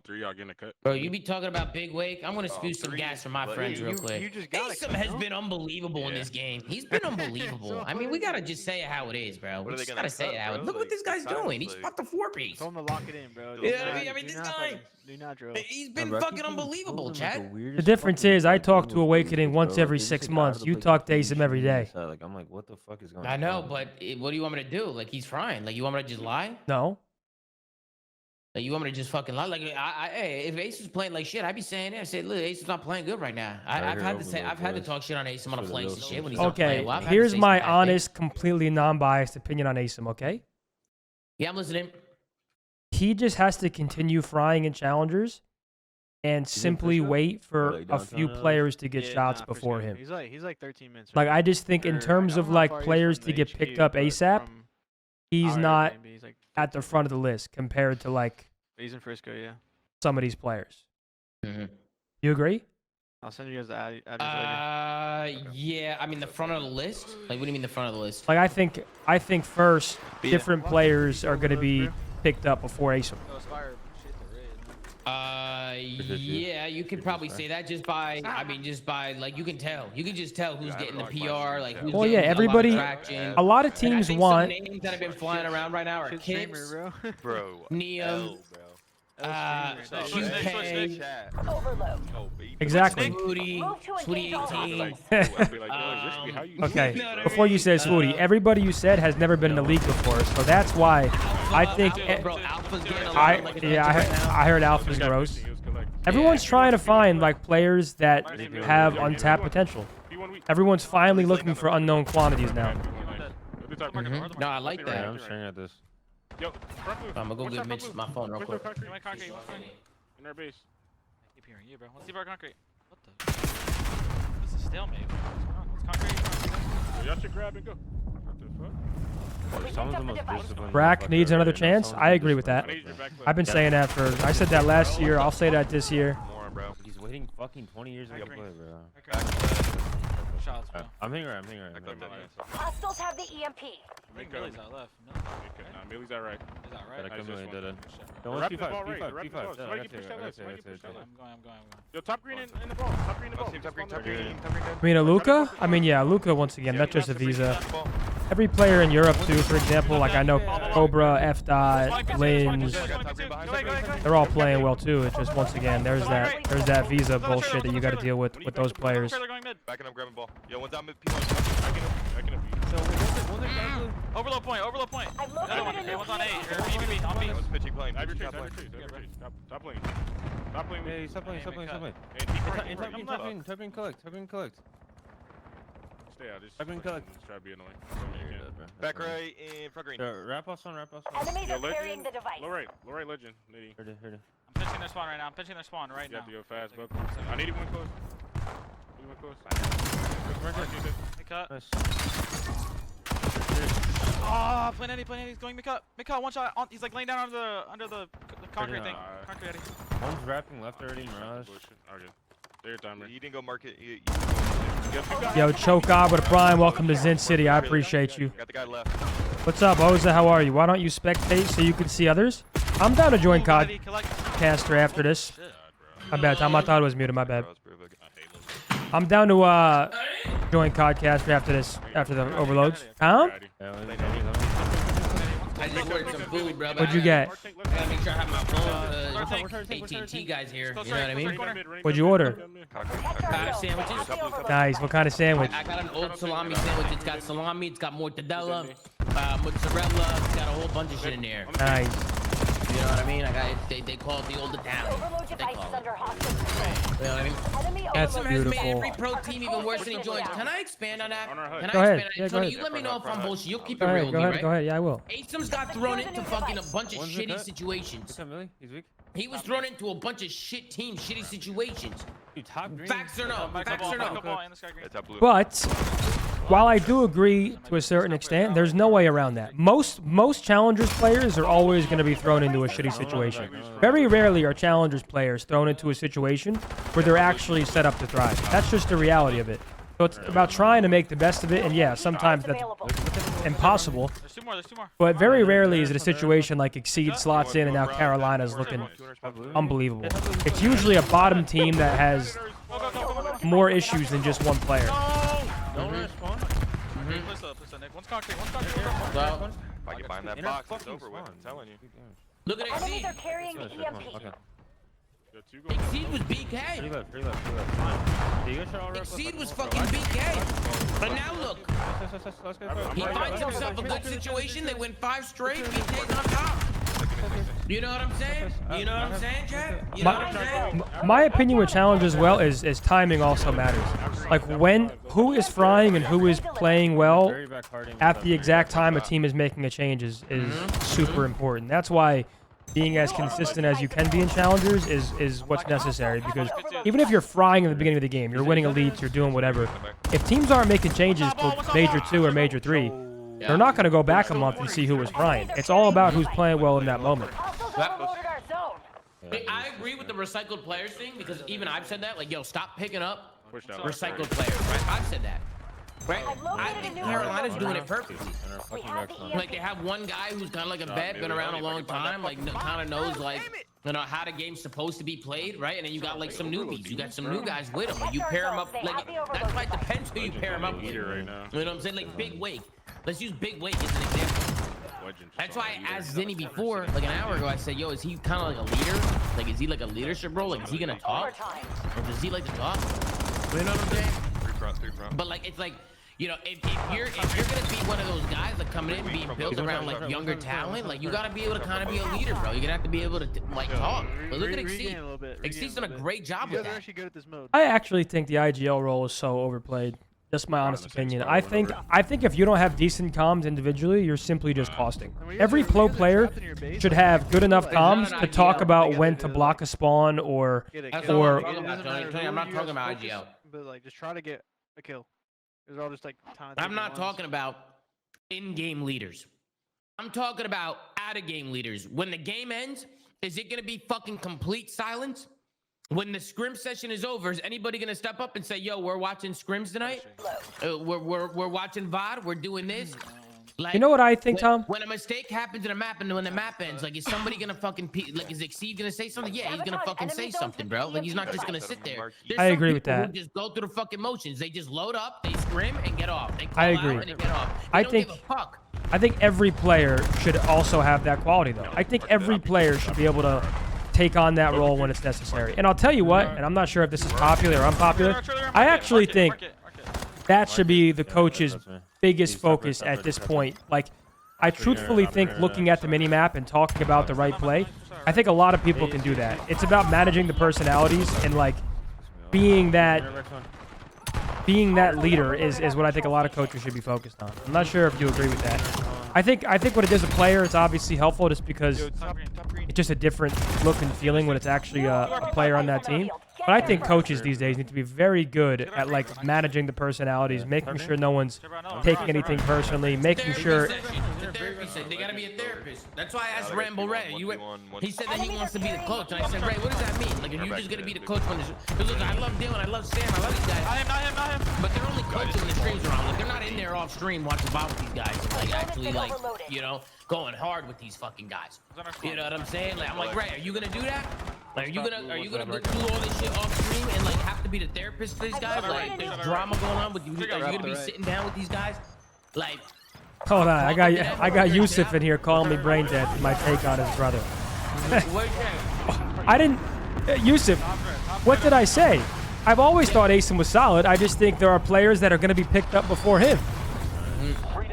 three y'all getting a cut. Bro, you be talking about Big Wake. I'm gonna spew some gas for my friends real quick. Kaysan has been unbelievable in this game. He's been unbelievable. I mean, we gotta just say it how it is, bro. We just gotta say it how it is. Look what this guy's doing. He's fucked the 4-piece. Tell him to lock it in, bro. Yeah, I mean, this guy. Do not drill. He's been fucking unbelievable, Chad. The difference is I talk to Awakening once every 6 months. You talk to Asim every day. Like, I'm like, what the fuck is going on? I know, but what do you want me to do? Like, he's frying. Like, you want me to just lie? No. Like, you want me to just fucking lie? Like, hey, if Ace is playing like shit, I'd be saying it. I say, look, Ace is not playing good right now. I've had to talk shit on Ace on a playing some shit when he's not playing. Well, here's my honest, completely non-biased opinion on Asim, okay? Yeah, I'm listening. He just has to continue frying in challengers and simply wait for a few players to get shots before him. He's like 13 minutes. Like, I just think in terms of like players to get picked up ASAP, he's not at the front of the list compared to like he's in Frisco, yeah. Some of these players. Mm-hmm. You agree? I'll send you guys the address later. Yeah. I mean, the front of the list. Like, what do you mean the front of the list? Like, I think first different players are going to be picked up before Asim. Yeah, you could probably say that just by, like, you can just tell who's getting the PR, like, who's well, yeah, getting everybody, a lot of teams want. Some names that have been flying around right now are Kips, Bro. Neum, Exactly. Swooty 18. Okay, before you said Swooty, everybody you said has never been in the league before, so that's why I think. I heard Alpha's gross. Everyone's trying to find like players that have untapped potential. Everyone's finally looking for unknown quantities now. Mm-hmm. No, I like that. I'm staring at this. Yo, I'm gonna go get Mitch my phone real quick. In our base. Keep hearing you, bro. Let's see our concrete. What the? This is a stalemate. What's going on? What's concrete? Y'all should grab and go. What the fuck? Someone's the most disciplined. Brack needs another chance. I agree with that. I've been saying that I said that last year. I'll say that this year. He's waiting fucking 20 years to play, bro. Shots, bro. I'm here. Hostiles have the EMP. Millie's out left. Nah, Millie's out right. He's out right. Don't Wrap P5. the ball right. P5. Wrap the ball. Somebody can push that left. I'm going. Yo, top green in the ball. Top green in the ball. Top green. I mean, Luca? I mean, yeah, Luca once again, not just a visa. Every player in Europe too, for example, like I know Cobra, F-Dot, Lins, they're all playing well too. It's just once again, there's that visa bullshit that you got to deal with those players. Backing up, grabbing ball. Yo, one's down mid. Overload point. Another one. One's on A. B. On B. One's pitching playing. Stop playing. Hey, stop playing. Top green collect. Stay out. Just collect. try to be annoying. Back right in front green. Wrap us on. Enemies are carrying the device. Low right legend. Nitty. Heard it. I'm pitching their spawn right now. You have to go fast, bro. I need one close. Make cut. Nice. Oh, plan Eddie. He's going make cut. One shot. He's like laying down under the concrete thing. Concrete Eddie. One's wrapping left already, Mirage. Okay. There, timer. You didn't go market. Yo, Choke God with a prime. Welcome to Zin City. I appreciate you. Got the guy left. What's up, Oza? How are you? Why don't you spectate so you can see others? I'm down to join Codcaster after this. My bad, Tom. I thought it was muted. My bad. I'm down to join Codcaster after the overloads. Huh? I just ordered some food, bro. What'd you get? I gotta make sure I have my phone. AT&T guys here. You know what I mean? What'd you order? Sandwiches. Nice. What kind of sandwich? I got an old salami sandwich. It's got salami. It's got mortadella, mozzarella. It's got a whole bunch of shit in there. Nice. You know what I mean? They call it the old Italian. You know what I mean? That's Has made beautiful. every pro team even worse than he joins. Can I expand on that? Go ahead. Yeah, go Tony, ahead. you let me know if I'm bullshit. You'll keep it Go real ahead. with Go me, ahead. right? Go ahead. Yeah, I will. Asim's got thrown into fucking a bunch of shitty situations. He's weak. He was thrown into a bunch of shit teams, shitty situations. Dude, top green. Facts or no? Facts or no? But while I do agree to a certain extent, there's no way around that. Most Challengers players are always going to be thrown into a shitty situation. Very rarely are Challengers players thrown into a situation where they're actually set up to thrive. That's just the reality of it. So it's about trying to make the best of it, and yeah, sometimes that's... impossible. There's two more. There's two more. But very rarely is it a situation like Exceed slots in and now Carolina's looking unbelievable. It's usually a bottom team that has more issues than just one player. Please up, Nick. One's concrete. One's concrete. Well, If I can find that box, it's over with. I'm telling you. look at Enemies Exceed. are carrying the EMP. Exceed was BK. Exceed was fucking BK. But now look, he finds himself a good situation. They win 5 straight. BK's on top. You know what I'm saying? You know what I'm saying, Chad? You know what I'm saying? My opinion with challenge as well is timing also matters. Like who is frying and who is playing well at the exact time a team is making a change is super important. That's why being as consistent as you can be in challengers is what's necessary, because even if you're frying in the beginning of the game, you're winning elites, you're doing whatever. If teams aren't making changes to Major 2 or Major 3, they're not going to go back a month and see who was frying. It's all about who's playing well in that moment. I agree with the recycled players thing, because even I've said that. Like, yo, stop picking up recycled players. Right? I've said that. Right? I think Carolina's doing it perfectly. Like, they have one guy who's kind of like a vet, been around a long time, like kind of knows like how the game's supposed to be played, right? And then you got like some newbies. You got some new guys with them. Like, you pair them up. Like, that's why it depends who you pair them up with. You know what I'm saying? Like Big Wake. Let's use Big Wake as an example. That's why I asked Zinni before, like an hour ago, I said, yo, is he kind of like a leader? Like, is he like a leadership role? Like, is he gonna talk? Or does he like to talk? You know what I'm saying? Three front. But like, it's like, you know, if you're gonna be one of those guys like coming in being built around like younger talent, like you gotta be able to kind of be a leader, bro. You're gonna have to be able to like talk. But look at Exceed. Exceed's done a great job with that. Actually good at this mode. I actually think the IGL role is so overplayed. Just my honest opinion. I think if you don't have decent comms individually, you're simply just costing. Every pro player should have good enough comms to talk about when to block a spawn or I'm not talking about IGL. But like, just try to get a kill. It's all just like I'm not talking about in-game leaders. I'm talking about out-of-game leaders. When the game ends, is it gonna be fucking complete silence? When the scrim session is over, is anybody gonna step up and say, "Yo, we're watching scrims tonight. We're watching VOD. We're doing this." Like, you know what I think, Tom? When a mistake happens in a map and when the map ends, like, is somebody gonna fucking like, is Exceed gonna say something? Yeah, he's gonna fucking say something, bro. Like, he's not just gonna sit there. There's I agree with that. Who just go through the fucking motions. They just load up, they scrim, and get off. They call I agree. out and they get off. They I don't think give a fuck. I think every player should also have that quality, though. I think every player should be able to take on that role when it's necessary. And I'll tell you what, and I'm not sure if this is popular or unpopular, I actually think that should be the coach's biggest focus at this point. Like, I truthfully think looking at the minimap and talking about the right play, I think a lot of people can do that. It's about managing the personalities and, like, being that leader is what I think a lot of coaches should be focused on. I'm not sure if you agree with that. I think when it is a player, it's obviously helpful just because it's just a different look and feeling when it's actually a player on that team. But I think coaches these days need to be very good at like managing the personalities, making sure no one's taking anything personally, making sure. They gotta be a therapist. That's why I asked Rambo Ray. He said that he wants to be the coach, and I said, Ray, what does that mean? Like, are you just gonna be the coach when there's? Look, I love Dylan, I love Sam, I love these guys. Not him. But they're only coaching when the streams are on. Like, they're not in there off stream watching VOD with these guys, and, like, actually, like, you know, going hard with these fucking guys. You know what I'm saying? Like, I'm like, Ray, are you gonna do that? Like, are you gonna do all this shit off stream and like have to be the therapist for these guys? Like, there's drama going on with you. Are you gonna be sitting down with these guys? Like, Hold on, I got Yusuf in here calling me brain dead for my take on his brother. I didn't, Yusuf. What did I say? I've always thought Kaysan was solid. I just think there are players that are going to be picked up before him.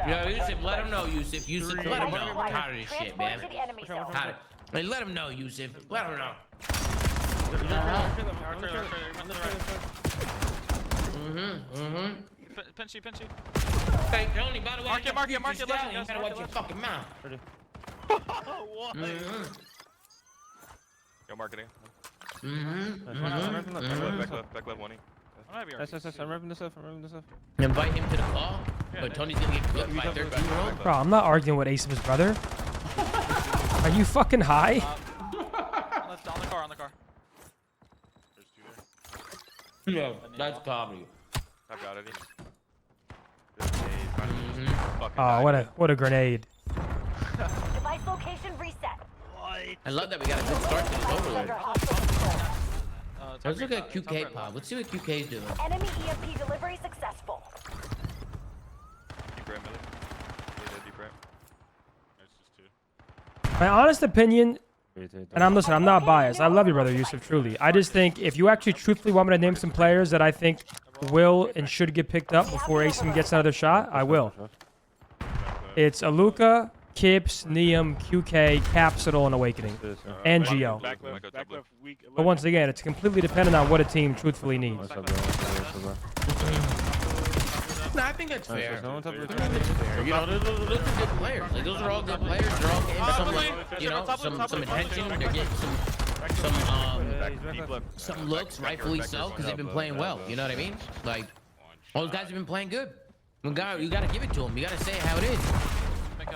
Yo, Yusuf, let him know, Yusuf. Yusuf, let him know. I'm tired of this shit, man. Hey, let him know, Yusuf. Let him know. Pinchy. Hey, Tony, by the way, Mark it. you gotta watch your fucking mouth. Go marketing. Back left one. I'm repping this up. Invite him to the call, but Tony's gonna get cooked by 13-year-old. Bro, I'm not arguing with Kaysan's brother. Are you fucking high? On the car. Yeah, that's comedy. I've got it. Oh, what a grenade. Device location reset. I love that we got a good start to this overload. Under hostile Let's look at QK pod. Let's see what QK's doing. enemy EMP delivery successful. Deep right, Miller. Deep right. That's just 2. My honest opinion, and I'm not biased. I love you, brother Yusuf, truly. I just think if you actually truthfully want me to name some players that I think will and should get picked up before Asim gets another shot, I will. It's Aluka, Kips, Neum, QK, Capsule, and Awakening. And Geo. Back left, weak. But once again, it's completely dependent on what a team truthfully needs. No, I think that's fair. I think that's fair. You know, those are good players. Like, those are all good players. They're all getting some, like, you know, some attention. They're getting some looks, rightfully so, because they've been playing well. You know what I mean? Like, all those guys have been playing good. You got to give it to them. You got to say it how it is.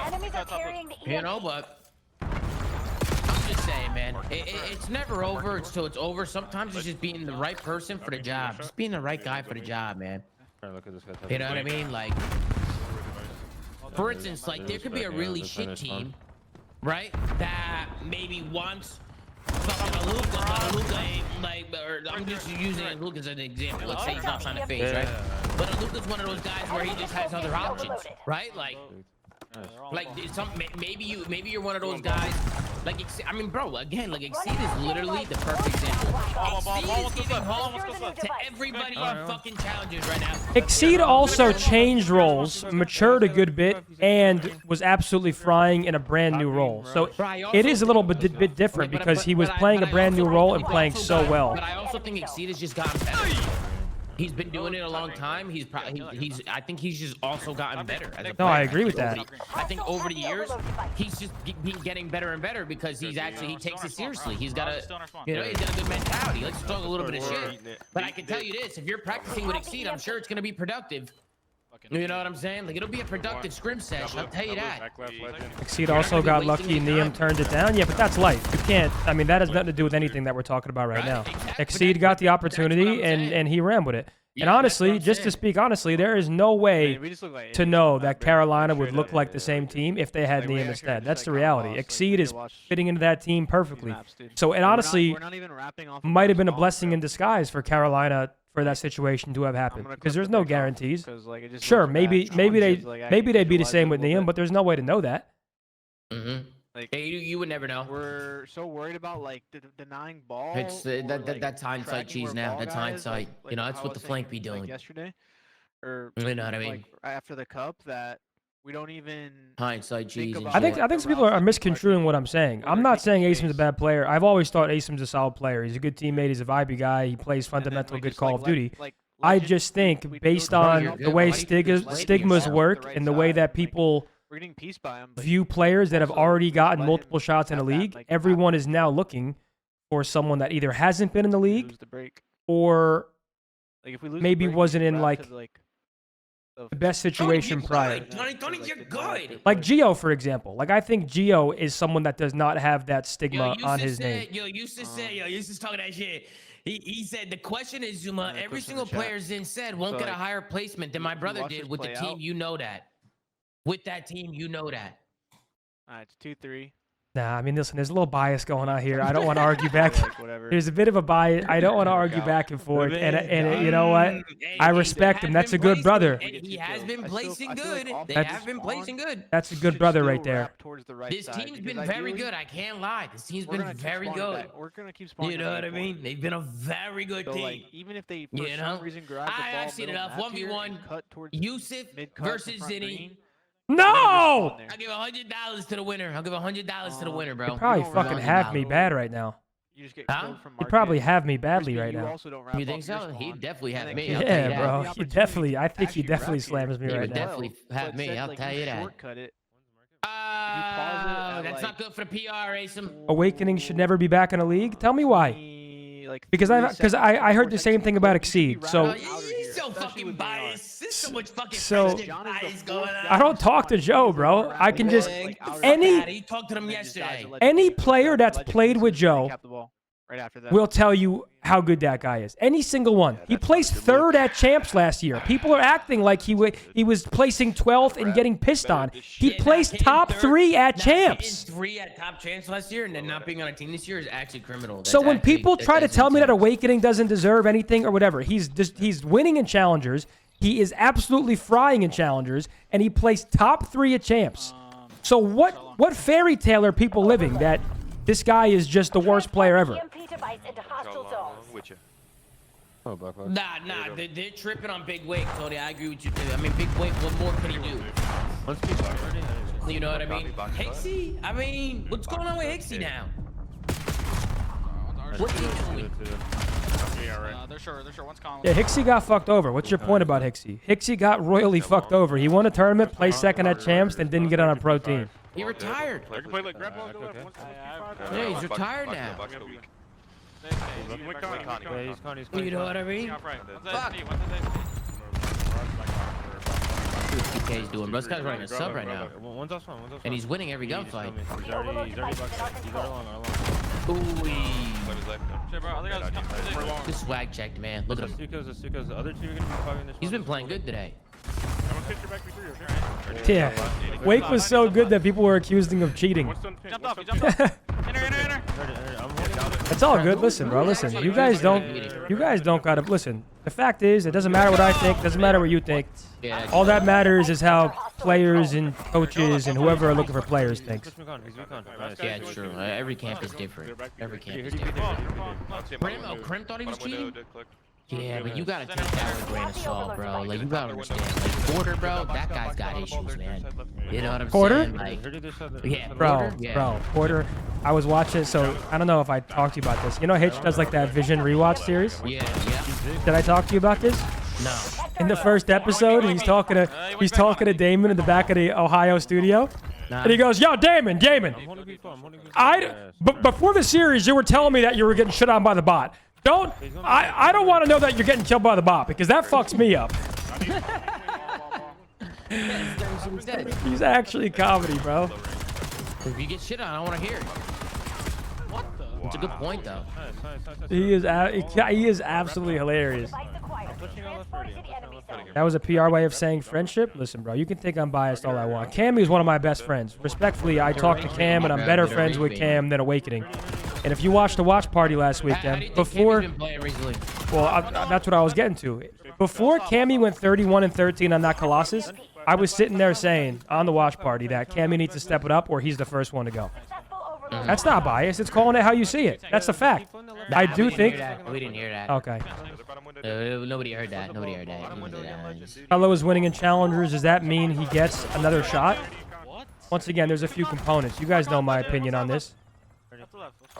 Enemies are carrying the EMP. You know, but I'm just saying, man, it's never over until it's over. Sometimes it's just being the right person for the job. Just being the right guy for the job, man. You know what I mean? Like, for instance, like, there could be a really shit team, right, that maybe wants fucking Aluka, but Aluka ain't, like, or I'm just using Aluka as an example. Let's say he's not trying to face, right? But Aluka's one of those guys where he just has other options, right? Like maybe you're one of those guys. Like, I mean, bro, again, like, Exceed is literally the perfect example. Exceed is giving hope to everybody in fucking challenges right now. Exceed also changed roles, matured a good bit, and was absolutely frying in a brand new role. So it is a little bit different because he was playing a brand new role and playing so well. But I also think Exceed has just gotten better. He's been doing it a long time. I think he's just also gotten better as a player. No, I agree with that. I think over the years, he's just been getting better and better because he takes it seriously. He's got he's got a good mentality. He likes to talk a little bit of shit. But I can tell you this, if you're practicing with Exceed, I'm sure it's going to be productive. You know what I'm saying? Like, it'll be a productive scrim sesh, I'll tell you that. Exceed also got lucky. Neum turned it down. Yeah, but that's life. You can't. I mean, that has nothing to do with anything that we're talking about right now. Exceed got the opportunity, and he ran with it. And honestly, just to speak honestly, there is no way to know that Carolina would look like the same team if they had Neum instead. That's the reality. Exceed is fitting into that team perfectly. So, and honestly, might have been a blessing in disguise for Carolina for that situation to have happened, because there's no guarantees. Sure, maybe they'd be the same with Neum, but there's no way to know that. Like, you would never know. We're so worried about, like, denying ball. It's that's hindsight cheese now. That's hindsight. You know, that's what the flank be doing. Yesterday, or you know what I mean? Like, after the cup, that we don't even hindsight cheese. I think some people are misconstruing what I'm saying. I'm not saying Asim's a bad player. I've always thought Asim's a solid player. He's a good teammate. He's a vibey guy. He plays fundamental good Call of Duty. I just think based on the way stigmas work and the way that people view players that have already gotten multiple shots in a league, everyone is now looking for someone that either hasn't been in the league or maybe wasn't in, like, the best situation prior. You're good. Like Geo, for example. Like, I think Geo is someone that does not have that stigma on his name. Yusuf talking that shit. He said the question is, Zoomaa, every single player Zin said won't get a higher placement than my brother did with the team. You know that. With that team, you know that. All right, it's 2-3. Nah, I mean, listen, there's a little bias going on here. I don't want to argue back. There's a bit of a bias. I don't want to argue back and forth. And you know what? I respect him. That's a good brother. He has been placing good. They have been placing good. That's a good brother right there. This team's been very good. I can't lie. This team's been very good. We're gonna keep spawning. You know what I mean? They've been a very good team. Like, even if they, for some reason, grab the ball, I've seen enough. 1v1. Yusuf versus Zinni. No! I'll give $100 to the winner. I'll give $100 to the winner, bro. You probably fucking have me bad right now. You just get killed from You probably have me badly right now. You think so? He definitely had me. Yeah, bro. He definitely. I think he definitely slams me right now. He would definitely have me. I'll tell you that. That's not good for the PR, Asim. Awakening should never be back in a league. Tell me why. Because I heard the same thing about Exceed. So he's so fucking biased. There's so much fucking bias going on. I don't talk to Joe, bro. I can just he talked to them yesterday. Any player that's played with Joe Right after that. will tell you how good that guy is. Any single one. He placed third at champs last year. People are acting like he was placing 12th and getting pissed on. He placed top 3 at champs. 3 at top champs last year and then not being on a team this year is actually criminal. That's So when actually- people try to that's tell me that intense. Awakening doesn't deserve anything or whatever, he's winning in challengers. He is absolutely frying in challengers, and he placed top 3 at champs. So what fairy tale are people living that this guy is just the worst player ever? EMP device into hostile zones. With you. Nah, they're tripping on Big Wake, Tony. I agree with you too. I mean, Big Wake, what more can he do? You know what I mean? Hixie? I mean, what's going on with Hixie now? What's he doing? They're sure. One's calm. Yeah, Hixie got fucked over. What's your point about Hixie? Hixie got royally fucked over. He won a tournament, placed second at champs, then didn't get on a pro team. He retired. I can play like grab ball, go left. Yeah, he's retired now. You know what I mean? Fuck. DK's doing, bro. This guy's running a sub right now. And he's winning every gunfight. Ooh. This swag checked, man. Look at him. He's been playing good today. Yeah. Wake was so good that people were accusing him of cheating. Jumped off. Enter. It's all good. Listen, bro. Listen. You guys don't gotta listen. The fact is, it doesn't matter what I think. Doesn't matter what you think. Yeah. All that matters is how players and coaches and whoever are looking for players thinks. Yeah, it's true. Every camp is different. Every camp is different. Krim thought he was cheating? Yeah, but you gotta take that with a grain of salt, bro. Like, you gotta understand. Like, Porter, bro, that guy's got issues, man. You know what I'm Porter? saying? Like, yeah, Bro, Porter. Porter. I was watching, so I don't know if I talked to you about this. You know Hitch does like that Vision rewatch series? Yeah. Did I talk to you about this? No. In the first episode, he's talking to Damon in the back of the Ohio studio. And he goes, yo, Damon. But before the series, you were telling me that you were getting shit on by the bot. I don't want to know that you're getting killed by the bot because that fucks me up. He's actually comedy, bro. If you get shit on, I want to hear it. What the? It's a good point, though. He is absolutely hilarious. Device acquired. Transported to the enemy zone. That was a PR way of saying friendship. Listen, bro, you can think I'm biased all I want. Cammy is one of my best friends. Respectfully, I talk to Cam, and I'm better friends with Cam than Awakening. And if you watched the watch party last How do weekend, you think before, Cammy's been playing recently? well, that's what I was getting to. Before Cammy went 31-13 on that Colossus, I was sitting there saying on the watch party that Cammy needs to step it up or he's the first one to go. Successful overload. That's not bias. It's calling it how you see it. That's the fact. I do think. We didn't hear that. Okay. Nobody heard that. Felo is winning in challengers. Does that mean he gets another shot? Once again, there's a few components. You guys know my opinion on this.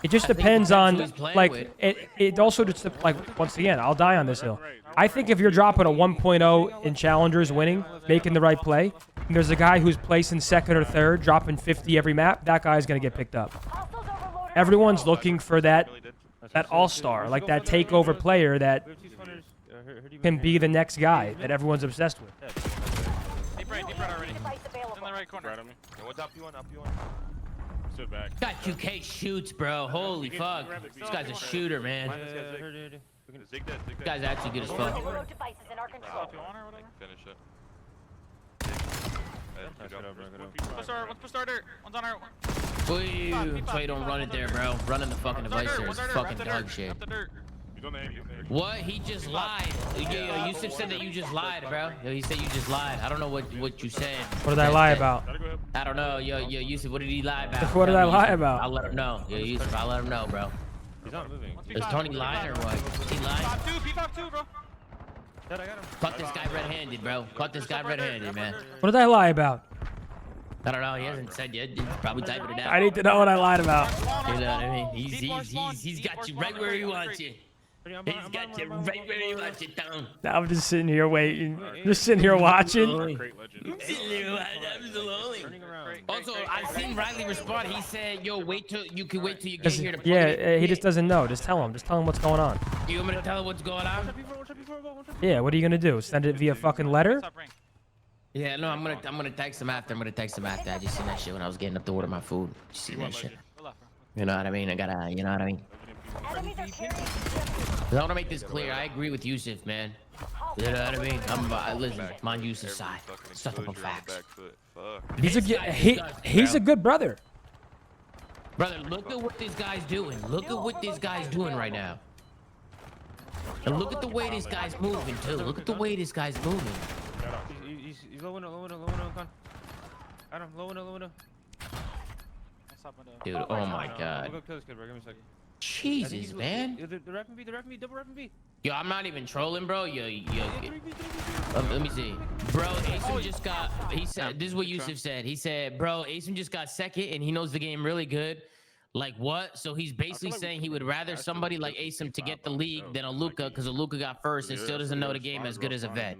It just depends on, like, it also just, like, once again, I'll die on this hill. I think if you're dropping a 1.0 in challengers winning, making the right play, and there's a guy who's placing second or third, dropping 50 every map, that guy's going to get picked up. Hostiles overloaded. Everyone's looking for that all-star, like that takeover player that can be the next guy that everyone's obsessed with. Deep right already. Device In available. the right corner. Right on me. What's up, you on? Sit back. Got 2K shoots, bro. Holy fuck. This guy's a shooter, man. This guy's actually good as fuck. Overload devices in our control. If you want or whatever. Finish it. One's per starter. One's on our. Ooh, that's why you don't run it there, bro. Running the fucking device there is fucking dog shit. What? He just lied. Yo, Yusuf said that you just lied, bro. Yo, he said you just lied. I don't know what you said. What did I lie about? I don't know. Yo, Yusuf, what did he lie about? What did I lie Yusuf. about? I'll let him know. Yo, Yusuf, I'll let him know, bro. He's not moving. Is Tony lying or what? Is he lying? P5-2, bro. Caught this guy red-handed, bro. Caught this guy red-handed, man. What did I lie about? I don't know. He hasn't said yet. He's probably typing it out. I need to know what I lied about. You know what I mean? He's got you right where he wants you. He's got you right where he wants you, Tom. Now I'm just sitting here waiting. Just sitting here watching. Absolutely. Also, I've seen Riley respond. He said, "Yo, wait till you get here to play." Yeah, he just doesn't know. Just tell him. Just tell him what's going on. You want me to tell him what's going on? Yeah, what are you gonna do? Send it via fucking letter? Yeah, no, I'm gonna text him after. I just seen that shit when I was getting up to order my food. Just seen that shit. You know what I mean? You know what I mean? Enemies are carrying I want to make this clear. I agree with Yusuf, man. You know what I mean? Listen, I'm on Yusuf's side. Stuff up on facts. He's a good brother. Brother, look at what this guy's doing. Look at what this guy's doing right now. And look at the way this guy's moving, too. Look at the way this guy's moving. He's low window, con. Adam, low window. Dude, oh my god. Go kill this kid, bro. Give me a second. Jesus, man. The rep and B, double rep and B. Yo, I'm not even trolling, bro. Yo. Let me see. Bro, Asim just got, he said, this is what Yusuf said. He said, bro, Asim just got second and he knows the game really good. Like what? So he's basically saying he would rather somebody like Asim to get the league than Aluka because Aluka got first and still doesn't know the game as good as a vet.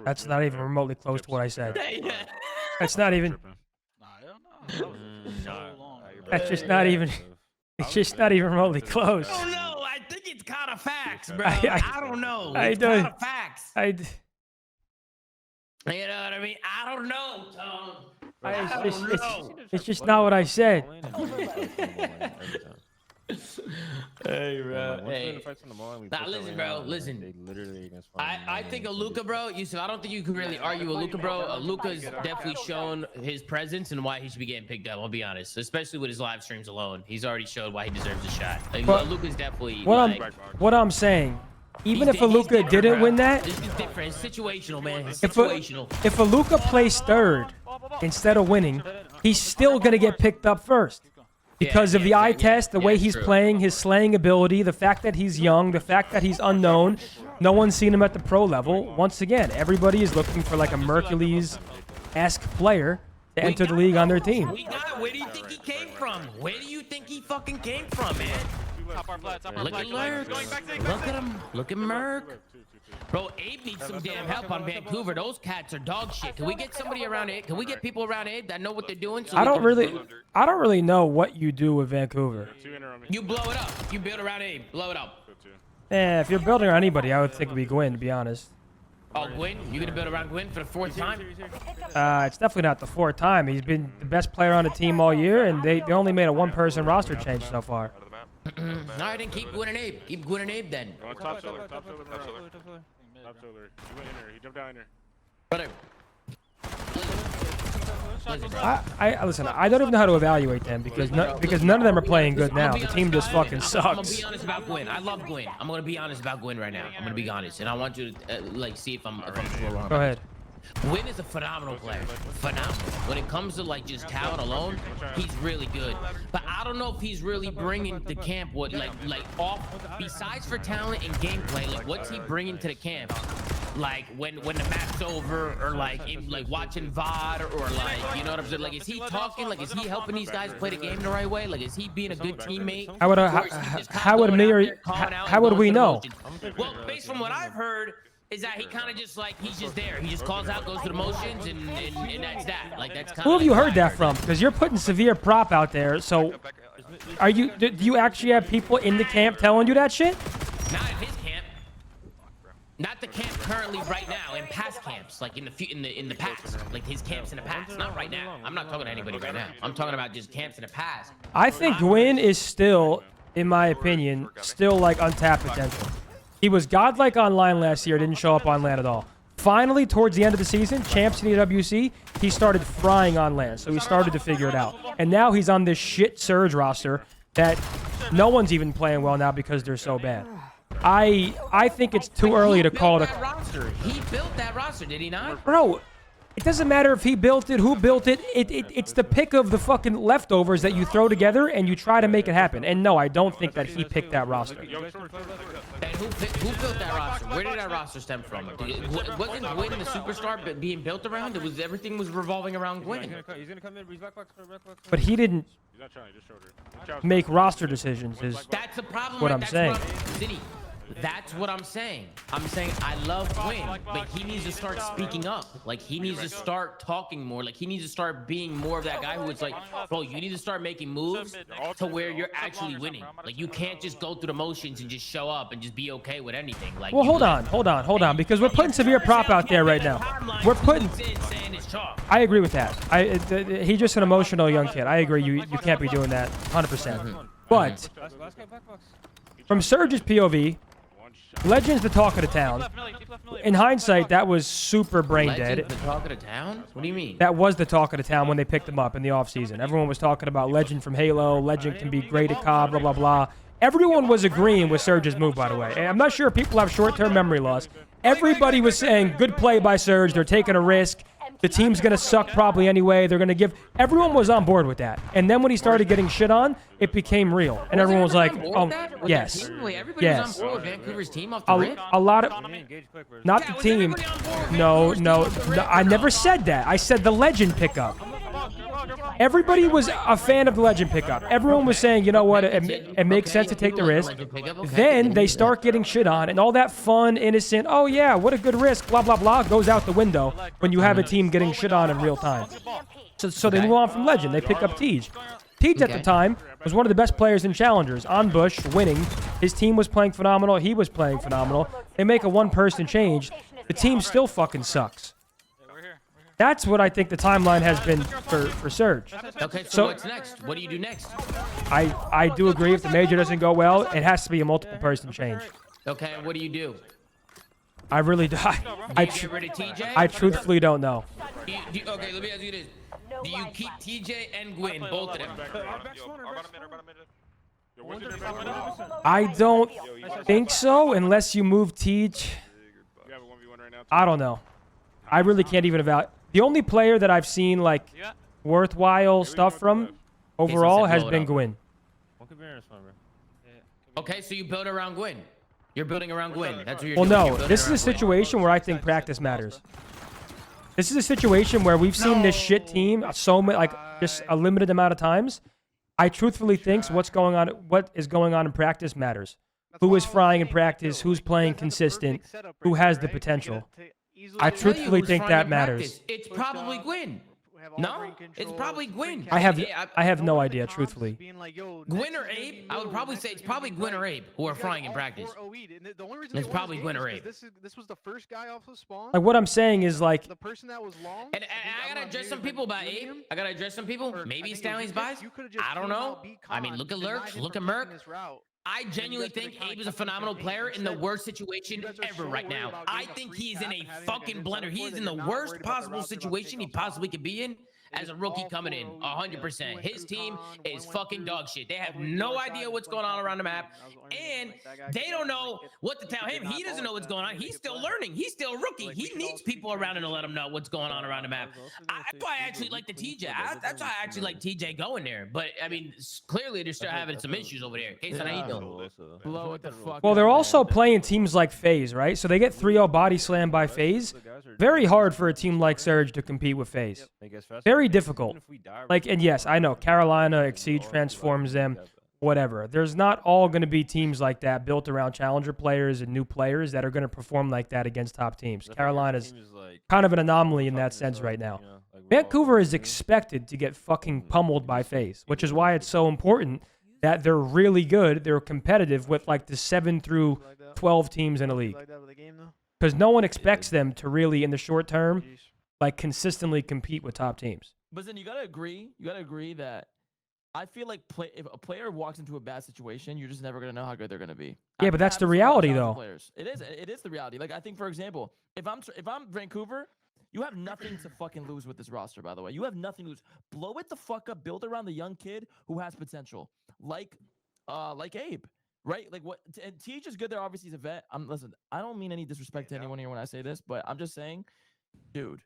That's not even remotely close to what I said. That's not even. That's just not even. It's just not even remotely close. I don't know. I think it's kind of facts, bro. I don't know. It's kind of facts. You know what I mean? I don't know, Tom. It's just not what I said. Hey, bro. Hey. Nah, listen, bro. Listen. I think Aluka, bro. Yusuf, I don't think you can really argue Aluka, bro. Aluka's definitely shown his presence and why he should be getting picked up. I'll be honest, especially with his live streams alone. He's already showed why he deserves a shot. Like, Aluka's definitely. What I'm saying. Even if Aluka didn't win that, this is different. It's situational, man. It's situational. If Aluka plays third instead of winning, he's still gonna get picked up first. Because of the eye test, the way he's playing, his slaying ability, the fact that he's young, the fact that he's unknown, no one's seen him at the pro level. Once again, everybody is looking for like a Mercules-esque player to enter the league on their team. Where do you think he came from? Where do you think he fucking came from, man? Look at Lurk. Look at him. Look at Merc. Bro, Abe needs some damn help on Vancouver. Those cats are dog shit. Can we get somebody around Abe? Can we get people around Abe that know what they're doing? So I don't really know what you do with Vancouver. You blow it up. You build around Abe. Blow it up. Yeah, if you're building around anybody, I would think it'd be Gwyn, to be honest. Oh, Gwyn? You gonna build around Gwyn for the 4th time? It's definitely not the 4th time. He's been the best player on the team all year, and they only made a one-person roster change so far. Alright, then keep Gwyn and Abe. Keep Gwyn and Abe then. Top solar. He went in there. He jumped down in there. Brother. Listen, I don't even know how to evaluate them because none of them are playing good now. The team just fucking sucks. I'm gonna be honest about Gwyn. I love Gwyn. I'm gonna be honest about Gwyn right now. I'm gonna be honest, and I want you to like see if I'm still wrong. Go ahead. Gwyn is a phenomenal player. Phenomenal. When it comes to like just talent alone, he's really good. But I don't know if he's really bringing the camp what like off besides for talent and gameplay. Like what's he bringing to the camp? Like when the match's over, or like watching VOD, or like, you know what I'm saying? Like, is he talking? Like, is he helping these guys play the game the right way? Like, is he being a good teammate? How would we know? Well, based from what I've heard, is that he kind of just like, he's just there. He just calls out, goes through the motions, and that's that. Like, that's kind of. Who have you heard that from? Because you're putting severe prop out there. So, do you actually have people in the camp telling you that shit? Not in his camp. Not the camp currently right now. In past camps, like in the past, like his camps in the past. Not right now. I'm not talking to anybody right now. I'm talking about just camps in the past. I think Gwyn is still, in my opinion, still like untapped potential. He was godlike online last year, didn't show up on LAN at all. Finally, towards the end of the season, champs in the WC, he started frying on LAN, so he started to figure it out. And now he's on this shit Surge roster that no one's even playing well now because they're so bad. I think it's too early to call it a... He built that roster, did he not? Bro, it doesn't matter if he built it, who built it. It's the pick of the fucking leftovers that you throw together and you try to make it happen. And no, I don't think that he picked that roster. And who built that roster? Where did that roster stem from? Wasn't Gwyn the superstar being built around? Everything was revolving around Gwyn. But he didn't make roster decisions, is that's the problem. What I'm saying. That's what I'm saying. I'm saying I love Gwyn, but he needs to start speaking up. Like, he needs to start talking more. Like, he needs to start being more of that guy who is like, bro, you need to start making moves to where you're actually winning. Like, you can't just go through the motions and just show up and just be okay with anything. Like, well, hold on, because we're putting severe prop out there right now. We're putting... I agree with that. He's just an emotional young kid. I agree. You can't be doing that 100%. But Last guy black box. from Surge's POV, Legend's the talk of the town. In hindsight, that was super brain Legend, dead. the talk of the town? What do you mean? That was the talk of the town when they picked him up in the offseason. Everyone was talking about Legend from Halo. Legend can be great at COD, blah, blah, blah. Everyone was agreeing with Surge's move, by the way. And I'm not sure if people have short-term memory loss. Everybody was saying, good play by Surge. They're taking a risk. The team's going to suck probably anyway. They're going to give... Everyone was on board with that. And then when he started getting shit on, it became real. And everyone was like, oh, yes. Everybody was on board with Vancouver's team off the rip? A lot of... Not the Was team. everybody on board with No, Vancouver's no, team off the no. rip? I never said that. I said the Legend pickup. Everybody was a fan of the Legend pickup. Everyone was saying, you know what, it makes sense to take the risk. Then they start getting shit on, and all that fun, innocent, oh yeah, what a good risk, blah, blah, blah, goes out the window when you have a team getting shit on in real time. So they move on from Legend. They pick up Tej. Tej at the time was one of the best players in Challengers. On Bush, winning. His team was playing phenomenal. He was playing phenomenal. They make a one-person change. The team still fucking sucks. That's what I think the timeline has been for Surge. Okay, so what's next? What do you do next? I do agree if the major doesn't go well, it has to be a multiple person change. Okay, what do you do? I really do. Do you get rid of TJ? I truthfully don't know. Okay, let me ask you this. Do you keep TJ and Gwyn, both of them? I don't think so unless you move Tej. I don't know. I really can't even evaluate. The only player that I've seen like worthwhile stuff from overall has been Gwyn. Okay, so you build around Gwyn. You're building around Gwyn. That's what you're Well, doing. no, You're building this is a around Gwyn. situation where I think practice matters. This is a situation where we've seen this shit team so many, like just a limited amount of times. I truthfully think what is going on in practice matters. Who is frying in practice? Who's playing consistent? Who has the potential? I truthfully think that matters. It's probably Gwyn. No, it's probably Gwyn. I have no idea, truthfully. Gwyn or Abe? I would probably say it's probably Gwyn or Abe who are frying in practice. It's probably Gwyn or Abe. This was the first guy off the spawn. Like what I'm saying is like The person that was long. And I gotta address some people about Abe. I gotta address some people. Maybe Stanley's bias. I don't know. I mean, look at Lurk. Look at Merc. I genuinely think Abe is a phenomenal player in the worst situation ever right now. I think he's in a fucking blender. He is in the worst possible situation he possibly could be in as a rookie coming in, 100%. His team is fucking dog shit. They have no idea what's going on around the map, and they don't know what to tell him. He doesn't know what's going on. He's still learning. He's still a rookie. He needs people around him to let him know what's going on around the map. That's why I actually like the TJ. That's why I actually like TJ going there. But, I mean, clearly they're still having some issues over there. Kaysan, how you doing? Blow it the fuck well, they're up, also man. playing teams like FaZe, right? So they get 3-0 body slam by FaZe. Very hard for a team like Surge to compete with FaZe. Very difficult. Like, and yes, I know Carolina, Exceed transforms them, whatever. There's not all going to be teams like that built around challenger players and new players that are going to perform like that against top teams. Carolina's kind of an anomaly in that sense right now. Vancouver is expected to get fucking pummeled by FaZe, which is why it's so important that they're really good. They're competitive with like the 7 through 12 teams in the league. Because no one expects them to really, in the short term, like consistently compete with top teams. But then you gotta agree that I feel like if a player walks into a bad situation, you're just never gonna know how good they're gonna be. Yeah, but that's the reality, though. Players. It is the reality. Like I think, for example, if I'm Vancouver, you have nothing to fucking lose with this roster. By the way, you have nothing to lose. Blow it the fuck up. Build around the young kid who has potential, like Abe. Right? Like what? And Tej is good there. Obviously, he's a vet. Listen, I don't mean any disrespect to anyone here when I say this, but I'm just saying, dude,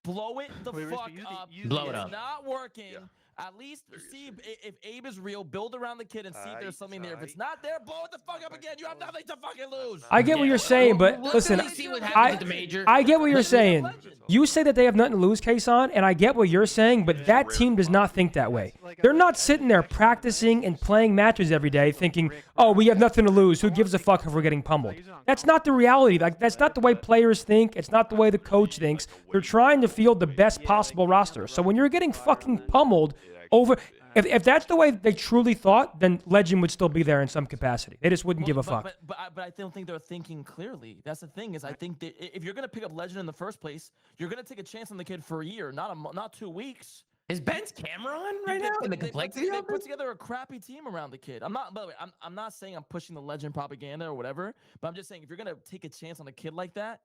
blow it the fuck up. Blow it up. It's not working. At least see if Abe is real. Build around the kid and see if there's something there. If it's not there, blow it the fuck up again. You have nothing to fucking lose. I get what you're saying, but listen, I get what you're saying. You say that they have nothing to lose, Kaysan, and I get what you're saying, but that team does not think that way. They're not sitting there practicing and playing matches every day thinking, oh, we have nothing to lose. Who gives a fuck if we're getting pummeled? That's not the reality. Like, that's not the way players think. It's not the way the coach thinks. They're trying to field the best possible roster. So when you're getting fucking pummeled over... If that's the way they truly thought, then Legend would still be there in some capacity. They just wouldn't give a fuck. But I don't think they're thinking clearly. That's the thing is I think that if you're going to pick up Legend in the first place, you're going to take a chance on the kid for a year, not 2 weeks. Is Ben's camera on right now? In the complexity they of put it? together a crappy team around the kid. By the way, I'm not saying I'm pushing the legend propaganda or whatever, but I'm just saying if you're gonna take a chance on a kid like that,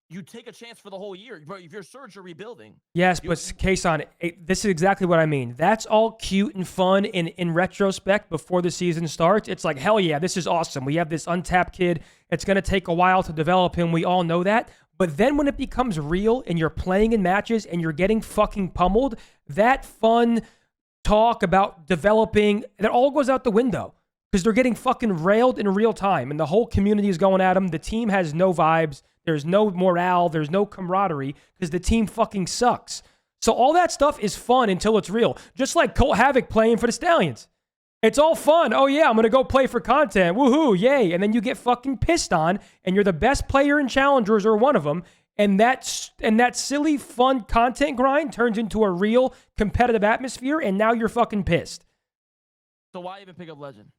you take a chance for the whole year. Bro, if you're Surge, you're rebuilding. Yes, but Kaysan, this is exactly what I mean. That's all cute and fun in retrospect before the season starts. It's like, hell yeah, this is awesome. We have this untapped kid. It's going to take a while to develop him. We all know that. But then when it becomes real and you're playing in matches and you're getting fucking pummeled, that fun talk about developing, that all goes out the window because they're getting fucking railed in real time and the whole community is going at them. The team has no vibes. There's no morale. There's no camaraderie because the team fucking sucks. So all that stuff is fun until it's real. Just like Colt Havoc playing for the Stallions. It's all fun. Oh yeah, I'm going to go play for content. Woohoo, yay. And then you get fucking pissed on and you're the best player in Challengers or one of them. And that silly, fun content grind turns into a real competitive atmosphere and now you're fucking pissed. So why even pick up Legend?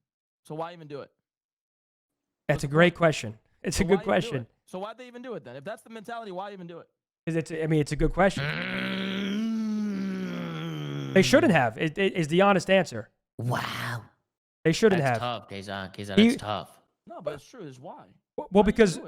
So why even do it? That's a great question. It's a good question. So why'd they even do it then? If that's the mentality, why even do it? Because it's a good question. They shouldn't have. It is the honest answer. Wow. They shouldn't That's have. tough, Kaysan. That's tough. No, but it's true. It's why. Well, because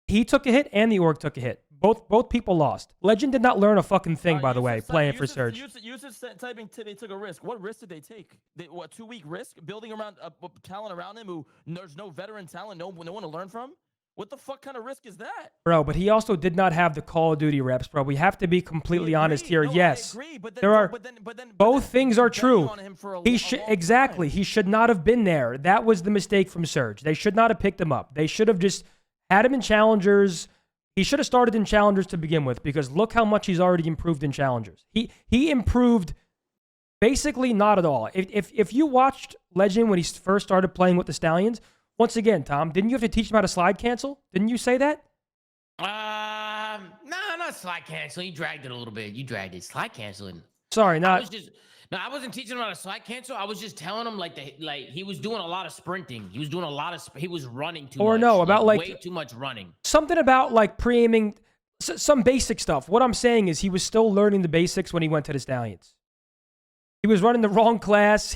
he took a hit and the org took a hit. Both people lost. Legend did not learn a fucking thing, by the way, playing for Surge. Yusuf typing they took a risk. What risk did they take? What 2-week risk? Building around talent around him who there's no veteran talent, no one to learn from? What the fuck kind of risk is that? Bro, but he also did not have the Call of Duty reps, bro. We have to be completely honest here. No, yes. I agree, but then, there are but both things are true. He exactly. He should not have been there. That was the mistake from Surge. They should not have picked him up. They should have just had him in Challengers. He should have started in Challengers to begin with because look how much he's already improved in Challengers. He improved basically not at all. If you watched Legend when he first started playing with the Stallions, once again, Tom, didn't you have to teach him how to slide cancel? Didn't you say that? No, not slide cancel. You dragged it a little bit. You dragged it. Slide canceling. Sorry, not. I wasn't teaching him how to slide cancel. I was just telling him like he was doing a lot of sprinting. He was doing a lot of he was running too much. Or no, about like way too much running. Something about like pre-aiming, some basic stuff. What I'm saying is he was still learning the basics when he went to the Stallions. He was running the wrong class.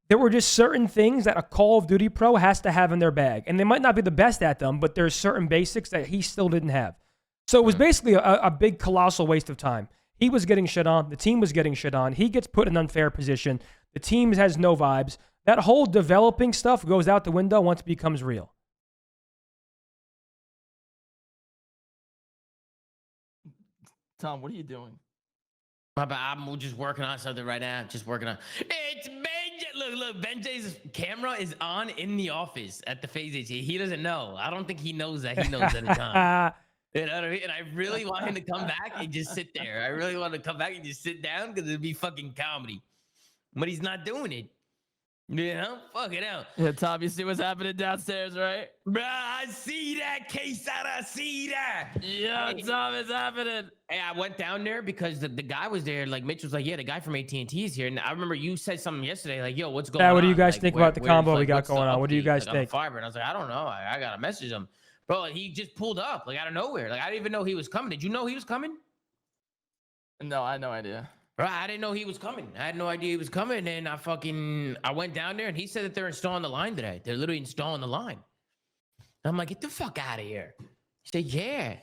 There were just certain things that a Call of Duty pro has to have in their bag. And they might not be the best at them, but there's certain basics that he still didn't have. So it was basically a big, colossal waste of time. He was getting shit on. The team was getting shit on. He gets put in an unfair position. The team has no vibes. That whole developing stuff goes out the window once it becomes real. Tom, what are you doing? I'm just working on something right now. Just working on. It's Benji. Look. Benji's camera is on in the office at the phase HT. He doesn't know. I don't think he knows that. He knows at the time. You know what I mean? And I really want him to come back and just sit there. I really want to come back and just sit down because it'd be fucking comedy. But he's not doing it. You know? Fuck it out. Yeah, Tom, you see what's happening downstairs, right? Bruh, I see that, Kaysan. I see that. Yeah, hey, Tom, it's happening. Hey, I went down there because the guy was there. Like, Mitch was like, yeah, the guy from AT&T is here. And I remember you said something yesterday, like, yo, what's going on? What do you guys like, think about the combo we got going on? What do you guys think? think? Fiber. And I was like, I don't know. I got to message him. Bro, he just pulled up, like, out of nowhere. Like, I didn't even know he was coming. Did you know he was coming? No, I had no idea. Bro, I didn't know he was coming. I had no idea he was coming. And I went down there and he said that they're installing the line today. They're literally installing the line. And I'm like, get the fuck out of here. He said, yeah.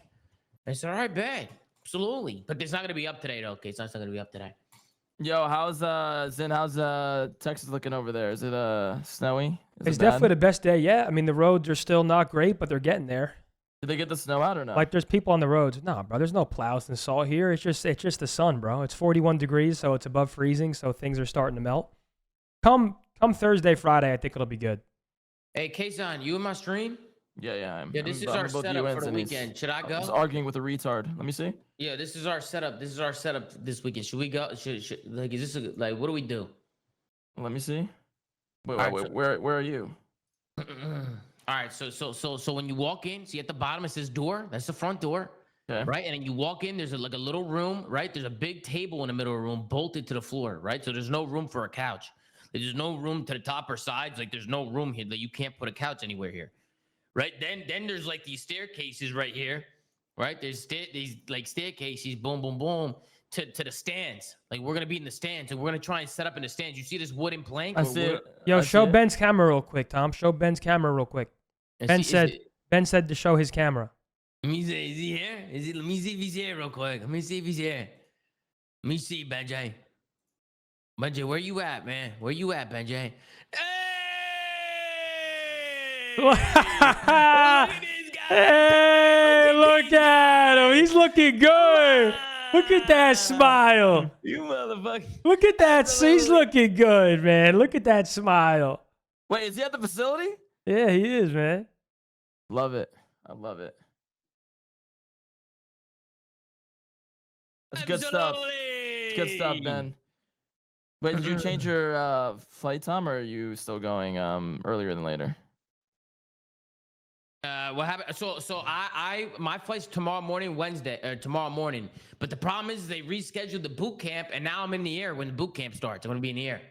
I said, all right, bet. Absolutely. But it's not going to be up today, though. Okay, it's not going to be up today. Yo, how's Zin? How's Texas looking over there? Is it snowy? It's definitely the best day yet. I mean, the roads are still not great, but they're getting there. Did they get the snow out or not? Like, there's people on the roads. No, bro, there's no plows and salt here. It's just the sun, bro. It's 41 degrees, so it's above freezing, so things are starting to melt. Come Thursday, Friday, I think it'll be good. Hey, Kaysan, you in my stream? Yeah. This is our setup for the weekend. Should I go? I was arguing with a retard. Let me see. Yeah, this is our setup. This is our setup this weekend. Should we go? Like, is this what do we do? Let me see. Wait. Where are you? All right, so when you walk in, see at the bottom it says door. That's the front door, okay. Right? And then you walk in. There's like a little room, right? There's a big table in the middle of the room, bolted to the floor, right? So there's no room for a couch. There's no room to the top or sides. Like there's no room here. Like you can't put a couch anywhere here, right? Then there's like these staircases right here, right? There's these like staircases, boom, boom, boom, to the stands. Like we're gonna be in the stands, and we're gonna try and set up in the stands. You see this wooden plank? I see it. Yo, I show see it. Ben's camera real quick, Tom. Show Ben's camera real quick. Ben said to show his camera. Let me see. Is he here? Let me see if he's here real quick. Let me see if he's here. Let me see, Benjay. Benjay, where you at, man? Where you at, Benjay? Hey! Look at this guy. Hey, look at him. He's looking good. Look at that smile. You motherfucker. Look at that. He's looking good, man. Look at that smile. Wait, is he at the facility? Yeah, he is, man. Love it. I love it. That's good stuff. It's good stuff, Ben. Wait, did you change your flight time, or are you still going earlier than later? What happened? So my flight's tomorrow morning, tomorrow morning. But the problem is they rescheduled the boot camp, and now I'm in the air when the boot camp starts. I'm gonna be in the air.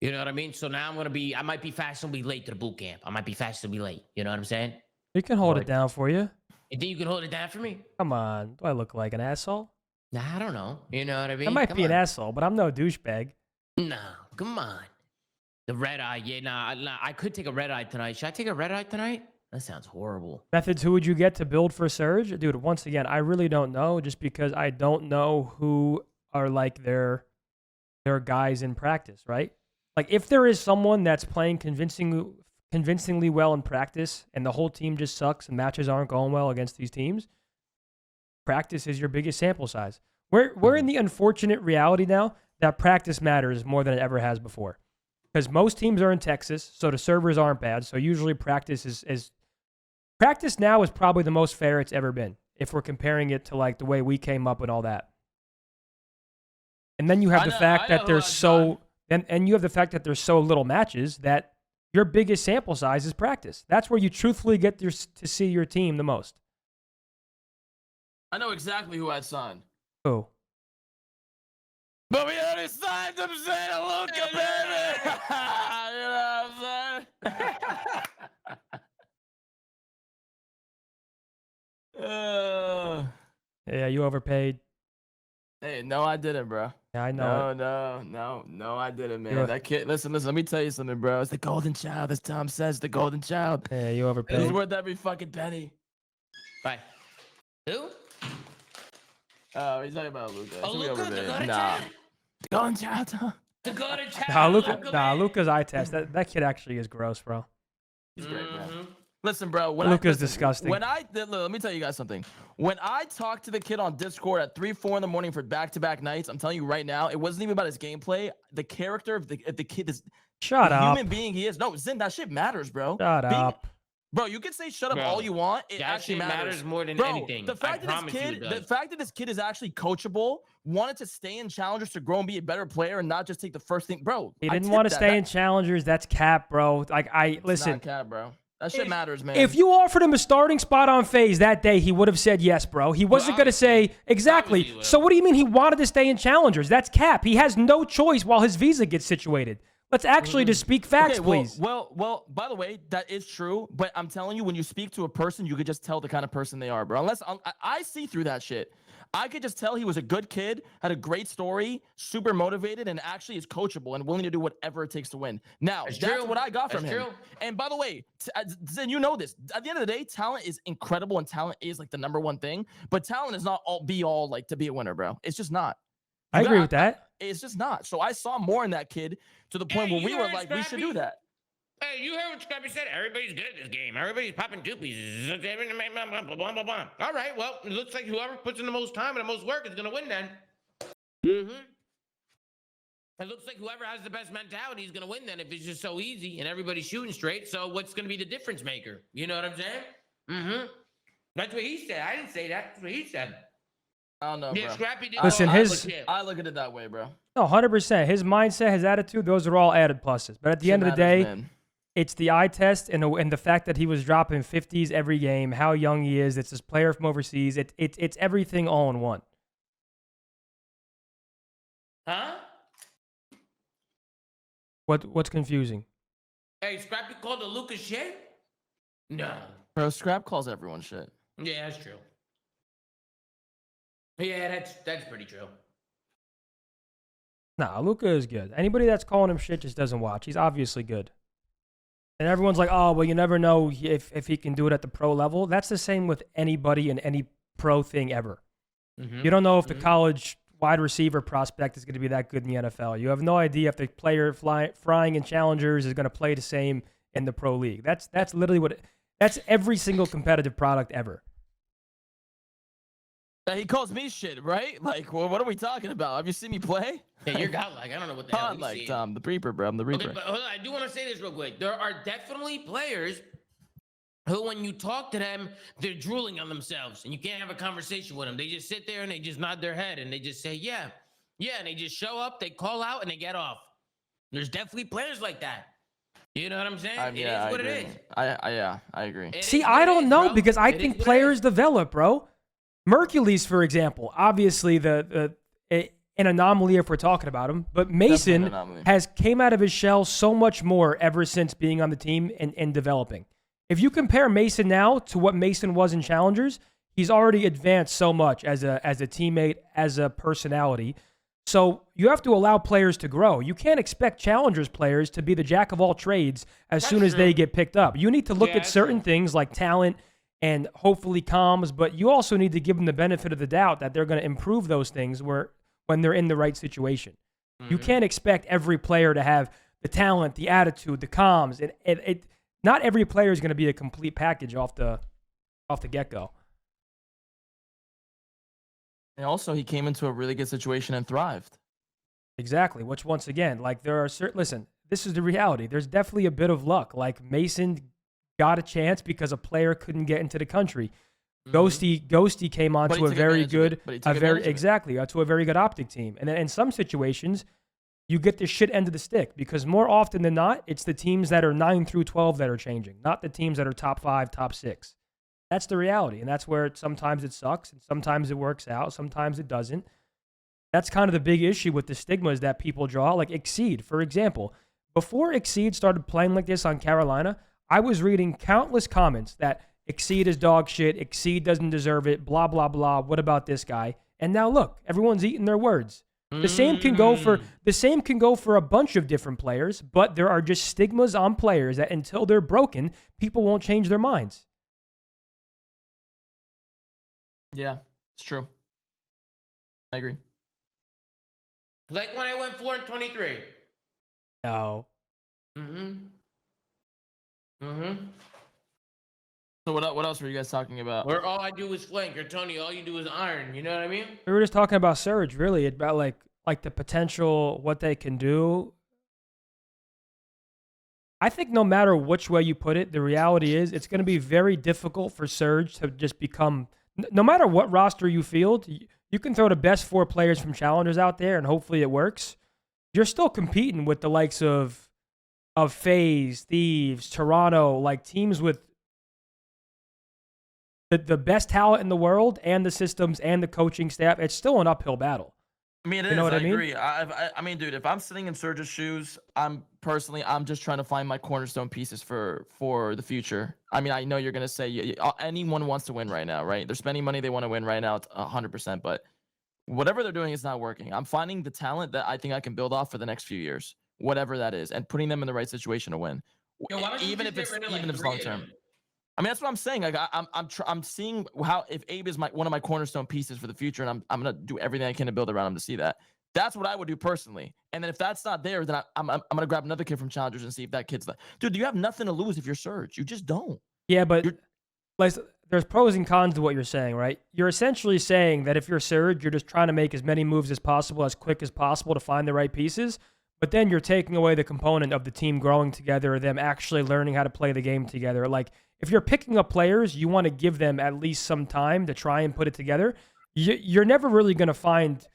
You know what I mean? So now I might be fashionably late to the boot camp. I might be fashionably late. You know what I'm saying? We can hold it down for you. You think you can hold it down for me? Come on. Do I look like an asshole? Nah, I don't know. You know what I mean? I might Come be on. an asshole, but I'm no douchebag. No, come on. The red eye, yeah, nah, I could take a red eye tonight. Should I take a red eye tonight? That sounds horrible. Methodz, who would you get to build for Surge? Dude, once again, I really don't know, just because I don't know who are like their guys in practice, right? Like if there is someone that's playing convincingly well in practice and the whole team just sucks and matches aren't going well against these teams, practice is your biggest sample size. We're in the unfortunate reality now that practice matters more than it ever has before. Because most teams are in Texas, so the servers aren't bad. So usually practice practice now is probably the most fair it's ever been, if we're comparing it to like the way we came up and all that. And then you have the fact that there's so and you have the fact that there's so little matches that your biggest sample size is practice. That's where you truthfully get to see your team the most. I know exactly who I'd sign. Who? But we already signed him, Santa Luca, baby! You know what I'm saying? Yeah, you overpaid. Hey, no, I didn't, bro. Yeah, I know. No, I didn't, man. That kid, listen, let me tell you something, bro. It's the golden child, as Tom says, the golden child. Yeah, you overpaid. It's worth every fucking penny. Bye. Who? Oh, he's talking about Luca. Oh, Luca, the golden Nah. child? The golden child, Tom. The golden child. Luca's eye test. That kid actually is gross, bro. He's great, man. Listen, bro. Luca's disgusting. Let me tell you guys something. When I talked to the kid on Discord at 3, 4 in the morning for back-to-back nights, I'm telling you right now, it wasn't even about his gameplay. The character of the kid is Shut up. human being he is. No, Zin, that shit matters, bro. Shut up. Bro, you can say shut up Bro, all you want. It that actually shit matters more than bro, anything. The fact that this kid is actually coachable, wanted to stay in challengers to grow and be a better player and not just take the first thing, bro. He didn't want to stay in challengers. That's cap, bro. Like listen. Not cap, bro. That shit matters, man. If you offered him a starting spot on FaZe that day, he would have said yes, bro. He wasn't going to say exactly. So what do you mean he wanted to stay in challengers? That's cap. He has no choice while his visa gets situated. Let's actually just speak facts, please. Well, by the way, that is true. But I'm telling you, when you speak to a person, you could just tell the kind of person they are, bro. Unless I see through that shit. I could just tell he was a good kid, had a great story, super motivated, and actually is coachable and willing to do whatever it takes to win. Now, that's what I got from him. And by the way, Zen, you know this. At the end of the day, talent is incredible, and talent is like the #1 thing. But talent is not all like to be a winner, bro. It's just not. I agree with that. It's just not. So I saw more in that kid to the point where we were like, we should do that. Hey, you heard what Scrappy said. Everybody's good at this game. Everybody's popping doopies. Blah, blah, blah. All right, well, it looks like whoever puts in the most time and the most work is going to win then. It looks like whoever has the best mentality is going to win then if it's just so easy and everybody's shooting straight. So what's going to be the difference maker? You know what I'm saying? That's what he said. I didn't say that. That's what he said. I don't know, yeah, bro. Scrappy did. Listen, I look at it that way, bro. No, 100%. His mindset, his attitude, those are all added pluses. But at the end of the day, it's the eye test and the fact that he was dropping 50s every game, how young he is. It's this player from overseas. It's everything all in one. Huh? What's confusing? Hey, Scrappy called the Lucas shit? No. Bro, Scrap calls everyone shit. Yeah, that's true. Yeah, that's pretty true. Nah, Luka is good. Anybody that's calling him shit just doesn't watch. He's obviously good. And everyone's like, oh, well, you never know if he can do it at the pro level. That's the same with anybody in any pro thing ever. You don't know if the college wide receiver prospect is going to be that good in the NFL. You have no idea if the player frying in challengers is going to play the same in the pro league. That's literally that's every single competitive product ever. He calls me shit, right? Like, well, what are we talking about? Have you seen me play? Yeah, you're godlike. I don't know what the hell you Like, see. the Reaper, bro. I'm the Reaper. Okay, but hold on, I do want to say this real quick. There are definitely players who, when you talk to them, they're drooling on themselves, and you can't have a conversation with them. They just sit there and they just nod their head and they just say, yeah, and they just show up, they call out, and they get off. There's definitely players like that. You know what I'm saying? It is what it is. I agree. See, I don't know because I think players develop, bro. Mercules, for example, obviously an anomaly if we're talking about him, but Mason has came out of his shell so much more ever since being on the team and developing. If you compare Mason now to what Mason was in Challengers, he's already advanced so much as a teammate, as a personality. So you have to allow players to grow. You can't expect Challengers players to be the jack of all trades as soon as they get picked up. You need to look at certain things like talent and hopefully comms, but you also need to give them the benefit of the doubt that they're going to improve those things when they're in the right situation. You can't expect every player to have the talent, the attitude, the comms. Not every player is going to be a complete package off the get-go. And also, he came into a really good situation and thrived. Exactly, which once again, like there are certain, listen, this is the reality. There's definitely a bit of luck. Like Mason got a chance because a player couldn't get into the country. Ghosty came on to a very good, to a very good optic team. And then in some situations, you get the shit end of the stick because more often than not, it's the teams that are 9 through 12 that are changing, not the teams that are top 5, top 6. That's the reality. And that's where sometimes it sucks and sometimes it works out. Sometimes it doesn't. That's kind of the big issue with the stigmas that people draw. Like Exceed, for example. Before Exceed started playing like this on Carolina, I was reading countless comments that Exceed is dog shit, Exceed doesn't deserve it, blah, blah, blah. What about this guy? And now look, everyone's eating their words. The same can go for a bunch of different players, but there are just stigmas on players that until they're broken, people won't change their minds. Yeah, it's true. I agree. Like when I went 4-23. No. So what else were you guys talking about? Where all I do is flank, or Tony, all you do is iron. You know what I mean? We were just talking about Surge, really, about like the potential, what they can do. I think no matter which way you put it, the reality is it's going to be very difficult for Surge to just become, no matter what roster you field, you can throw the best 4 players from Challengers out there and hopefully it works. You're still competing with the likes of FaZe, Thieves, Toronto, like teams with the best talent in the world and the systems and the coaching staff. It's still an uphill battle. I mean, You know what I mean? agree. I mean, dude, if I'm sitting in Surge's shoes, I'm just trying to find my cornerstone pieces for the future. I mean, I know you're gonna say anyone wants to win right now, right? They're spending money, they want to win right now, 100%. But whatever they're doing is not working. I'm finding the talent that I think I can build off for the next few years, whatever that is, and putting them in the right situation to win, even if it's long term. I mean, that's what I'm saying. Like, I'm seeing how if Abe is one of my cornerstone pieces for the future, and I'm gonna do everything I can to build around him to see that. That's what I would do personally. And then if that's not there, then I'm gonna grab another kid from Challengers and see if that kid's dude. You have nothing to lose if you're Surge. You just don't. Yeah, but like, there's pros and cons to what you're saying, right? You're essentially saying that if you're Surge, you're just trying to make as many moves as possible, as quick as possible to find the right pieces. But then you're taking away the component of the team growing together, them actually learning how to play the game together. Like, if you're picking up players, you want to give them at least some time to try and put it together. You're never really going to find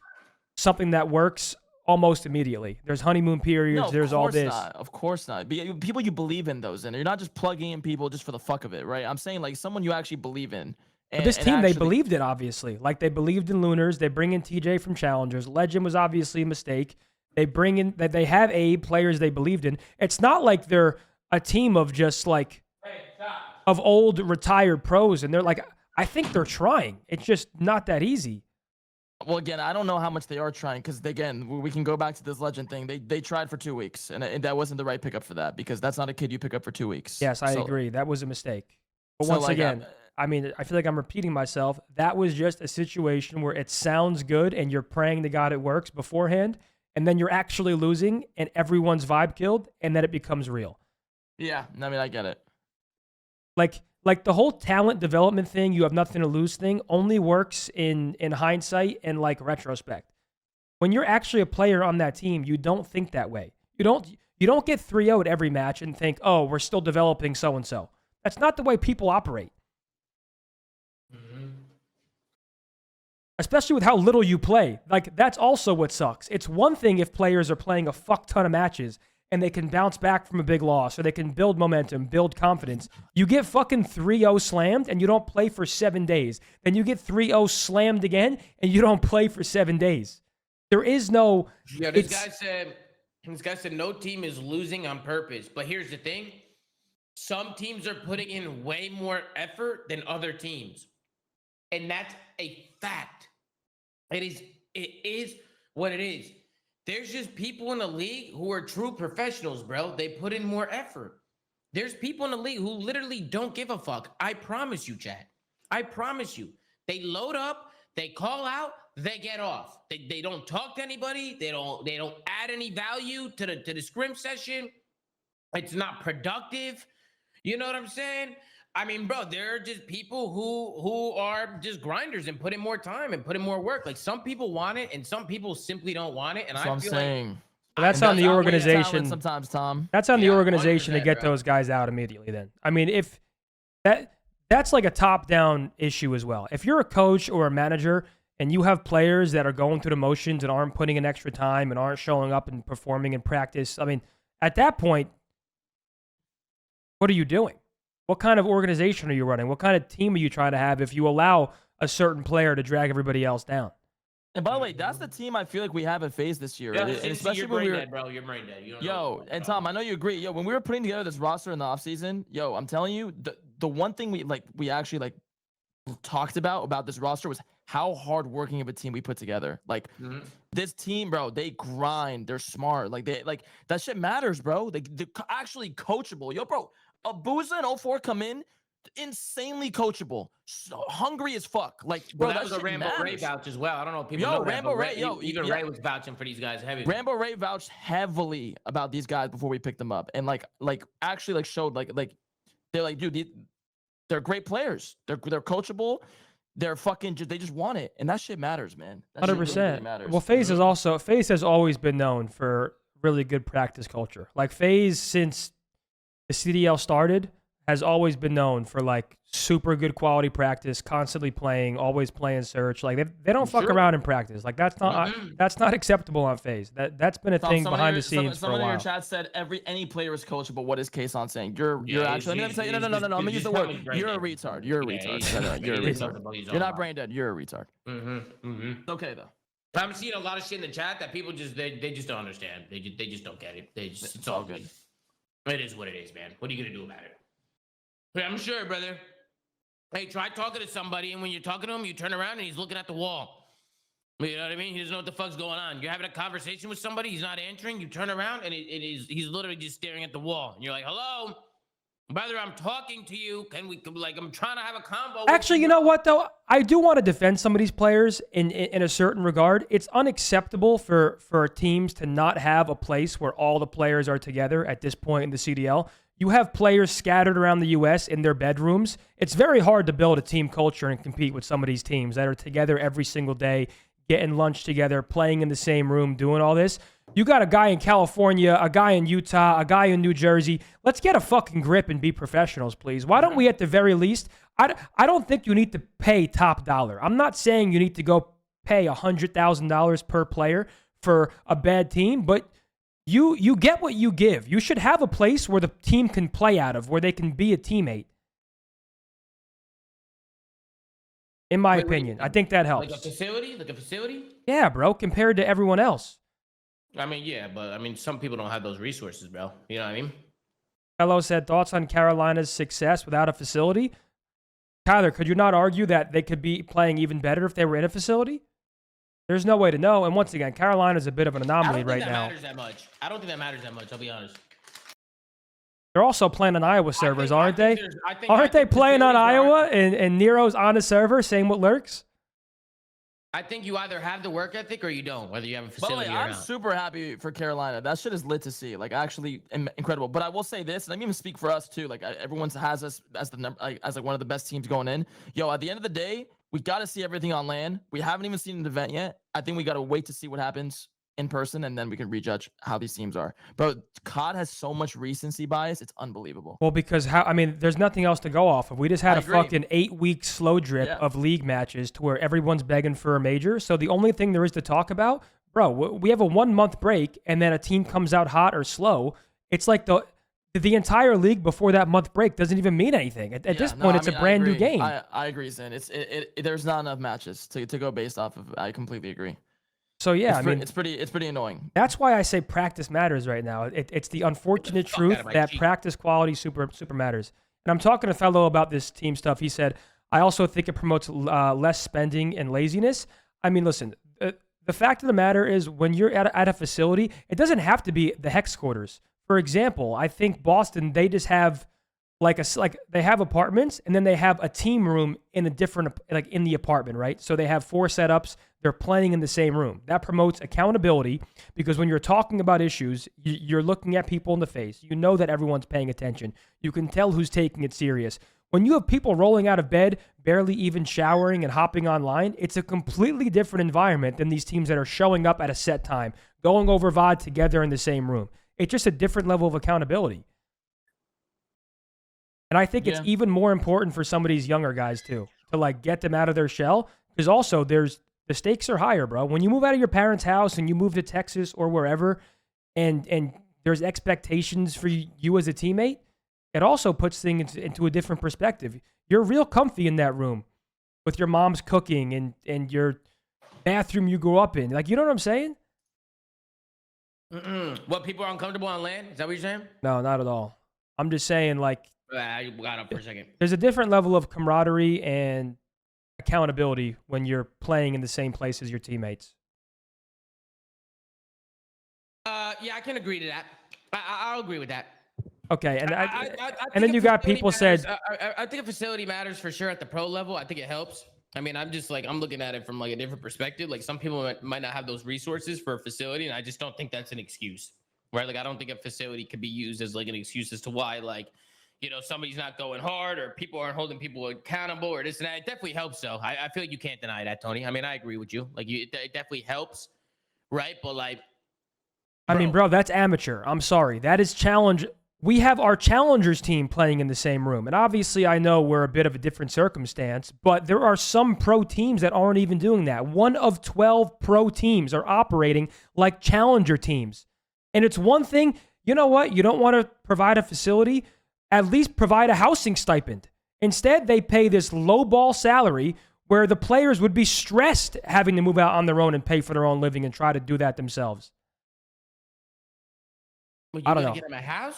something that works almost immediately. There's honeymoon periods. No, there's all this. Not. Of course not. People you believe in those, and you're not just plugging in people just for the fuck of it, right? I'm saying like someone you actually believe in. But this team, they believed it, obviously. Like, they believed in Lunars. They bring in TJ from Challengers. Legend was obviously a mistake. They bring in that they have players they believed in. It's not like they're a team of just like of old retired pros, and they're like, I think they're trying. It's just not that easy. Well, again, I don't know how much they are trying because, again, we can go back to this legend thing. They tried for 2 weeks, and that wasn't the right pickup for that because that's not a kid you pick up for 2 weeks. Yes, I So- agree. That was a mistake. But so, once like, again, I mean, I feel like I'm repeating myself. That was just a situation where it sounds good and you're praying to God it works beforehand, and then you're actually losing and everyone's vibe killed, and then it becomes real. Yeah, I mean, I get it. Like the whole talent development thing, you have nothing to lose thing, only works in hindsight and like retrospect. When you're actually a player on that team, you don't think that way. You don't get 3-0 at every match and think, oh, we're still developing so and so. That's not the way people operate. Especially with how little you play. Like, that's also what sucks. It's one thing if players are playing a fuck ton of matches and they can bounce back from a big loss or they can build momentum, build confidence. You get fucking 3-0 slammed and you don't play for 7 days. Then you get 3-0 slammed again and you don't play for 7 days. There is no... Yeah, this guy said no team is losing on purpose. But here's the thing. Some teams are putting in way more effort than other teams. And that's a fact. It is what it is. There's just people in the league who are true professionals, bro. They put in more effort. There's people in the league who literally don't give a fuck. I promise you, Chad. I promise you. They load up, they call out, they get off. They don't talk to anybody. They don't add any value to the scrim session. It's not productive. You know what I'm saying? I mean, bro, there are just people who are just grinders and put in more time and put in more work. Like, some people want it and some people simply don't want it. And That's what I'm saying. That's on the organization. Sometimes, Tom. That's on the organization to 100%, get bro. those guys out immediately then. I mean, if that's like a top-down issue as well. If you're a coach or a manager and you have players that are going through the motions and aren't putting in extra time and aren't showing up and performing in practice, I mean, at that point, what are you doing? What kind of organization are you running? What kind of team are you trying to have if you allow a certain player to drag everybody else down? And by the way, that's the team I feel like we have at FaZe this year. Yeah, and especially you're when brain we were, dead, bro. You're brain dead. You don't yo, know. and Tom, I know you agree. Yo, when we were putting together this roster in the offseason, yo, I'm telling you, the one thing we actually talked about this roster was how hardworking of a team we put together. Like, this team, bro, they grind. They're smart. Like, that shit matters, bro. They're actually coachable. Yo, bro, Abuza and 04 come in, insanely coachable, so hungry as fuck. Like, bro, Well, that was shit a Rambo Ray matters. vouch as well. I don't know if people Yo, know that, Rambo but Ray, yo, even yeah. Ray was vouching for these guys heavy. Rambo Ray vouched heavily about these guys before we picked them up, and actually showed they're like, dude, they're great players. They're coachable. They're fucking they just want it, and that shit matters, man. That shit really, 100%. really matters. Well, FaZe has always been known for really good practice culture. Like, FaZe, since the CDL started, has always been known for like super good quality practice, constantly playing, always playing search. Like, they don't fuck around in practice. Like, that's not acceptable on FaZe. That's been a thing behind the scenes for a Someone in while. your chat said any player is coachable. What is Kaysan saying? You're actually. Let me tell you. No. I'm gonna use the word. You're a retard. You're a retard. You're a retard. You're not brain dead. You're a retard. Okay though. I'm seeing a lot of shit in the chat that people just they just don't understand. They just don't get it. It's all good. It is what it is, man. What are you gonna do about it? Yeah, I'm sure, brother. Hey, try talking to somebody, and when you're talking to him, you turn around and he's looking at the wall. You know what I mean? He doesn't know what the fuck's going on. You're having a conversation with somebody, he's not answering. You turn around and he's literally just staring at the wall. And you're like, "Hello, brother, I'm talking to you. Can we I'm trying to have a convo." Actually, you know what though? I do want to defend some of these players in a certain regard. It's unacceptable for teams to not have a place where all the players are together at this point in the CDL. You have players scattered around the U.S. in their bedrooms. It's very hard to build a team culture and compete with some of these teams that are together every single day, getting lunch together, playing in the same room, doing all this. You got a guy in California, a guy in Utah, a guy in New Jersey. Let's get a fucking grip and be professionals, please. Why don't we, at the very least, I don't think you need to pay top dollar. I'm not saying you need to go pay $100,000 per player for a bad team, but you get what you give. You should have a place where the team can play out of, where they can be a teammate. In my opinion, I think that helps. Like a facility? Yeah, bro, compared to everyone else. I mean, yeah, but I mean, some people don't have those resources, bro. You know what I mean? Felo said, thoughts on Carolina's success without a facility? Tyler, could you not argue that they could be playing even better if they were in a facility? There's no way to know. And once again, Carolina's a bit of an anomaly right now. Matters that much. I don't think that matters that much. I'll be honest. They're also playing on Iowa servers, aren't they? Aren't they playing on Iowa and Nero's on a server? Same with Lurks. I think you either have the work ethic or you don't, whether you have a By the facility way, or I'm not. super happy for Carolina. That shit is lit to see. Like, actually incredible. But I will say this, and I even speak for us too. Like, everyone has us as the number, as like one of the best teams going in. Yo, at the end of the day, we got to see everything on land. We haven't even seen an event yet. I think we got to wait to see what happens in person, and then we can rejudge how these teams are. Bro, COD has so much recency bias. It's unbelievable. Well, because there's nothing else to go off of. We just had a fucking 8-week slow drip of league matches to where everyone's begging for a major. So the only thing there is to talk about, bro, we have a 1-month break, and then a team comes out hot or slow. It's like the entire league before that month break doesn't even mean anything. At this point, it's a brand new game. I agree, Zin. There's not enough matches to go based off of. I completely agree. So yeah, it's pretty annoying. That's why I say practice matters right now. It's the unfortunate truth that practice quality super matters. And I'm talking to Felo about this team stuff. He said, I also think it promotes less spending and laziness. I mean, listen, the fact of the matter is when you're at a facility, it doesn't have to be the hex quarters. For example, I think Boston, they just have they have apartments and then they have a team room in a different, like in the apartment, right? So they have 4 setups. They're playing in the same room. That promotes accountability because when you're talking about issues, you're looking at people in the face. You know that everyone's paying attention. You can tell who's taking it serious. When you have people rolling out of bed, barely even showering and hopping online, it's a completely different environment than these teams that are showing up at a set time, going over VOD together in the same room. It's just a different level of accountability. And I think it's even more important for some of these younger guys too, to like get them out of their shell. Because also the stakes are higher, bro. When you move out of your parents' house and you move to Texas or wherever, and there's expectations for you as a teammate, it also puts things into a different perspective. You're real comfy in that room with your mom's cooking and your bathroom you grew up in. Like, you know what I'm saying? What, people are uncomfortable on land? Is that what you're saying? No, not at all. I'm just saying, like, I got up for a second. There's a different level of camaraderie and accountability when you're playing in the same place as your teammates. Yeah, I can agree to that. I'll agree with that. Okay, and and then you got people matters. said, I think a facility matters for sure at the pro level. I think it helps. I mean, I'm looking at it from like a different perspective. Like some people might not have those resources for a facility, and I just don't think that's an excuse, right? Like I don't think a facility could be used as like an excuse as to why, like, you know, somebody's not going hard or people aren't holding people accountable or this and that. It definitely helps, though. I feel like you can't deny that, Tony. I mean, I agree with you. Like, it definitely helps, right? But like, I mean, bro, that's amateur. I'm sorry. That is challenge. We have our challengers team playing in the same room. And obviously, I know we're a bit of a different circumstance, but there are some pro teams that aren't even doing that. 1 of 12 pro teams are operating like challenger teams. And it's one thing, you know what? You don't want to provide a facility, at least provide a housing stipend. Instead, they pay this lowball salary where the players would be stressed having to move out on their own and pay for their own living and try to do that themselves. well, I don't know. Get them a house?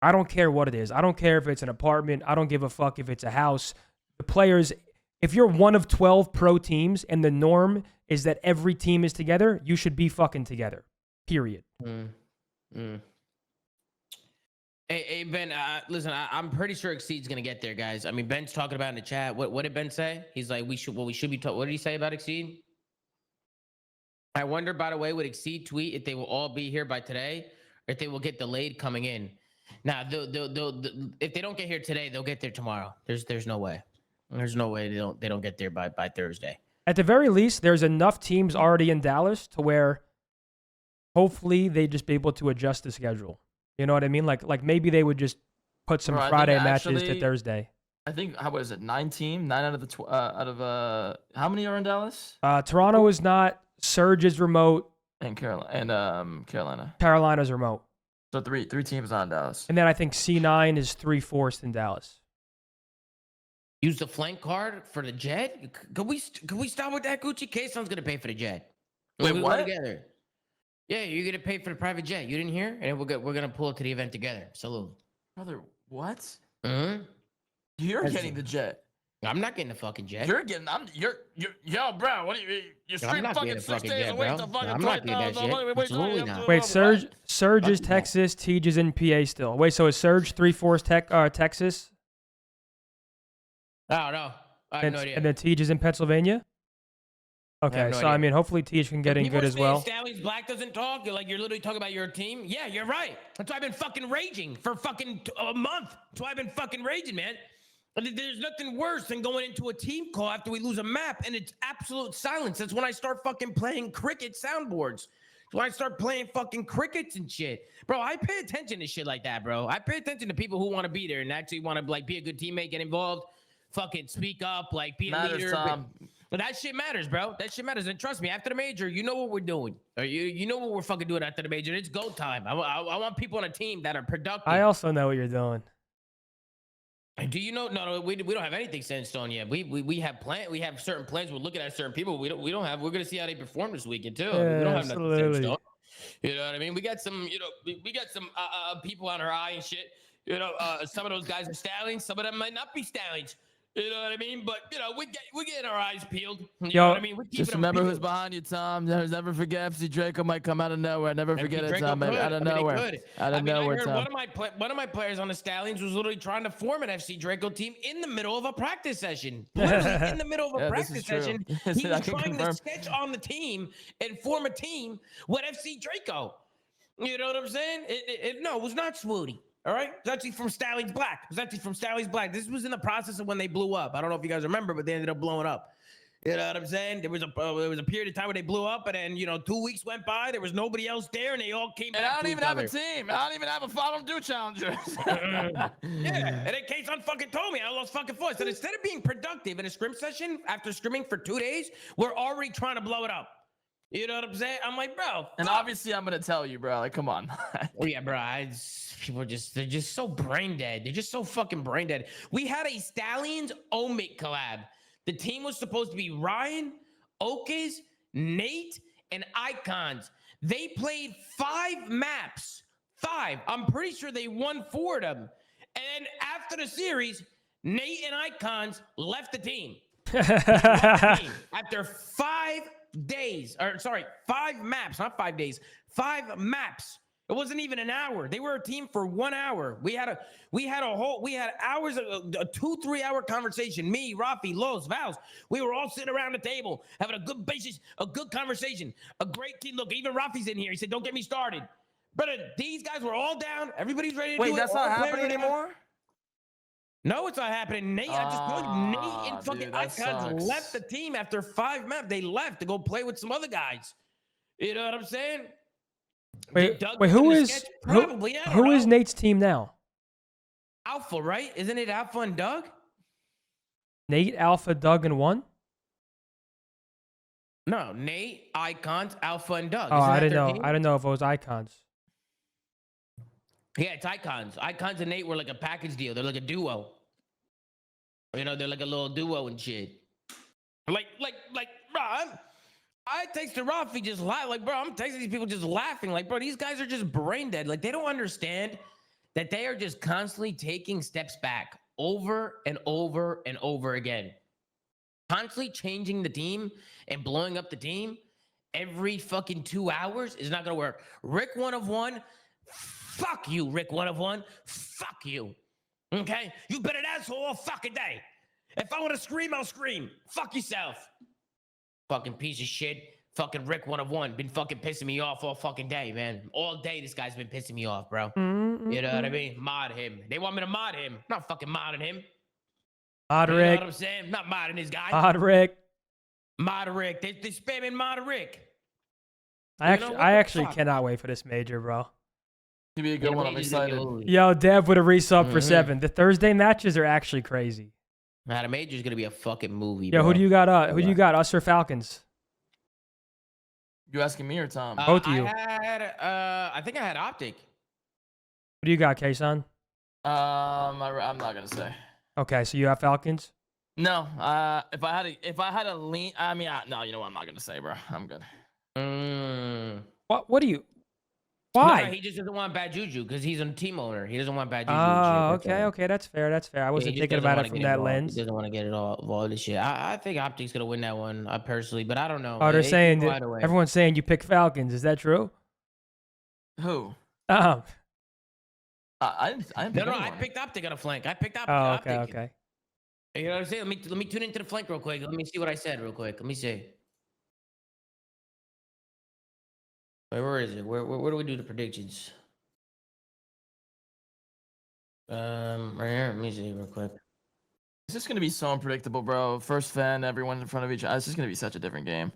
I don't care what it is. I don't care if it's an apartment. I don't give a fuck if it's a house. The players, if you're 1 of 12 pro teams and the norm is that every team is together, you should be fucking together. Period. Hey, Ben, listen, I'm pretty sure Exceed's going to get there, guys. I mean, Ben's talking about in the chat. What did Ben say? He's like, we should be what did he say about Exceed? I wonder, by the way, would Exceed tweet if they will all be here by today or if they will get delayed coming in? Now, if they don't get here today, they'll get there tomorrow. There's no way. There's no way they don't get there by Thursday. At the very least, there's enough teams already in Dallas to where hopefully they just be able to adjust the schedule. You know what I mean? Like maybe they would just put some Friday matches to Thursday. I think, how was it? 9 out of the how many are in Dallas? Toronto is not. Surge is remote. And Carolina. Carolina's remote. So three teams on Dallas. And then I think C9 is 3/4 in Dallas. Use the flank card for the jet? Can we stop with that, Gucci? Kaysan's gonna pay for the jet. Wait, we what? Together. Yeah, you're gonna pay for the private jet. You didn't hear? And we're gonna pull it to the event together. Salute. Brother, what? Mm-hmm. You're getting the jet. I'm not getting a fucking jet. You're getting. Yo, bro. What are you? You're I'm straight not fucking getting a 6 fucking days jet, away bro. to fucking I'm not getting that shit. Absolutely not. Wait, Surge is Fuck no. Texas. Tej is in PA still. Wait, so is Surge 3-4 Texas? I don't know. I have no idea. And then Tej is in Pennsylvania? Okay, no so idea. I mean, hopefully Tej can get in People good are as saying well. Stallions Black doesn't talk. You're literally talking about your team. Yeah, you're right. That's why I've been fucking raging for fucking a month. That's why I've been fucking raging, man. There's nothing worse than going into a team call after we lose a map and it's absolute silence. That's when I start fucking playing cricket soundboards. That's when I start playing fucking crickets and shit. Bro, I pay attention to shit like that, bro. I pay attention to people who want to be there and actually want to like be a good teammate, get involved, fucking speak up, like be a leader. But that shit matters, bro. That shit matters. And trust me, after the major, you know what we're doing. Or you know what we're fucking doing after the major. It's go time. I want people on a team that are productive. I also know what you're doing. Do you know? No, we don't have anything set in stone yet. We have we have certain plans. We're looking at certain people. We don't have. We're gonna see how they perform this weekend too. Yeah, we don't have nothing set in absolutely. stone. You know what I mean? We got some. We got some people on our eye and shit. Some of those guys are stallions. Some of them might not be stallions. You know what I mean? But we're getting our eyes peeled. You know what I mean? We're Just remember who's behind you, Tom. Never forget FC Draco might come out of nowhere. Never forget it, Tom. Out of nowhere. Out of nowhere, Tom. One of my players on the Stallions was literally trying to form an FC Draco team in the middle of a practice session. Literally in the middle of a practice session, he was trying to sketch on the team and form a team with FC Draco. You know what I'm saying? No, it was not Swooty. All right, it's actually from Stallions Black. It was actually from Stallions Black. This was in the process of when they blew up. I don't know if you guys remember, but they ended up blowing up. You know what I'm saying? There was a period of time where they blew up, and then 2 weeks went by. There was nobody else there, and they all came back. And I don't even have a team. I don't even have I don't do challengers. Yeah, and then Kaysan fucking told me I lost fucking voice. And instead of being productive in a scrim session after scrimming for 2 days, we're already trying to blow it up. You know what I'm saying? I'm like, bro. And obviously, I'm gonna tell you, bro. Like, come on. Oh yeah, bro. People they're just so brain dead. They're just so fucking brain dead. We had a Stallions Omit collab. The team was supposed to be Ryan, Okes, Nate, and Icons. They played 5 maps. 5. I'm pretty sure they won 4 of them. And after the series, Nate and Icons left the team. After 5 days, or sorry, 5 maps, not 5 days, 5 maps. It wasn't even an hour. They were a team for 1 hour. We had hours of a 2-3 hour conversation. Me, Rafi, Los, Vals. We were all sitting around the table having a good basis, a good conversation, a great team. Look, even Rafi's in here. He said, "Don't get me started." But these guys were all down. Everybody's ready to do it. Wait, that's not happening anymore? No, it's not happening. Nate, I just told you, Nate and fucking Icons left the team after 5 maps. They left to go play with some other guys. You know what I'm saying? Wait, who is Nate's team now? Alpha, right? Isn't it Alpha and Doug? Nate, Alpha, Doug, and 1? No, Nate, Icons, Alpha, and Doug. Oh, I didn't know. I didn't know if it was Icons. Yeah, it's Icons. Icons and Nate were like a package deal. They're like a duo. They're like a little duo and shit. Like, bro, I texted Rafi just like, bro, I'm texting these people just laughing. Like, bro, these guys are just brain dead. Like, they don't understand that they are just constantly taking steps back over and over and over again. Constantly changing the team and blowing up the team every fucking 2 hours is not going to work. Rick 1 of 1, fuck you, Rick 1 of 1. Fuck you. Okay? You've been an asshole all fucking day. If I want to scream, I'll scream. Fuck yourself. Fucking piece of shit. Fucking Rick 1 of 1. Been fucking pissing me off all fucking day, man. All day this guy's been pissing me off, bro. You know what I mean? Mod him. They want me to mod him. I'm not fucking modding him. Mod Rick. You know what I'm saying? I'm not modding this guy. Mod Rick. Mod Rick. They spamming Mod Rick. I actually cannot wait for this major, bro. It'll be a good one. I'm excited. Yo, Dev with a resub for 7. The Thursday matches are actually crazy. Nah, the major's gonna be a fucking movie. Yo, bro. who do you got? Who do you got? Us or Falcons? You asking me or Tom? Both of you. I think I had Optic. What do you got, Kaysan? I'm not gonna say. Okay, so you have Falcons? No. If I had a lean, I mean, no. You know what? I'm not gonna say, bro. I'm good. What do you? Why? No, he just doesn't want bad juju because he's a team owner. He doesn't want bad juju. Oh, and shit. okay, okay, that's fair, that's fair. I wasn't he just thinking doesn't about wanna it from get that involved. lens. He doesn't want to get it all this shit. I think Optic's gonna win that one, personally, but I don't know. Oh, they're It could saying go that either way. everyone's saying you pick Falcons. Is that true? Who? Oh, I didn't No, pick no, I anyone. picked Optic on a flank. I picked Optic. oh, okay, Optic. okay. You know what I'm saying? Let me tune into the flank real quick. Let me see what I said real quick. Let me see. Wait, where is it? Where do we do the predictions? Right here. Let me see real quick. It's just gonna be so unpredictable, bro. First fan, everyone in front of each other. It's just gonna be such a different game.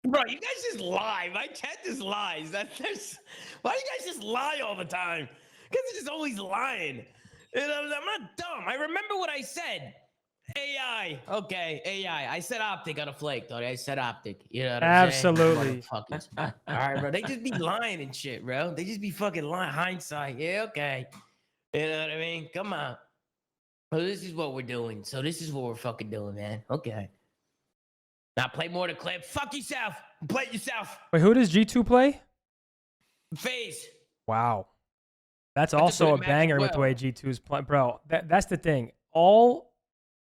Bro, you guys just lie. My chat just lies. Why do you guys just lie all the time? Because it's just always lying. You know, I'm not dumb. I remember what I said. AI. Okay, AI. I said Optic on a flake, though. I said Optic. You know what I'm Absolutely. saying? Motherfuckers. All right, bro. They just be lying and shit, bro. They just be fucking lying. Hindsight. Yeah, okay. You know what I mean? Come on. So this is what we're doing. So this is what we're fucking doing, man. Okay. Now play more to clip. Fuck yourself. Play it yourself. Wait, who does G2 play? Phase. Wow. That's That's a also a good matchup banger with the way well. G2's playing. Bro, that's the thing.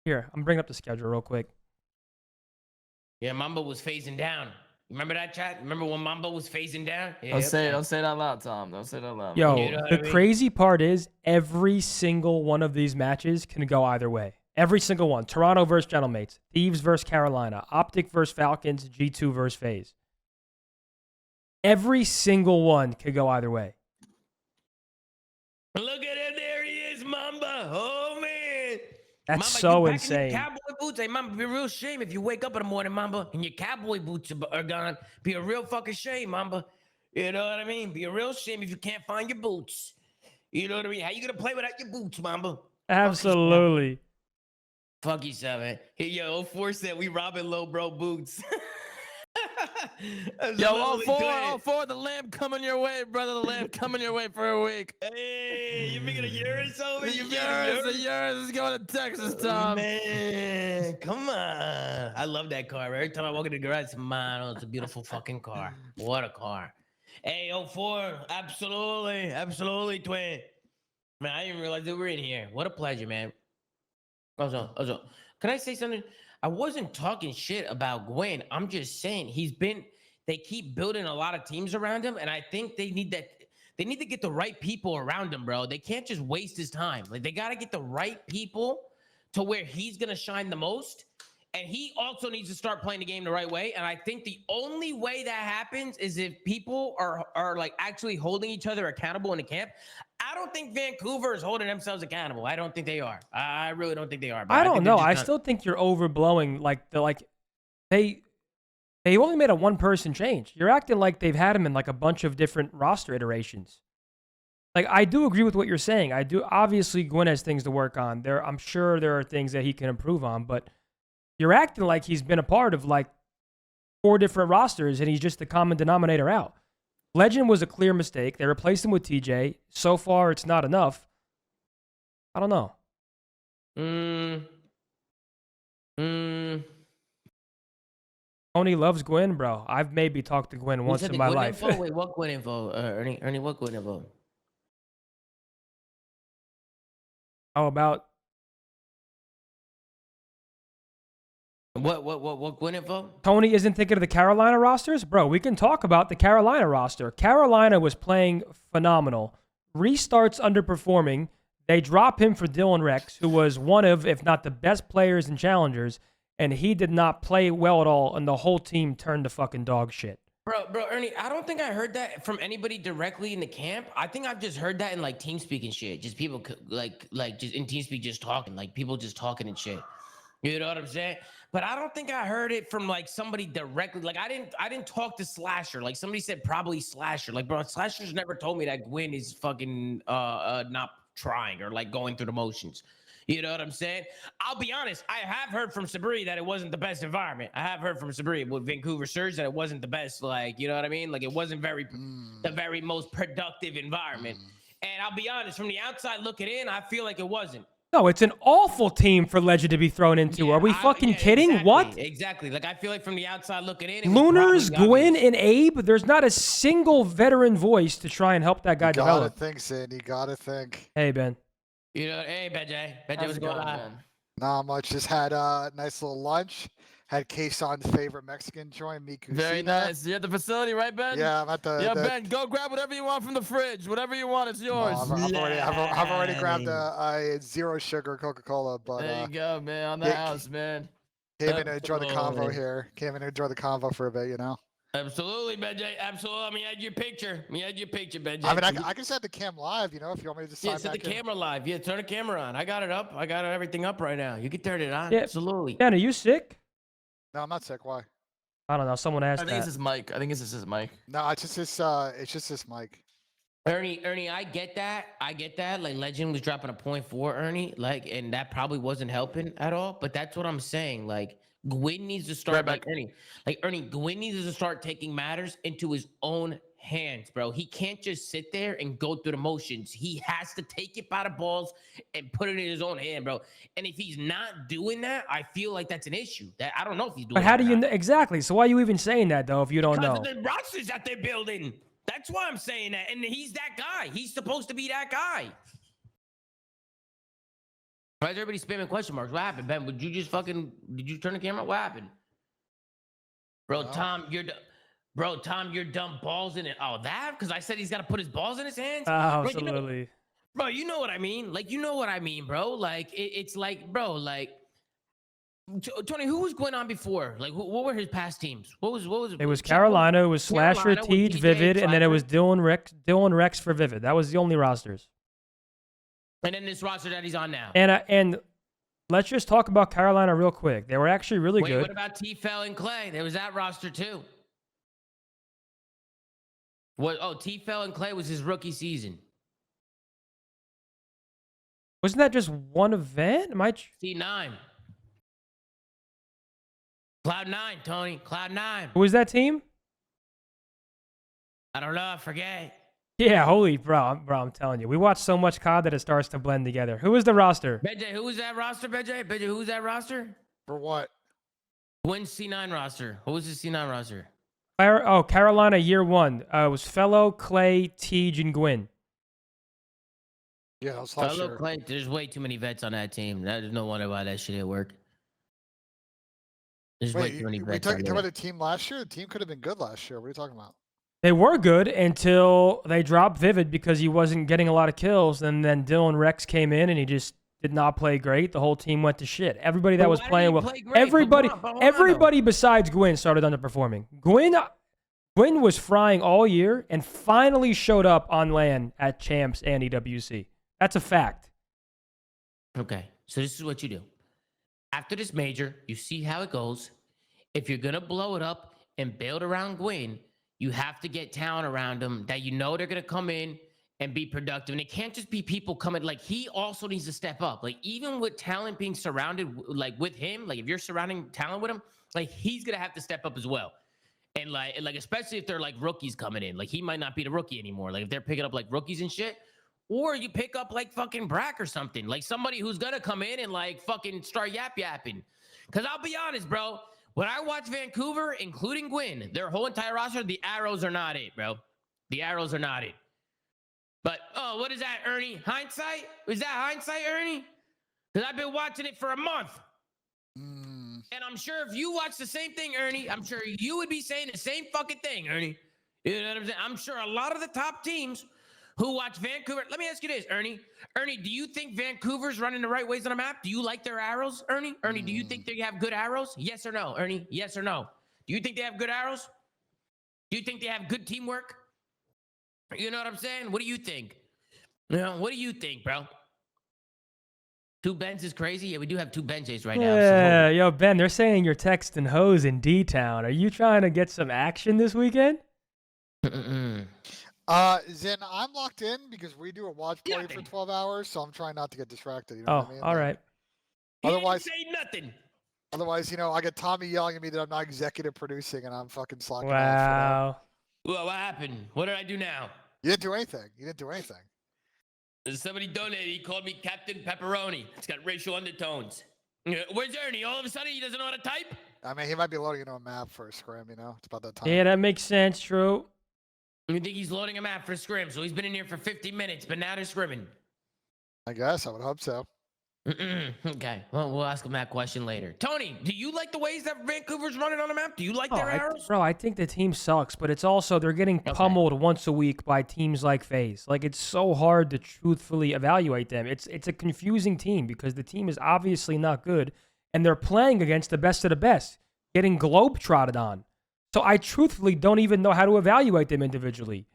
Here, I'm bringing up the schedule real quick. Yeah, Mamba was phasing down. Remember that, chat? Remember when Mamba was phasing down? Yeah, Don't say it out loud, Tom. Don't say it out loud. Yo, You know what the I mean? crazy part is every single one of these matches can go either way. Every single one. Toronto versus Gentlemates. Thieves versus Carolina. Optic versus Falcons. G2 versus FaZe. Every single one could go either way. Look at him. There he is, Mamba. Oh, man. That's Mamba, so you back in your insane. cowboy boots. Hey, Mamba, be a real shame if you wake up in the morning, Mamba, and your cowboy boots are gone. Be a real fucking shame, Mamba. You know what I mean? Be a real shame if you can't find your boots. You know what I mean? How you gonna play without your boots, Mamba? Absolutely. Fuck yourself, man. Hey, yo, 04 said we robbing low bro boots. Yo, 04, the lamb coming your way, brother. The lamb coming your way for a week. Hey, you making a Urus over? The Urus is going to Texas, Tom. Man, come on. I love that car. Every time I walk in the garage, man, it's a beautiful fucking car. What a car. Hey, 04, absolutely, twin. Man, I didn't realize that we're in here. What a pleasure, man. Also, can I say something? I wasn't talking shit about Gwen. I'm just saying they keep building a lot of teams around him, and I think they need to get the right people around him, bro. They can't just waste his time. Like, they got to get the right people to where he's going to shine the most. And he also needs to start playing the game the right way. And I think the only way that happens is if people are like actually holding each other accountable in the camp. I don't think Vancouver is holding themselves accountable. I don't think they are. I really don't think they are. Bro. I don't think know. they're I just still think you're overblowing. They only made a one-person change. You're acting like they've had him in like a bunch of different roster iterations. Like, I do agree with what you're saying. I do. Obviously, Gwen has things to work on. I'm sure there are things that he can improve on, but you're acting like he's been a part of like 4 different rosters and he's just the common denominator out. Legend was a clear mistake. They replaced him with TJ. So far, it's not enough. I don't know. Tony loves Gwen, bro. I've maybe talked to Gwen once in my life. Info? Wait, what Gwen info? Ernie, what Gwen info? How about What Gwen info? Tony isn't thinking of the Carolina rosters? Bro, we can talk about the Carolina roster. Carolina was playing phenomenal. Restart's underperforming. They drop him for Dylan Rex, who was one of, if not the best players in challengers, and he did not play well at all, and the whole team turned to fucking dog shit. Bro, Ernie, I don't think I heard that from anybody directly in the camp. I think I've just heard that in like TeamSpeak and shit. Just people like just in TeamSpeak just talking, like people just talking and shit. You know what I'm saying? But I don't think I heard it from like somebody directly. Like I didn't talk to Slasher. Like somebody said probably Slasher. Like, bro, Slasher's never told me that Gwen is fucking not trying or like going through the motions. You know what I'm saying? I'll be honest. I have heard from Sabri that it wasn't the best environment. I have heard from Sabri with Vancouver Surge that it wasn't the best. Like, you know what I mean? Like it wasn't the very most productive environment. And I'll be honest, from the outside looking in, I feel like it wasn't. No, it's an awful team for Legend to be thrown into. Yeah, Are we fucking kidding? Exactly, What? Exactly. Like, I feel like from the outside looking in, it was Lunars, probably Gwyn, obvious. and Abe, there's not a single veteran voice to try and help that guy You gotta develop. think, Sid. You gotta think. Hey, Ben. You know, hey, Benjay. Benjay, How's what's it going going, on? man? Not much. Just had a nice little lunch. Had Kaysan's favorite Mexican joint, Mi Very Cocina. nice. You at the facility, right, Ben? Yeah, I'm at the. Yeah, the Ben, go grab whatever you want from the fridge. Whatever you want, it's yours. no, I've already grabbed a zero sugar Coca-Cola, but There you go, man. On the yeah, house, man. came in to enjoy the convo Absolutely. here. Came in to enjoy the convo for a bit, you know. Absolutely, Benjay. Absolutely. Let me add your picture. Benjay. I mean, I can set the cam live, you know, if you want me to just sign Yeah, set the back in. camera live. Yeah, turn the camera on. I got it up. I got everything up right now. You can turn it on. Yeah. Absolutely. Ben, are you sick? No, I'm not sick. Why? I don't know. Someone I asked think it's that. his mic. I think it's just his mic. No, it's just this mic. Ernie, I get that. Like Legend was dropping a 0.4, Ernie. Like, and that probably wasn't helping at all. But that's what I'm saying. Like, Gwyn needs to start Right back. Ernie, Gwyn needs to start taking matters into his own hands, bro. He can't just sit there and go through the motions. He has to take it by the balls and put it in his own hand, bro. And if he's not doing that, I feel like that's an issue. That I don't know if he's doing. But how do that you or know? not. Exactly. So why are you even saying that, though, if you don't Because know? of the rosters that they're building. That's why I'm saying that. And he's that guy. He's supposed to be that guy. Why is everybody spamming question marks? What happened, Ben? Did you turn the camera? What happened? Bro, No. Tom, you're dumb balls in it. Oh, that? Because I said he's got to put his balls in his hands? Oh, Bro, you know- absolutely. Bro, you know what I mean? Like, you know what I mean, bro? Like, it's like, bro, like, Tony, who was going on before? Like, what were his past teams? What was? It was Carolina, it was Slasher, Carolina with Teej, TJ, Vivid, and then it Slasher. was Dylan Rex for Vivid. That was the only rosters. And then this roster that he's on now. And let's just talk about Carolina real quick. They were actually really Wait, good. what about T-Fell and Clay? There was that roster too. What? Oh, T-Fell and Clay was his rookie season. Wasn't that just one event? Am I? C9. Cloud9, Tony. Cloud9. Who was that team? I don't know. I forget. Yeah, holy bro, I'm telling you, we watched so much COD that it starts to blend together. Who was the roster? Benjay, who was that roster, Benjay? Benjay, who was that roster? For what? When's C9 roster? Who was the C9 roster? Carolina year one. It was Felo, Clay, Teej, and Gwyn. Yeah, that was last Fellow year. Clay. There's way too many vets on that team. There's no wonder why that shit didn't work. There's way Wait, too many we vets. talking on about there. the team last year? The team could have been good last year. What are you talking about? They were good until they dropped Vivid because he wasn't getting a lot of kills. And then Dylan Rex came in and he just did not play great. The whole team went to shit. Everybody that But was why didn't playing he well, play great? But everybody, hold on, though. everybody besides Gwyn started underperforming. Gwyn was frying all year and finally showed up on LAN at Champs and EWC. That's a fact. Okay, so this is what you do. After this major, you see how it goes. If you're going to blow it up and build around Gwyn, you have to get talent around them that you know they're going to come in and be productive. And it can't just be people coming. Like, he also needs to step up. Like, even with talent being surrounded, like, with him, like, if you're surrounding talent with him, like, he's going to have to step up as well. And, like, especially if they're, like, rookies coming in. Like, he might not be the rookie anymore. Like, if they're picking up, like, rookies and shit. Or you pick up, like, fucking Brack or something. Like, somebody who's going to come in and, like, fucking start yapping. Because I'll be honest, bro. When I watch Vancouver, including Gwyn, their whole entire roster, the arrows are not it, bro. The arrows are not it. But, oh, what is that, Ernie? Hindsight? Is that hindsight, Ernie? Because I've been watching it for a month. And I'm sure if you watch the same thing, Ernie, I'm sure you would be saying the same fucking thing, Ernie. You know what I'm saying? I'm sure a lot of the top teams who watch Vancouver. Let me ask you this, Ernie. Ernie, do you think Vancouver's running the right ways on the map? Do you like their arrows, Ernie? Ernie, do you think they have good arrows? Yes or no, Ernie? Yes or no? Do you think they have good arrows? Do you think they have good teamwork? You know what I'm saying? What do you think? You know, what do you think, bro? Two Bens is crazy? Yeah, we do have two Benjays right now. Yeah, yo, Ben, they're saying you're texting hoes in D-Town. Are you trying to get some action this weekend? Zen, I'm locked in because we do a watch party for 12 hours, so I'm trying not to get distracted. You know what I mean? All right. Otherwise, say nothing. Otherwise, you know, I get Tommy yelling at me that I'm not executive producing and I'm fucking slacking off. Wow. Well, what happened? What did I do now? You didn't do anything. You didn't do anything. Somebody donated. He called me Captain Pepperoni. It's got racial undertones. Where's Ernie? All of a sudden, he doesn't know how to type? I mean, he might be loading into a map for a scrim, you know? It's about that time. Yeah, that makes sense. True. You think he's loading a map for scrim, so he's been in here for 50 minutes, but now they're scrimming. I guess. I would hope so. Okay, well, we'll ask him that question later. Tony, do you like the ways that Vancouver's running on the map? Do you like their arrows? Bro, I think the team sucks, but it's also they're getting pummeled once a week by teams like FaZe. Like, it's so hard to truthfully evaluate them. It's a confusing team because the team is obviously not good, and they're playing against the best of the best, getting globe-trotted on. So I truthfully don't even know how to evaluate them individually.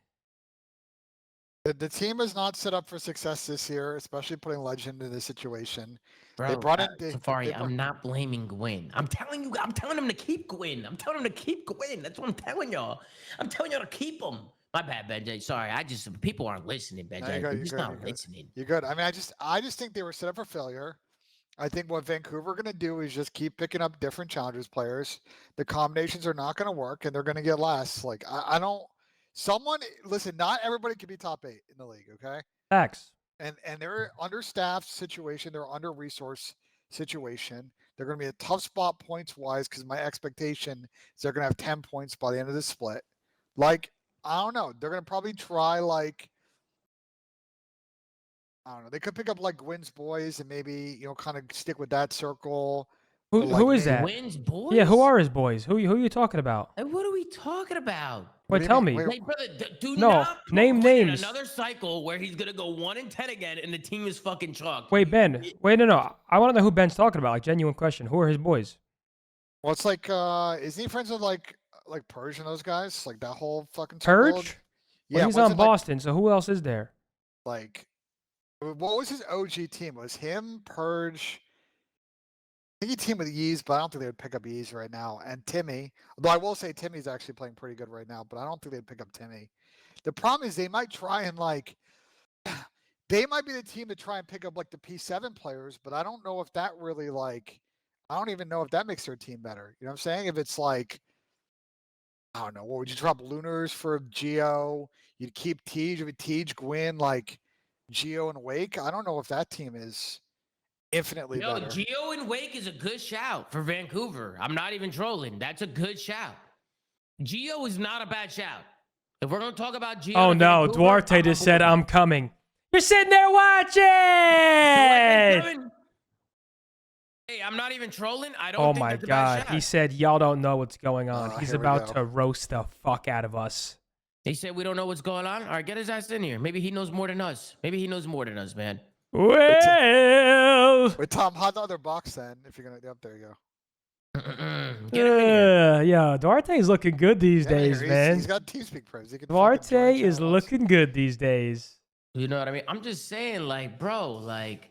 The team is not set up for success this year, especially putting Legend in this situation. Bro, They brought in Safari, I'm not blaming Gwyn. I'm telling him to keep Gwyn. I'm telling him to keep Gwyn. That's what I'm telling y'all. I'm telling y'all to keep him. My bad, Benjay. Sorry, people aren't listening, Benjay. They're just not listening. You're good. I mean, I just think they were set up for failure. I think what Vancouver are going to do is just keep picking up different challengers players. The combinations are not going to work, and they're going to get less. Like, I don't. Listen, not everybody can be top 8 in the league, okay? Facts. And they're understaffed situation. They're under resource situation. They're going to be a tough spot points wise because my expectation is they're going to have 10 points by the end of the split. Like, I don't know. They're going to probably try like, I don't know. They could pick up like Gwyn's boys and maybe, kind of stick with that circle. Who is that? Gwyn's boys? Yeah, who are his boys? Who are you talking about? What are we talking about? Wait, tell me. Like, brother, do No, not name put in names. another cycle where he's gonna go 1-10 again, and the team is fucking chalk. Wait, Ben. Wait, no. I want to know who Ben's talking about. Like, genuine question. Who are his boys? Well, it's like, isn't he friends with like Purge and those guys? Like that whole fucking circle? Purge? Yeah, Well, he's on Boston, so who else is there? Like, what was his OG team? It was him, Purge. I think he teamed with Yeez, but I don't think they would pick up Yeez right now. And Timmy, although I will say Timmy's actually playing pretty good right now, but I don't think they'd pick up Timmy. The problem is they might try and they might be the team to try and pick up like the P7 players, but I don't know if that really I don't even know if that makes their team better. You know what I'm saying? If it's like, I don't know, what would you drop Lunars for Geo? You'd keep Tej, would Tej, Gwyn, like Geo and Wake? I don't know if that team is infinitely better. Geo and Wake is a good shout for Vancouver. I'm not even trolling. That's a good shout. Geo is not a bad shout. If we're going to talk about Geo, Oh no, Duarte just said, "I'm coming." You're sitting there watching. Hey, I'm not even trolling. I don't. Oh think my that's a bad God, shout. he said, "Y'all don't know what's going on." He's here we about go. to roast the fuck out of us. He said we don't know what's going on. All right, get his ass in here. Maybe he knows more than us. Man. Well, Wait, Tom, how's the other box then? If you're gonna, there you go. Get him in here. yeah, Duarte's looking good these Yeah, days, man. He's got TeamSpeak pros. He can fucking Duarte join is channels. looking good these days. You know what I mean? I'm just saying, like, bro, like,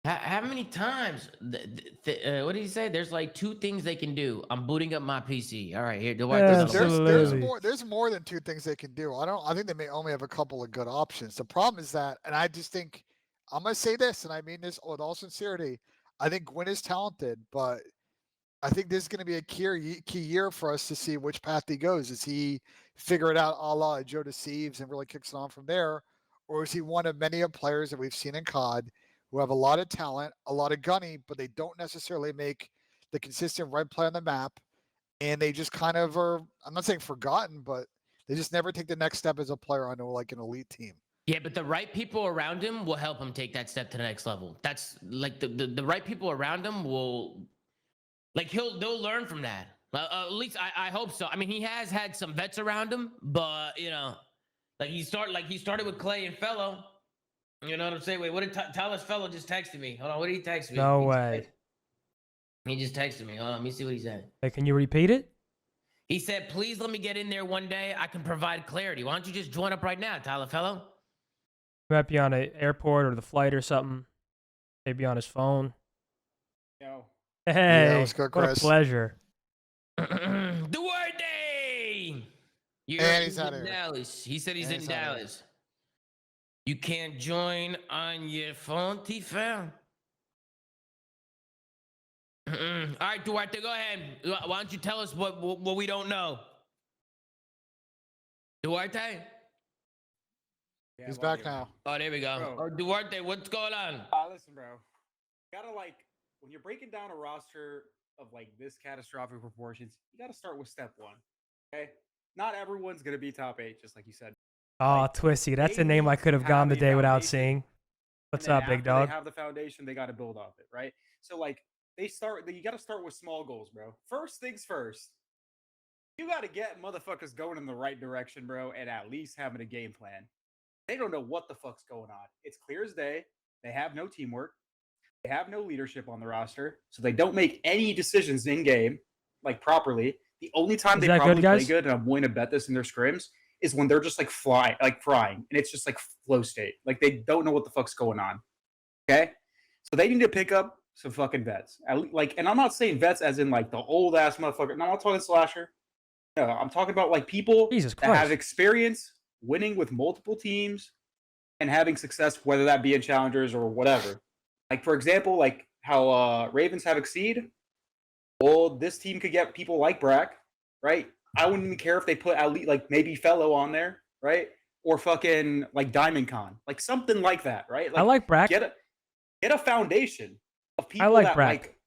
how many times? What did he say? There's like 2 things they can do. I'm booting up my PC. All right, here, Absolutely. There's more than 2 things they can do. I think they may only have a couple of good options. The problem is that, and I just think, I'm gonna say this, and I mean this with all sincerity. I think Gwyn is talented, but I think this is going to be a key year for us to see which path he goes. Does he figure it out a la Joe Deceives and really kicks it on from there? Or is he one of many of players that we've seen in COD who have a lot of talent, a lot of gunny, but they don't necessarily make the consistent right play on the map. And they just kind of are, I'm not saying forgotten, but they just never take the next step as a player on like an elite team. Yeah, but the right people around him will help him take that step to the next level. That's like the right people around him will, like, they'll learn from that. At least I hope so. I mean, he has had some vets around him, but like he started with Clay and Felo. You know what I'm saying? Wait, what did Tyler's Felo just texted me? Hold on, what did he text me? No way. He just texted me. Hold on, let me see what he said. Hey, can you repeat it? He said, "Please let me get in there one day. I can provide clarity. Why don't you just join up right now, Tyler Felo?" He might be on an airport or the flight or something. Maybe on his phone. Yo. Hey, let's go, what a Chris. pleasure. Duarte! And he's out in of here. Dallas. He said he's And in he's out of here. Dallas. You can't join on your phone, T-Fam. All right, Duarte, go ahead. Why don't you tell us what we don't know? Duarte? Yeah, He's well, back yeah. now. Oh, there we go. Bro. Or Duarte, what's going on? Listen, bro. You gotta like when you're breaking down a roster of like this catastrophic proportions, you gotta start with step one. Okay, not everyone's gonna be top 8, just like you said. Oh, Like, Twisty. That's they a name I need could to have gone have the a day without foundation, seeing. and What's then up, big after dog? They have the foundation, they got to build off it, right? So like you got to start with small goals, bro. First things first. You got to get motherfuckers going in the right direction, bro, and at least having a game plan. They don't know what the fuck's going on. It's clear as day. They have no teamwork. They have no leadership on the roster, so they don't make any decisions in game like properly. The only time Is they that good, probably play guys? good, and I'm willing to bet this in their scrims, is when they're just like frying, and it's just like flow state. Like they don't know what the fuck's going on. Okay, so they need to pick up some fucking vets. Like, and I'm not saying vets as in like the old ass motherfucker. No, I'm not talking slasher. No, I'm talking about like people Jesus that have Christ. experience winning with multiple teams and having success, whether that be in challengers or whatever. Like for example, like how Ravens have Exceed. Well, this team could get people like Brack, right? I wouldn't even care if they put at least like maybe Felo on there, right? Or fucking like Diamond Con, like something like that, right? Like, I like Brack. Get a foundation of people. I like that, Brack. Like,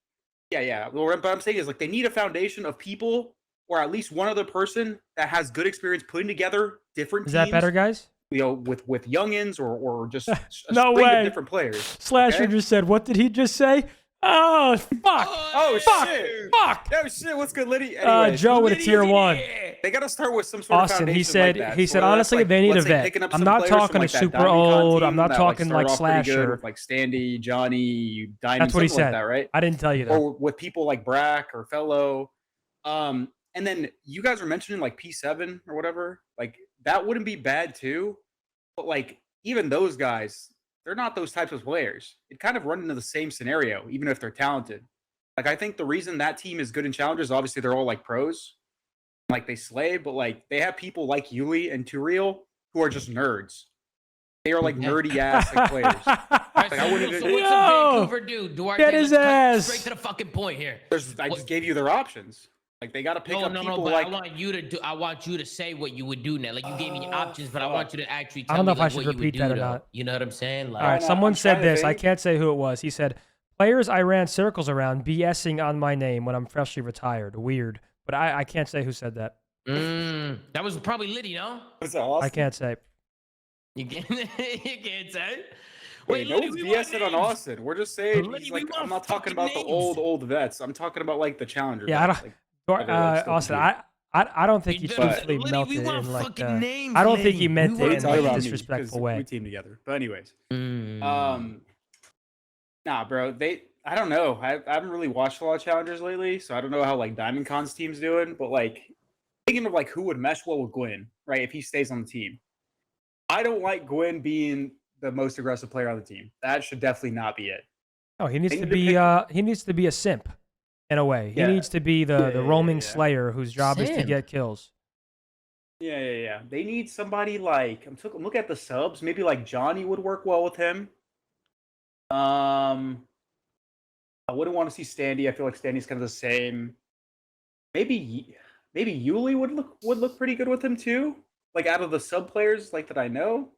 yeah. Well, what I'm saying is like they need a foundation of people, or at least one other person that has good experience putting together different Is teams. that better, guys? You know, with youngins or just a No string way. of different players. Slasher okay? just said, what did he just say? Oh, fuck. Oh fuck. shit! Fuck. Oh shit! What's good, Liddy? Anyways, Joe with a tier 1. they got to start with some sort of Austin, foundation he said, like that. he So said, whether that's, honestly, like, they need a let's say vet. picking up I'm some not players from, talking like, a that super Diamond Con old. I'm team not that, talking started like off pretty good Slasher. with, like Standy, Johnny, Diamond, That's what he something said. like that, right? I didn't tell you that. Or with people like Brack or Fellow. And then you guys were mentioning like P7 or whatever. Like that wouldn't be bad too. But like even those guys, they're not those types of players. It kind of run into the same scenario, even if they're talented. Like I think the reason that team is good in challengers, obviously they're all like pros, like they slay, but like they have people like Yuli and Turiel who are just nerds. They are like nerdy ass like players. Alright, I wouldn't so even- what's Yo! a Vancouver do? Duarte, Get his let's cut ass. straight to the fucking point here. I just gave you their options. Like they got to pick up people but like. I want you to say what you would do now. Like you gave me options, but I want you to actually I tell don't know me if I like, should what you would repeat that do, or though. not. You know what I'm saying? Like, All right, I'm someone trying said to this. I think. can't say who it was. He said, players I ran circles around BSing on my name when I'm freshly retired. Weird. But I can't say who said that. that was probably Liddy, no? What's that, Austin? I can't say. You can't, you can't say. Wait, no Liddy, one's we want BSing on names. Austin. We're just saying. Liddy, He's we like, want I'm not talking about fucking the names. old vets. I'm talking about like the challenger. Yeah, I vets. don't. Like, they're, like, still Austin, competing. I don't think he Liddy, truthfully Liddy, melted we it want in like fucking names, I don't think he Liddy. meant We it What are you in talking like about a me? disrespectful 'Cause way. We team together. But anyways, Mm. nah, bro. I don't know. I haven't really watched a lot of challengers lately, so I don't know how like Diamond Con's team's doing. But like thinking of like who would mesh well with Gwyn, right? If he stays on the team, I don't like Gwyn being the most aggressive player on the team. That should definitely not be it. Oh, he needs They to need to be pick- he needs to be a simp in a way. He Yeah. needs to be the Yeah, roaming yeah. slayer whose job is to Simp? get kills. Yeah. They need somebody like I'm looking at the subs. Maybe like Johnny would work well with him. I wouldn't want to see Standy. I feel like Standy's kind of the same. Maybe Yuli would look pretty good with him too. Like out of the sub players like that I know.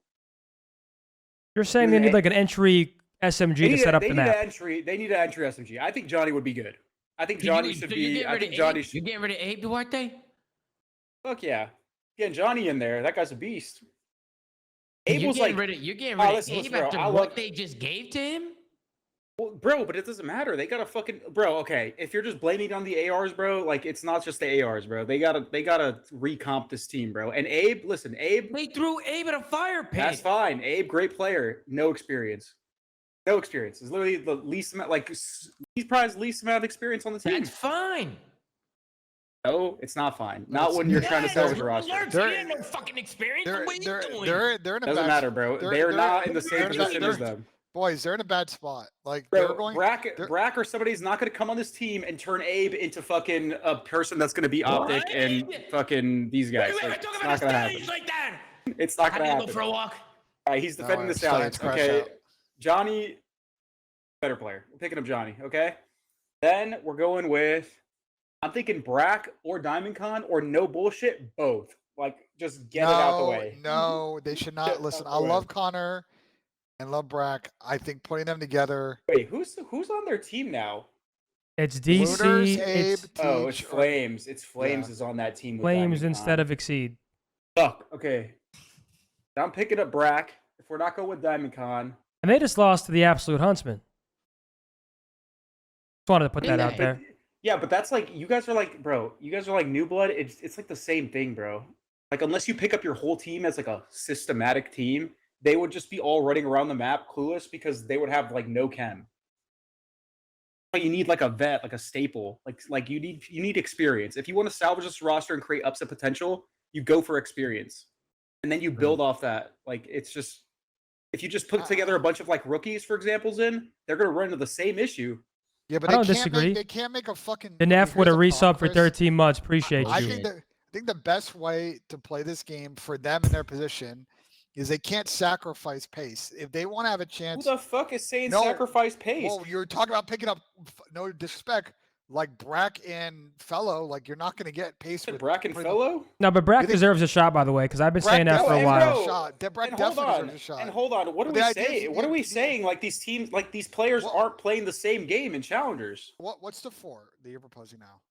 You're saying they need like an entry SMG to set up the map. They need an entry SMG. I think Johnny would be good. I think Johnny should be. I think You Johnny should. getting rid of Abe Duarte? Fuck yeah. Getting Johnny in there. That guy's a beast. Abe You're was getting like, rid of, you're getting rid of listen, Abe bro, after I what love- they just gave to him? well, bro, but it doesn't matter. They gotta fucking bro. Okay, if you're just blaming it on the ARs, bro, like it's not just the ARs, bro. They gotta recomp this team, bro. And Abe, listen, Abe, They threw Abe in a fire pit. that's fine. Abe, great player, no experience. No experience. It's literally the least amount. Like he's probably the least amount of experience on the team. That's fine. No, it's not fine. Not when you're trying to salvage a roster. He had no fucking experience. They're What are you doing? they're in a Doesn't bad matter, bro. They're not in the same position as them. boys. They're in a bad spot. Like they're Bro, going. Brack or somebody's not going to come on this team and turn Abe into fucking a person that's going to be Optic and fucking these guys. Wait, Like, I talk it's about not the going to happen. stallions like that. It's not How going do to you go happen. for a walk? All right, he's defending No, the Stallions. Stallions crash Okay, out. Johnny, better player. We're picking up Johnny. Okay, then we're going with. I'm thinking Brack or Diamond Con or no bullshit, both. Like, just get it out the way. No, they should not. Get Listen, out I the way. love Connor and love Brack. I think putting them together. Wait, who's on their team now? It's DC. Looters, Abe, It's Oh, it's Teach, or- Flames. It's Flames Yeah. is on that team. With Flames Diamond instead Con. of Exceed. Fuck. Okay. I'm picking up Brack. If we're not going with Diamond Con, And they just lost to the Absolute Huntsman. Just wanted to put that Yeah, out there. yeah, but that's like you guys are like, bro. You guys are like New Blood. It's like the same thing, bro. Like unless you pick up your whole team as like a systematic team, they would just be all running around the map clueless because they would have like no chem. But you need like a vet, like a staple. Like you need experience. If you want to salvage this roster and create upset potential, you go for experience. And then you build off that. Like it's just if you just put together a bunch of like rookies, for examples, they're gonna run into the same issue. Yeah, but I don't they can't disagree. They can't make a fucking. The Neff with a here's the resub for problem, Chris. 13 months. Appreciate I you. think the best way to play this game for them in their position is they can't sacrifice pace. If they want to have a Who chance, the fuck is saying No. sacrifice pace? well, you're talking about picking up. No disrespect, like Brack and Fellow, like you're not going to get pace with Brack and pretty- Fellow? No, but Brack You think- deserves a shot, by the way, because I've been Brack saying that for a definitely while. deserves a shot. Brack And hold definitely on. deserves a shot. And hold on. What are But we the idea is- saying? What are we saying? Like these teams, like these players What- aren't playing the same game in challengers. What's the 4 that you're proposing now?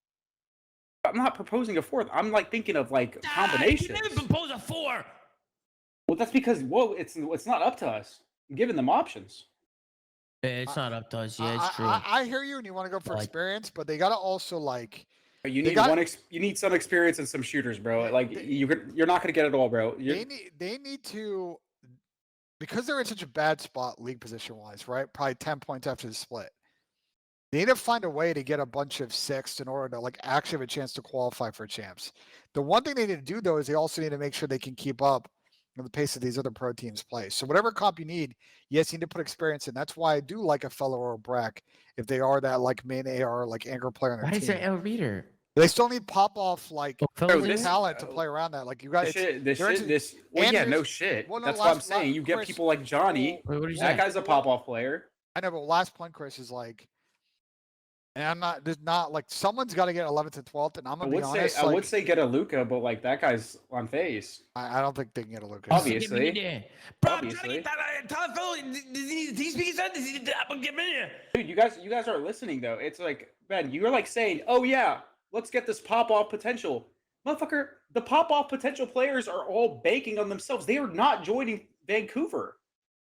I'm not proposing a fourth. I'm like thinking of like You combinations. never propose a 4. Well, that's because it's not up to us. I'm giving them options. Yeah, it's not up to us. Yeah, it's true. I hear you, and you want to go for Like- experience, but they got to also like. You They need got- you need some experience and some shooters, bro. Like you're not gonna get it all, bro. They need to, because they're in such a bad spot league position wise, right? Probably 10 points after the split. They need to find a way to get a bunch of sixths in order to like actually have a chance to qualify for champs. The one thing they need to do though is they also need to make sure they can keep up with the pace of these other pro teams play. So whatever comp you need, yes, you need to put experience in. That's why I do like a Fellow or a Brack if they are that like main AR like anchor player on their Why team. is there L reader? They still need pop off like Fellow this- talent to play around that. Like you guys, Well, and yeah, there's- no shit. well, no, That's what I'm last- saying. You get Chris, people like Johnny. Wait, what are you That saying? guy's a pop-off player. I know, but last point, Chris, is like, and I'm not, there's not like someone's got to get 11th and 12th, and I'm I gonna be would honest. say I like, would say get a Luca, but like that guy's on phase. I don't think they can get a Lucas. Obviously. Bro, I'm Obviously. trying to get Tyler Fellow. Does he speak his Does he get in here? Dude, you guys aren't listening though. It's like, man, you're like saying, "Oh yeah, let's get this pop-off potential." Motherfucker, the pop-off potential players are all banking on themselves. They are not joining Vancouver.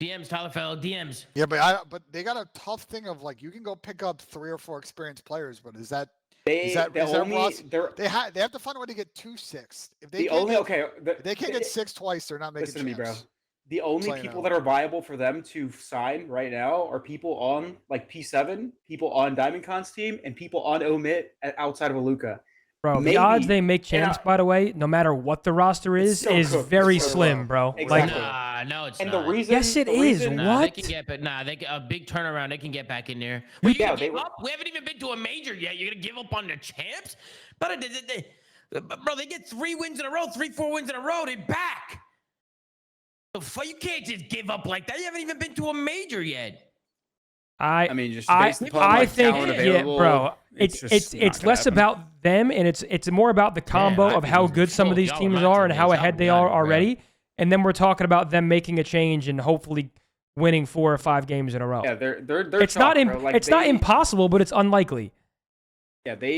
DMs, Tyler Fellow, DMs. Yeah, but they got a tough thing of like you can go pick up 3 or 4 experienced players, but is that They that only Ross- they're they have to find a way to get 2 sixths. If they the can't only get, okay. if they can't get 6 twice, they're not making Listen to me, bro. champs. The only Playing people out. that are viable for them to sign right now are people on like P7, people on Diamond Con's team, and people on Omit outside of Aluka. Bro, Maybe. the odds they make And champs, by the way, no matter what the roster It's is, so is cooked. very It's so slim, low. bro. Exactly. Like, No, it's And not. the reason, Yes, it the is. reason- Nah, What? they can get, but nah, a big turnaround. They can get back in there. Yeah, Well, you they give were- up. We haven't even been to a major yet. You're gonna give up on the champs, but bro, they get 3 wins in a row, 3-4 wins in a row. They're back. You can't just give up like that. You haven't even been to a major yet. I mean, just based upon I like, think, talent yeah, available, bro. it's It's not gonna less happen. about them, and it's more about the combo I of think how it's good some of full. these Y'all teams not are to and how lose. ahead Y'all they got are it, bro. already. And then we're talking about them making a change and hopefully winning 4 or 5 games in a row. Yeah, they're It's not chalk, bro. Like, it's not they- impossible, but it's unlikely. Yeah, they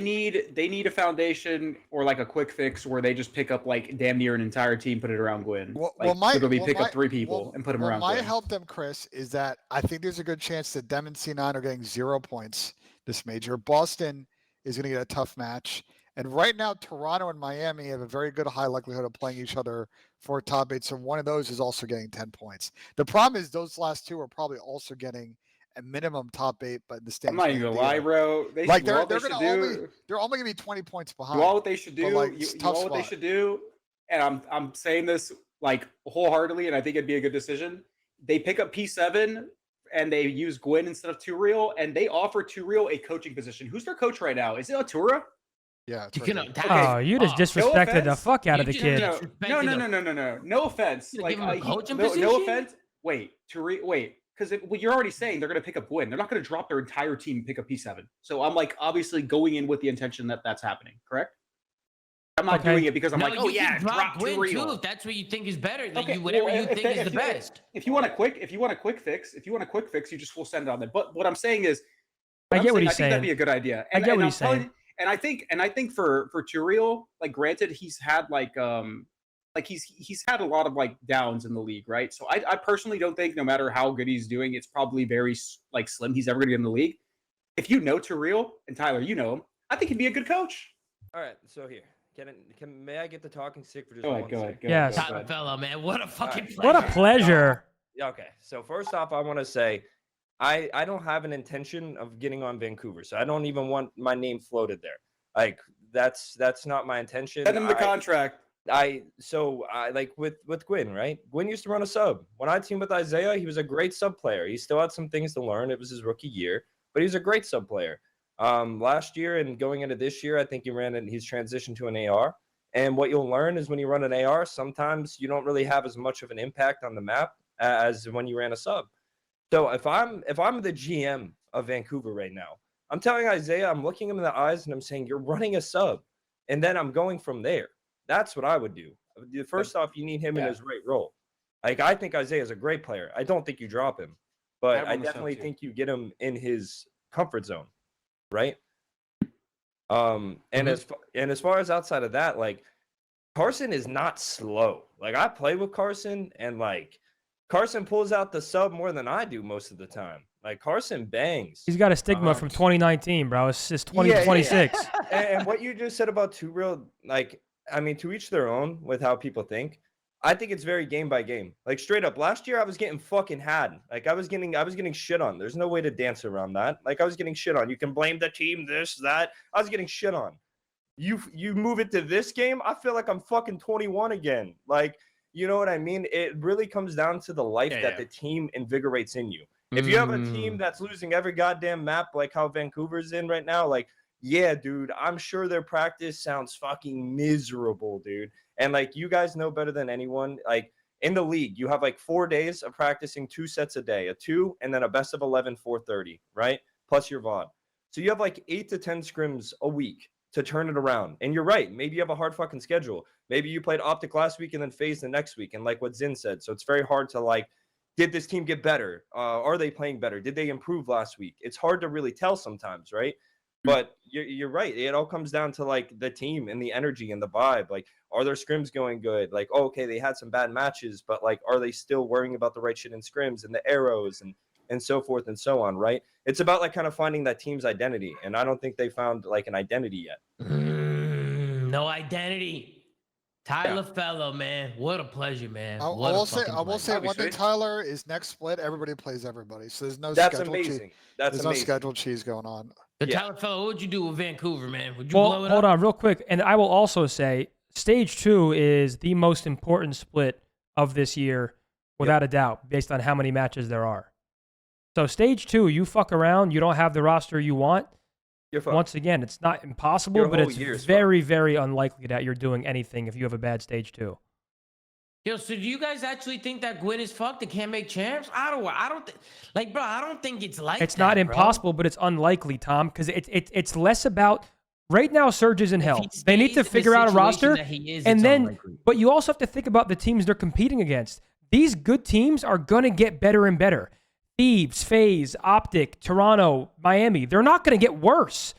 need a foundation or like a quick fix where they just pick up like damn near an entire team, put it around Gwyn. Well, Like, my literally well, pick my- up 3 people well, and put them what around might Gwyn. help them, Chris, is that I think there's a good chance that them and C9 are getting 0 points this major. Boston is going to get a tough match. And right now, Toronto and Miami have a very good high likelihood of playing each other for top 8. So one of those is also getting 10 points. The problem is those last 2 are probably also getting a minimum top 8, but the I'm not even gonna lie, bro. They Like should, they're they gonna should only do, they're only gonna be 20 points behind. you all what they should do. like, you it's you tough all what they spot. should do, and I'm saying this like wholeheartedly, and I think it'd be a good decision. They pick up P7 and they use Gwyn instead of Turiel, and they offer Turiel a coaching position. Who's their coach right now? Is it Atura? Yeah, it's You right can, there. Oh, you just disrespected the offense. fuck out of the You kid. just- No offense. You Like, give him a coaching no position? offense. Wait, because you're already saying they're going to pick up Gwyn. They're not going to drop their entire team and pick up P7. So I'm like obviously going in with the intention that that's happening. Correct? I'm not Okay. doing it because I'm No, like, oh you yeah, can drop drop Gwyn Real. too if that's what you think is better. Like Okay, whatever well, you if think they- is the if you- best. If you want a quick fix, you just will send it on there. But what I'm saying is, I get what he's I think that'd saying. be a good idea. I get what I'm he's telling saying. you- and I think for Turiel, like granted, he's had like he's had a lot of like downs in the league, right? So I personally don't think no matter how good he's doing, it's probably very like slim he's ever going to be in the league. If you know Turiel and Tyler, you know him, I think he'd be a good coach. All right, so here, may I get the talking stick for just Go one ahead, go second? ahead, go Yes. ahead, go Tyler ahead. Fellow, man, what a fucking pleasure. What a pleasure. Yeah, okay, so first off, I want to say I don't have an intention of getting on Vancouver, so I don't even want my name floated there. Like that's not my intention. Send him the contract. I like with Gwyn, right? Gwyn used to run a sub. When I teamed with Isaiah, he was a great sub player. He still had some things to learn. It was his rookie year, but he was a great sub player. Last year and going into this year, I think he's transitioned to an AR. And what you'll learn is when you run an AR, sometimes you don't really have as much of an impact on the map as when you ran a sub. So if I'm the GM of Vancouver right now, I'm telling Isaiah, I'm looking him in the eyes and I'm saying, you're running a sub. And then I'm going from there. That's what I would do. First off, you need him in his right role. Like, I think Isaiah is a great player. I don't think you drop him. But I definitely think you get him in his comfort zone. Right? And as far as outside of that, like, Carson is not slow. Like, I play with Carson, and like Carson pulls out the sub more than I do most of the time. Like, Carson bangs. He's got a stigma from 2019, bro. It's 2026. And what you just said about Two Real, like, I mean, to each their own with how people think. I think it's very game by game. Like, straight up, last year I was getting fucking had. Like, I was getting shit on. There's no way to dance around that. Like, I was getting shit on. You can blame the team, this, that. I was getting shit on. You move it to this game, I feel like I'm fucking 21 again. Like, you know what I mean? It really comes down to the life that the team invigorates in you. If you have a team that's losing every goddamn map like how Vancouver's in right now, like, yeah, dude, I'm sure their practice sounds fucking miserable, dude. And like, you guys know better than anyone, like, in the league, you have like 4 days of practicing 2 sets a day, a 2 and then a best of 11, 4:30, right? Plus your VOD. So you have like 8 to 10 scrims a week to turn it around. And you're right. Maybe you have a hard fucking schedule. Maybe you played Optic last week and then FaZe the next week. And like what Zin said, so it's very hard to like, did this team get better? Are they playing better? Did they improve last week? It's hard to really tell sometimes, right? But you're right. It all comes down to like the team and the energy and the vibe. Like, are their scrims going good? Like, oh, okay, they had some bad matches, but like, are they still worrying about the right shit in scrims and the arrows and so forth and so on, right? It's about like kind of finding that team's identity. And I don't think they found like an identity yet. No identity. Tyler Fellow, man. What a pleasure, man. I will say one thing, Tyler, is next split, everybody plays everybody. So there's no That's schedule amazing. There's no scheduled cheese going on. But Tyler Fellow, what would you do with Vancouver, man? Would you Well, blow it hold up? on real quick. And I will also say stage 2 is the most important split of this year, without a doubt, based on how many matches there are. So stage 2, you fuck around, you don't have the roster you want. Once again, it's not impossible, but it's very, very unlikely that you're doing anything if you have a bad stage 2. Yo, so do you guys actually think that Gwyn is fucked and can't make champs? I don't think, bro, I don't think it's like It's that, not bro. impossible, but it's unlikely, Tom, because it's less about right now. Surge is in hell. He They need to stays in the figure out a roster, situation that he is, and it's then. unlikely. But you also have to think about the teams they're competing against. These good teams are gonna get better and better. Thieves, FaZe, Optic, Toronto, Miami. They're not gonna get worse.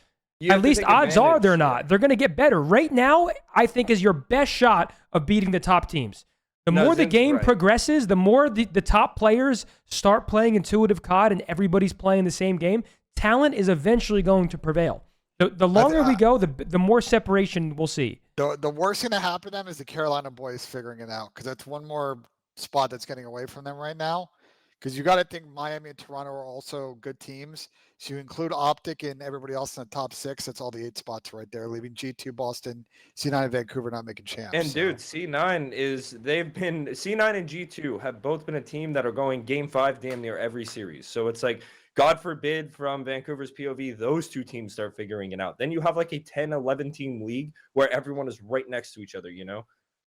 At least odds are they're not. They're gonna get better. Right now, I think is your best shot of beating the top teams. The more the game progresses, the more the top players start playing intuitive COD and everybody's playing the same game, talent is eventually going to prevail. The longer we go, the more separation we'll see. The worst thing to happen to them is the Carolina boys figuring it out, because that's one more spot that's getting away from them right now. Because you got to think Miami and Toronto are also good teams. So you include Optic and everybody else in the top 6. That's all the 8 spots right there, leaving G2, Boston, C9, and Vancouver not making champs. And dude, C9 and G2 have both been a team that are going game 5 damn near every series. So it's like, God forbid from Vancouver's POV, those two teams start figuring it out. Then you have like a 10-11 team league where everyone is right next to each other, you know?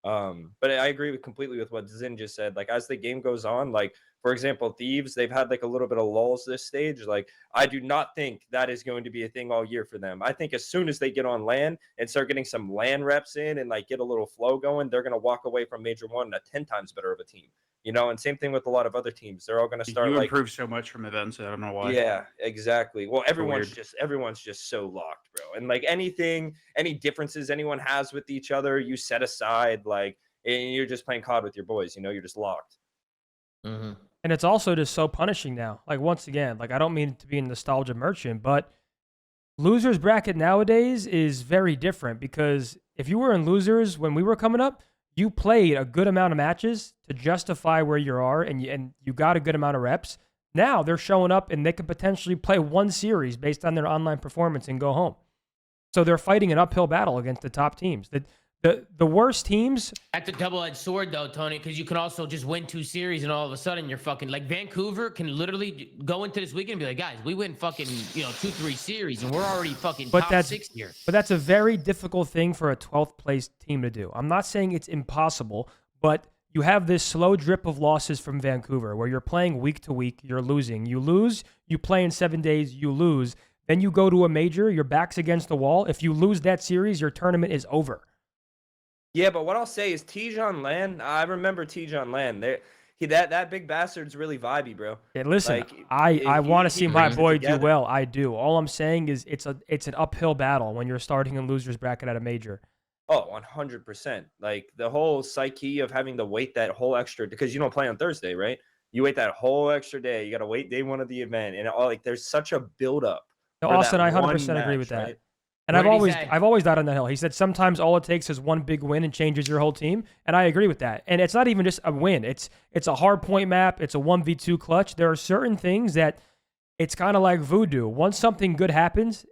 But I agree completely with what Zin just said. Like as the game goes on, like for example, Thieves, they've had like a little bit of lulls this stage. Like I do not think that is going to be a thing all year for them. I think as soon as they get on LAN and start getting some LAN reps in and like get a little flow going, they're going to walk away from Major 1 a 10 times better of a team. You know, and same thing with a lot of other teams. They're all going to start You like improve so much from events. I don't know why. yeah, exactly. Well, everyone's weird. just so locked, bro. And like any differences anyone has with each other, you set aside, like, and you're just playing COD with your boys. You know, you're just locked. Mm-hmm. And it's also just so punishing now. Like once again, like I don't mean to be a nostalgia merchant, but losers bracket nowadays is very different because if you were in losers when we were coming up, you played a good amount of matches to justify where you are, and you got a good amount of reps. Now they're showing up and they could potentially play one series based on their online performance and go home. So they're fighting an uphill battle against the top teams. The worst teams. That's a double-edged sword, though, Tony, because you can also just win 2 series and all of a sudden you're fucking like Vancouver can literally go into this weekend and be like, guys, we win fucking 2-3 series and we're already fucking top 6 here. But that's a very difficult thing for a 12th place team to do. I'm not saying it's impossible, but you have this slow drip of losses from Vancouver where you're playing week to week, you're losing. You lose, you play in 7 days, you lose. Then you go to a major, your back's against the wall. If you lose that series, your tournament is over. Yeah, but what I'll say is Tijon Land. I remember Tijon Land. That big bastard's really vibey, bro. Yeah, listen, like, I want to see my boy do together. well. I do. All I'm saying is it's an uphill battle when you're starting in losers bracket at a major. Oh, 100%. Like the whole psyche of having to wait that whole extra because you don't play on Thursday, right? You wait that whole extra day. You got to wait day 1 of the event, and all like there's such a buildup. No, Austin, I 100% agree with that. Right? And I've always died on that hill. He said sometimes all it takes is one big win and changes your whole team, and I agree with that. And it's not even just a win. It's a hard point map. It's a 1v2 clutch. There are certain things that it's kind of like voodoo. Once something good happens,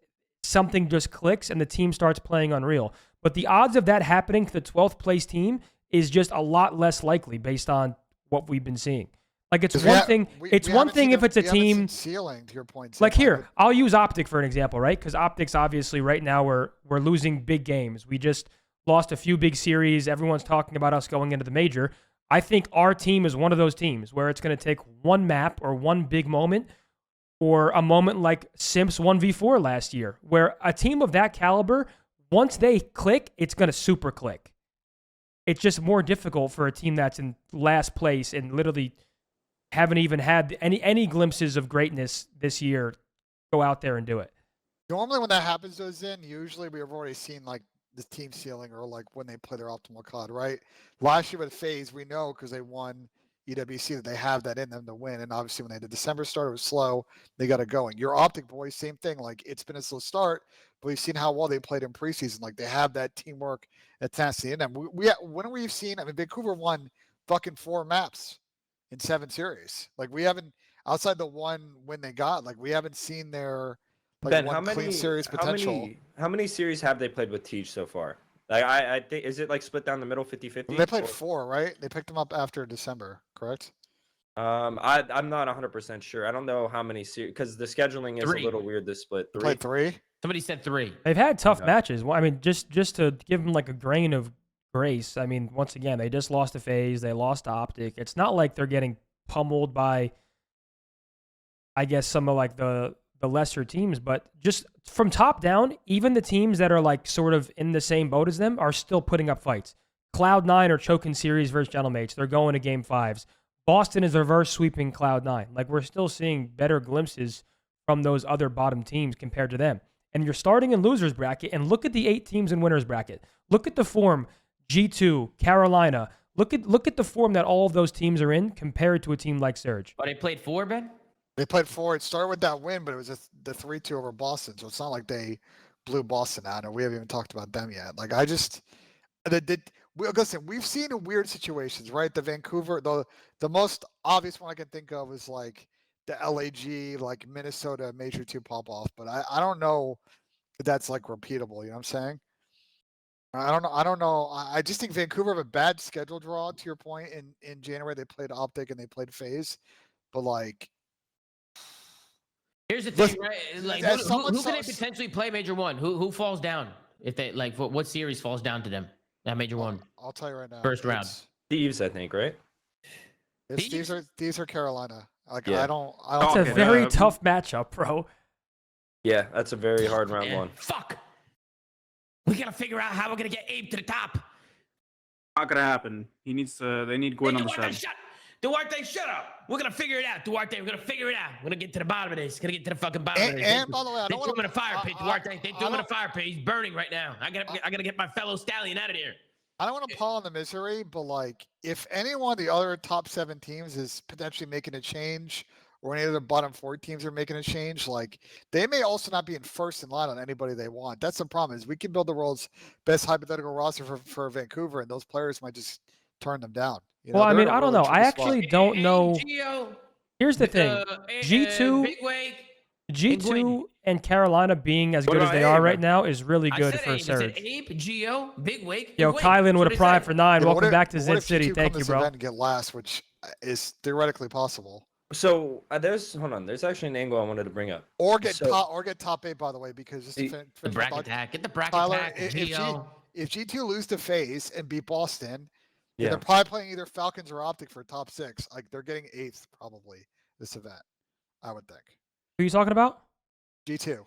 something just clicks and the team starts playing unreal. But the odds of that happening to the 12th place team is just a lot less likely based on what we've been seeing. Like it's one thing. It's one thing if it's a team ceiling. To your point, like here, I'll use Optic for an example, right? Because Optic's obviously right now we're losing big games. We just lost a few big series. Everyone's talking about us going into the major. I think our team is one of those teams where it's going to take one map or one big moment, or a moment like Simps 1v4 last year, where a team of that caliber, once they click, it's going to super click. It's just more difficult for a team that's in last place and literally haven't even had any glimpses of greatness this year go out there and do it. Normally when that happens, though, Zen, usually we've already seen like the team ceiling or like when they play their optimal COD, right? Last year with FaZe, we know because they won EWC that they have that in them to win. And obviously when they did December start, it was slow. They got it going. Your Optic boys, same thing. Like it's been a slow start, but we've seen how well they played in preseason. Like they have that teamwork and tenacity in them. When we've seen, I mean, Vancouver won fucking 4 maps in 7 series. Like we haven't, outside the one win they got, like we haven't seen their like Ben, one clean series potential. How many series have they played with Teach so far? Like I think, is it like split down the middle 50-50? They played 4, right? They picked them up after December, correct? I'm not 100% sure. I don't know how many series because the scheduling is 3. a little weird. This split 3. Played 3. Somebody said 3. They've had tough matches. Well, I mean, just to give them like a grain of grace. I mean, once again, they just lost to FaZe. They lost to Optic. It's not like they're getting pummeled by, I guess, some of like the lesser teams, but just from top down, even the teams that are like sort of in the same boat as them are still putting up fights. Cloud9 are choking series versus Gentlemates. They're going to game 5s. Boston is reverse sweeping Cloud9. Like we're still seeing better glimpses from those other bottom teams compared to them. And you're starting in losers bracket and look at the 8 teams in winners bracket. Look at the form G2, Carolina. Look at the form that all of those teams are in compared to a team like Surge. Oh, they played 4, Ben? They played 4. It started with that win, but it was the 3-2 over Boston. So it's not like they blew Boston out, and we haven't even talked about them yet. Like I just, listen, we've seen in weird situations, right? The Vancouver, the most obvious one I can think of is like the LAG, like Minnesota Major 2 pop off. But I don't know if that's like repeatable. You know what I'm saying? I don't know. I just think Vancouver have a bad schedule draw. To your point, in January they played Optic and they played FaZe, but like. Here's the thing, right? Like, who can they potentially play Major 1? Who falls down if they like? What series falls down to them? That major one. I'll tell you right now. First round. Thieves, I think, right? These are Carolina. Like Yeah. I don't. It's a Okay, very tough matchup, bro. Yeah, that's a very hard round Man, one. fuck. We gotta figure out how we're gonna get Abe to the top. Not gonna happen. He needs to. They need Gwen on the Duarte, side. Duarte, shut up. We're gonna figure it out, Duarte. We're gonna figure it out. We're gonna get to the bottom of this. Gonna get to the fucking bottom of this. And by the way, I They don't threw him in want a fire pit, Duarte. They threw him in a fire pit. He's burning right now. I gotta get my fellow stallion out of here. I don't want to pile on the misery, but like, if any one of the other top 7 teams is potentially making a change, or any of the bottom 4 teams are making a change, like they may also not be in first in line on anybody they want. That's the problem. Is we can build the world's best hypothetical roster for Vancouver, and those players might just turn them down. You know, Well, I they're mean, in a I don't really know. I tricky actually spot. don't know. Gio, Here's the thing. G2, Big Wake. G2 and Carolina being as What good as about they are Abe? right now is really I good said for Abe. I said Surge. Abe, Gio, Big Wake. Yo, and Wake. Kylan That's with what a I prime said. for 9. Yeah, Welcome what back to if Zed City. G2 Thank come you, this bro. event and get last, which is theoretically possible. So hold on. There's actually an angle I wanted to bring up. Or get So- top 8, by the way, because just to The- finish The my bracket thought, attack. Get the bracket Tyler, attack. Gio. if G2 lose to FaZe and beat Boston, then Yeah. they're probably playing either Falcons or Optic for top 6. Like they're getting 8th probably this event, I would think. Who are you talking about? G2.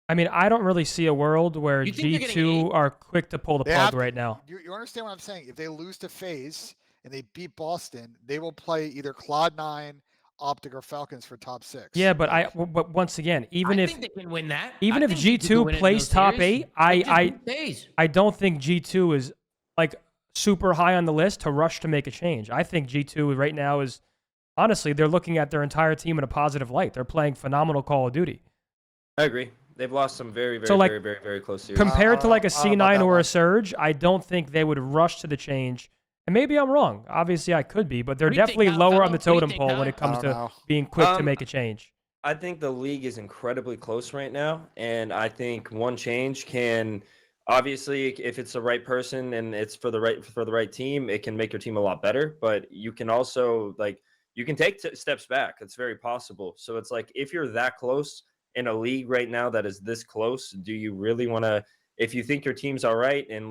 I mean, I don't really see a world where You think they're getting G2 are quick to pull the They plug have to- right now. You understand what I'm saying? If they lose to FaZe and they beat Boston, they will play either Cloud9, Optic, or Falcons for top 6. Yeah, but Like, but once again, even I if think they can win that. even I if think G2 can G2 win it in plays those top series. 8, They just beat FaZe. I don't think G2 is like super high on the list to rush to make a change. I think G2 right now is honestly, they're looking at their entire team in a positive light. They're playing phenomenal Call of Duty. I agree. They've lost some very, very, So, like, very, very, very close series. Compared to like a I don't know C9 about or that a one. Surge, I don't think they would rush to the change. And maybe I'm wrong. Obviously, I could be, but they're What do you think, definitely lower on Felo? the What do you totem think, pole when Tyler? it comes I to don't know. being quick to Um, make a change. I think the league is incredibly close right now, and I think one change can obviously, if it's the right person and it's for the right team, it can make your team a lot better. But you can also you can take steps back. It's very possible. So it's like if you're that close in a league right now that is this close, do you really want to? If you think your team's all right and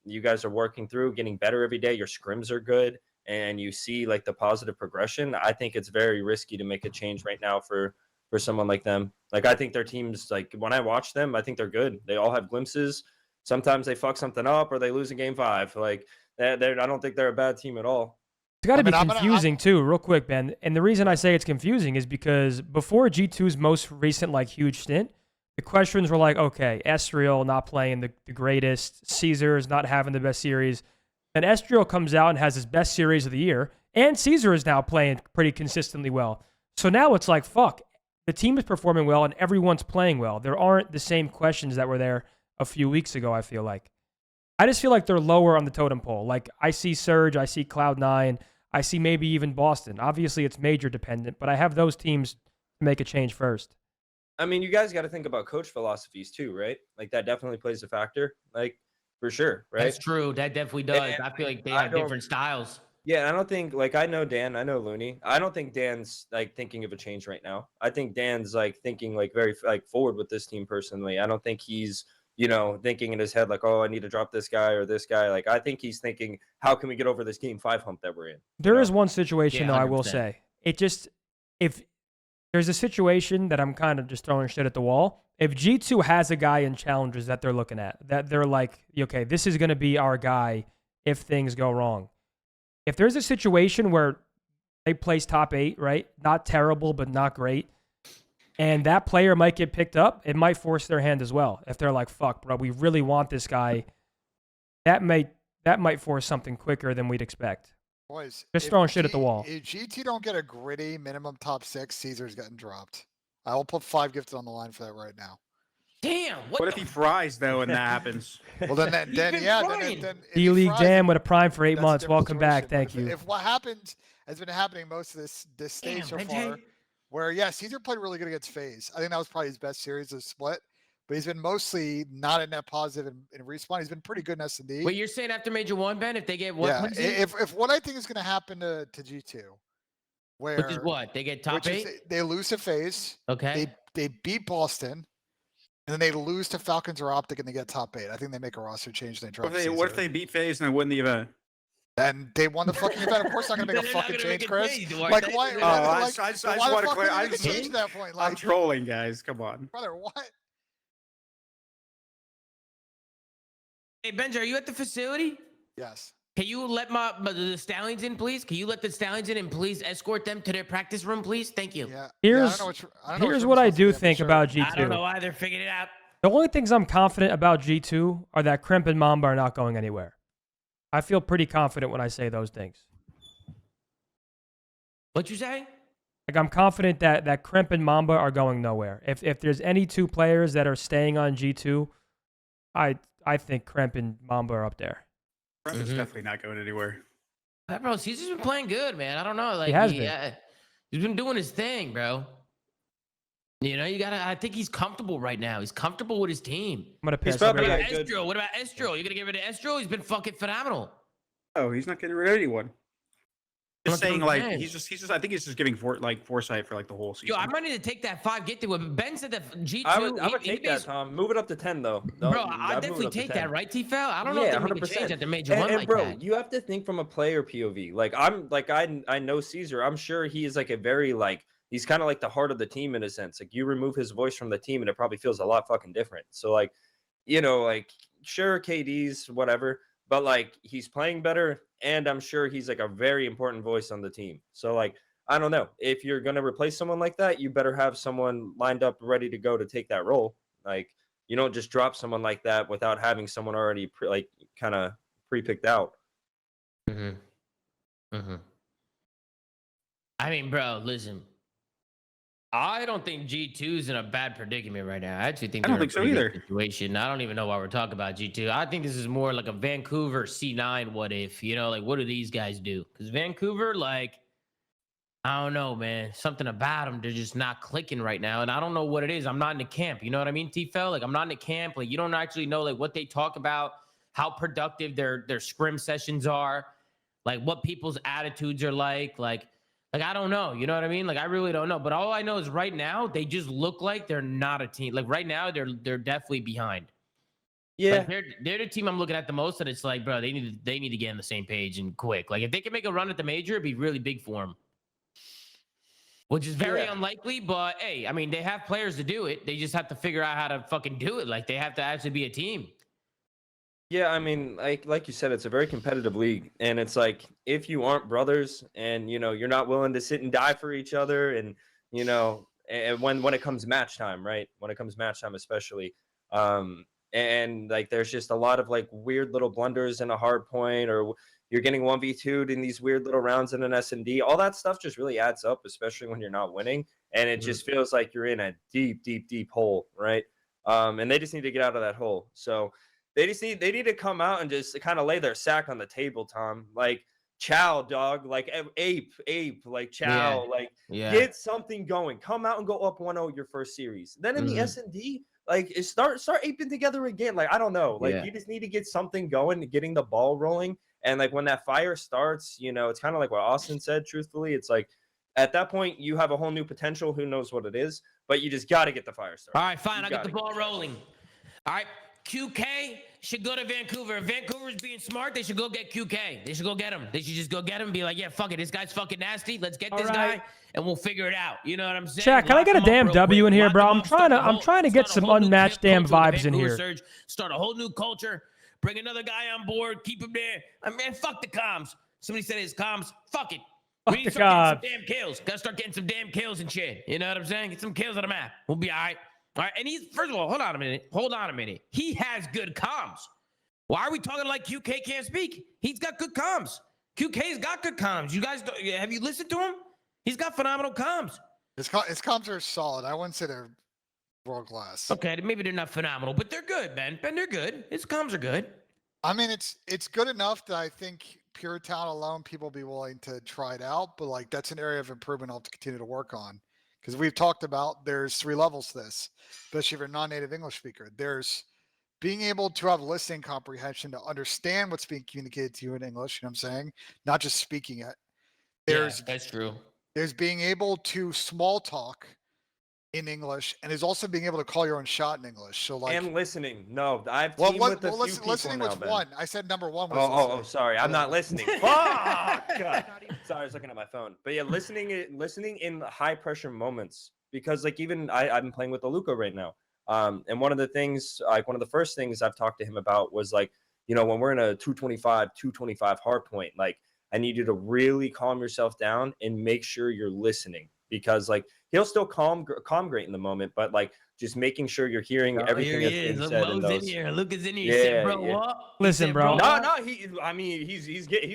you guys are working through, getting better every day, your scrims are good, and you see like the positive progression, I think it's very risky to make a change right now for someone like them. Like I think their teams, like when I watch them, I think they're good. They all have glimpses. Sometimes they fuck something up or they lose in game 5. Like I don't think they're a bad team at all. It's got to I mean, be I'm gonna- confusing too, real quick, Ben. And the reason I say it's confusing is because before G2's most recent huge stint, the questions were like, okay, Estriel not playing the greatest, Caesar's not having the best series. Then Estriel comes out and has his best series of the year, and Caesar is now playing pretty consistently well. So now it's like, fuck, the team is performing well and everyone's playing well. There aren't the same questions that were there a few weeks ago, I feel like. I just feel like they're lower on the totem pole. Like I see Surge, I see Cloud9, I see maybe even Boston. Obviously, it's major dependent, but I have those teams to make a change first. I mean, you guys got to think about coach philosophies too, right? Like that definitely plays a factor, like for sure, right? That's true. That definitely does. And I feel like they I have don't- different styles. Yeah, I don't think I know Dan, I know Looney. I don't think Dan's thinking of a change right now. I think Dan's thinking very forward with this team personally. I don't think he's thinking in his head oh, I need to drop this guy or this guy. I think he's thinking, how can we get over this game 5 hump that we're in? There is one situation, Yeah, though, I will 100%. say. If there's a situation that I'm kind of just throwing shit at the wall, if G2 has a guy in challenges that they're looking at, that they're like, okay, this is going to be our guy if things go wrong. If there's a situation where they place top 8, right? Not terrible, but not great. And that player might get picked up, it might force their hand as well. If they're like, fuck, bro, we really want this guy, that might force something quicker than we'd expect. Boys, Just if throwing shit at the wall. If G2 don't get a gritty minimum top 6, Caesar's getting dropped. I will put 5 gifted on the line for that right now. Damn. What if he fries though and that happens? Well, then been yeah, frying. then if D League fries, Jam with a prime for 8 that's a months. different Welcome back. situation. But Thank you. If what happened has been happening most of this stage so Damn, far, Vente. where Caesar played really good against FaZe. I think that was probably his best series of split. But he's been mostly not a net positive in respawn. He's been pretty good in S&D. Wait, you're saying after Major 1, Ben, if they get what? Yeah, What is it? if what I think is going to happen to G2, where Which is what? They get top which is 8? they lose to FaZe, Okay. they beat Boston, and then they lose to Falcons or Optic and they get top 8. I think they make a roster change. And they drop. What if they beat FaZe and they win the event? And they won the fucking event. Of course, I'm gonna make a They're not fucking gonna make change, a Chris. change, Dwight. Like They- why? they- Like, I just why want the to fuck clear. would they change at that point? I'm Like, trolling, guys. Come on. brother, what? Hey, Benja, are you at the facility? Yes. Can you let the Stallions in, please? Can you let the Stallions in and please escort them to their practice room, please? Thank you. Yeah. Here's here's what I do think about I don't know G2. why they're figuring it out. The only things I'm confident about G2 are that Crimp and Mamba are not going anywhere. I feel pretty confident when I say those things. What you say? Like I'm confident that Crimp and Mamba are going nowhere. If there's any two players that are staying on G2, I think Crimp and Mamba are up there. Crimp is definitely not going anywhere. But bro, Caesar's been playing good, man. I don't know. Like He has been. He's been doing his thing, bro. You know, I think he's comfortable right now. He's comfortable with his team. I'm gonna He's pass. probably over got that. good- What about Estro? You're gonna get rid of Estro? He's been fucking phenomenal. Oh, he's not getting rid of anyone. Just That's what saying, I'm like saying. he's just. I think he's just giving foresight for like the whole season. Yo, I might need to take that 5 get to it. Ben said that G2. I would he take that, makes- Tom. Move it up to 10 though. Bro, I'd I move it definitely up to take 10. that, right, T-Fel? I don't know if they make a change at the major one like bro, that. you have to think from a player POV. Like I know Caesar. I'm sure he is like a very he's kind of like the heart of the team in a sense. Like you remove his voice from the team and it probably feels a lot fucking different. So like, you know, like sure KD's whatever, but like he's playing better and I'm sure he's like a very important voice on the team. So like I don't know. If you're going to replace someone like that, you better have someone lined up ready to go to take that role. Like you don't just drop someone like that without having someone already kind of pre-picked out. I mean, bro, listen. I don't think G2's in a bad predicament right now. I actually think I don't they're in think so a pretty either. good situation. I don't even know why we're talking about G2. I think this is more like a Vancouver C9 what if, you know, like what do these guys do? Because Vancouver, like, I don't know, man. Something about them, they're just not clicking right now. And I don't know what it is. I'm not in the camp. You know what I mean, T-Fel? Like, I'm not in the camp. Like, you don't actually know, like, what they talk about, how productive their scrim sessions are, like, what people's attitudes are like, I don't know. You know what I mean? Like, I really don't know. But all I know is right now, they just look like they're not a team. Like, right now, they're definitely behind. Yeah. Like, they're the team I'm looking at the most, and it's like, bro, they need to get on the same page and quick. Like, if they can make a run at the major, it'd be really big for them. Which is very unlikely, but hey, I mean, they have players to do it. They just have to figure out how to fucking do it. Like, they have to actually be a team. Yeah, I mean, like you said, it's a very competitive league, and it's like if you aren't brothers, and you know you're not willing to sit and die for each other, and you know, and when it comes match time, right? When it comes match time, especially, and like there's just a lot of like weird little blunders in a hard point, or you're getting 1v2'd in these weird little rounds in an S&D. All that stuff just really adds up, especially when you're not winning, and it just feels like you're in a deep hole, right? And they just need to get out of that hole. So. They need to come out and just kind of lay their sack on the table, Tom. Like chow, dog. Like ape. Like chow. Get something going. Come out and go up 1-0 your first series. Then in the S&D, like start aping together again. Like I don't know. Like you just need to get something going, getting the ball rolling. And like when that fire starts, you know, it's kind of like what Austin said. Truthfully, it's like at that point you have a whole new potential. Who knows what it is? But you just got to get the fire started. All right, fine. I'll get the ball rolling. All right. QK should go to Vancouver. If Vancouver's being smart, they should go get QK. They should go get him. They should just go get him and be like, yeah, fuck it. This guy's fucking nasty. Let's get this guy and we'll figure it out. You know what I'm saying? Chat, can I get a damn W in here, bro? I'm trying to get some unmatched damn vibes in here. Start a whole new culture. Bring another guy on board. Keep him there. I mean, fuck the comms. Somebody said his comms. Fuck it. We need to start getting some damn kills. Gotta start getting some damn kills and shit. You know what I'm saying? Get some kills on the map. We'll be all right. All right, and he's, first of all, hold on a minute. He has good comms. Why are we talking like QK can't speak? He's got good comms. QK's got good comms. You guys, have you listened to him? He's got phenomenal comms. His comms are solid. I wouldn't say they're world class. Okay, maybe they're not phenomenal, but they're good, Ben. Ben, they're good. His comms are good. I mean, it's good enough that I think pure talent alone, people will be willing to try it out. But like, that's an area of improvement I'll have to continue to work on. Because we've talked about there's 3 levels to this, especially if you're a non-native English speaker. There's being able to have listening comprehension to understand what's being communicated to you in English, you know what I'm saying? Not just speaking it. Yeah, that's true. There's being able to small talk in English, and is also being able to call your own shot in English. So like, and listening. No, I've well, teamed what, with a well few listen, people listening now, was Ben. one. I said number one was. Oh, listening. sorry. I'm Yeah. not listening. Fuck. Sorry, I was looking at my phone. But yeah, listening in high pressure moments, because like even I've been playing with Aluka right now. And one of the first things I've talked to him about was like, when we're in a 225 hard point, like I need you to really calm yourself down and make sure you're listening, because like he'll still calm great in the moment, but like just making sure you're hearing everything that's being said in those. Lucas in here. Yeah, Said, bro, yeah. what? Listen, bro. No, he's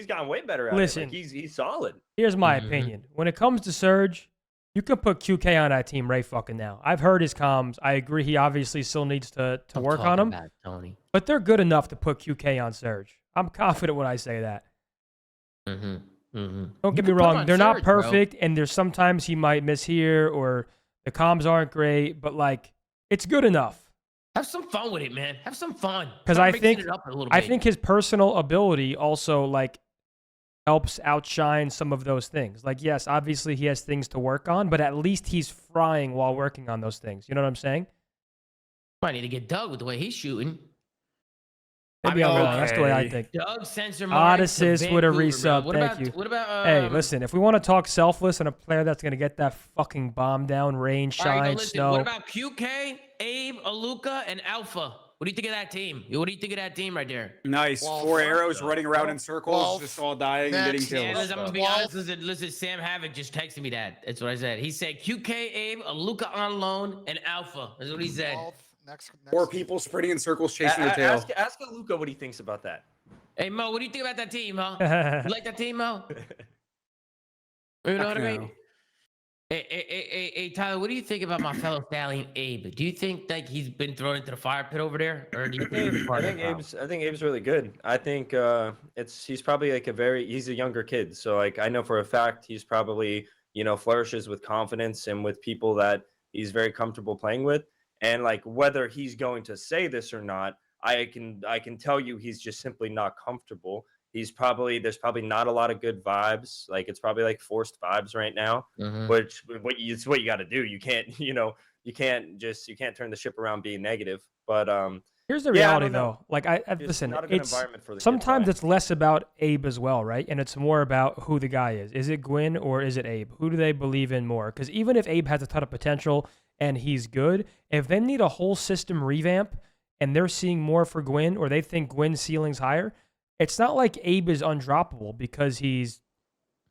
gotten way better at Listen. it. Like he's solid. Here's my opinion. When it comes to Surge, you can put QK on that team right fucking now. I've heard his comms. I agree he obviously still needs to work on them. Tony. But they're good enough to put QK on Surge. I'm confident when I say that. Don't get me wrong. They're not perfect, and there's sometimes he might miss here or the comms aren't great, but like it's good enough. Have some fun with it, man. Have some fun. Because Start I mixing think it up a little I bit. think his personal ability also like helps outshine some of those things. Like, yes, obviously he has things to work on, but at least he's frying while working on those things. You know what I'm saying? Might need to get Doug with the way he's shooting. Maybe I'm wrong. That's the way I think. Doug Sensor Odd assist with a resub. What Thank about, you. What about? Hey, listen, if we want to talk selfless and a player that's going to get that fucking bomb down, rain, All right, shine, listen, snow. What about QK, Abe, Aluka, and Alpha? What do you think of that team? What do you think of that team right there? Nice. Well, 4 arrows running around in circles, well, just all dying and getting next- kills. Yeah, listen, I'm gonna be Well- honest. Listen, Sam Havoc just texted me that. That's what I said. He said QK, Abe, Aluka on loan, and Alpha. That's what he said. 12th, next 4 people sprinting in circles chasing the tail. Ask Luca what he thinks about that. Hey Mo, what do you think about that team, huh? You like that team, Mo? You know what I mean? Hey, Tyler, what do you think about my fellow stallion Abe? Do you think like he's been thrown into the fire pit over there, or do you think he's part of the problem? I think Abe's really good. I think he's probably like he's a younger kid, so like I know for a fact he's probably flourishes with confidence and with people that he's very comfortable playing with. And like whether he's going to say this or not, I can tell you he's just simply not comfortable. There's probably not a lot of good vibes. Like it's probably like forced vibes right now, which it's what you got to do. You can't you can't turn the ship around being negative. But here's the reality though. Like I listen, not a good it's environment for the sometimes kid it's less about Abe as well, right? And it's more about who the guy is. Is it Gwyn or is it Abe? Who do they believe in more? Because even if Abe has a ton of potential and he's good, if they need a whole system revamp and they're seeing more for Gwyn or they think Gwyn's ceiling's higher, it's not like Abe is undroppable because he's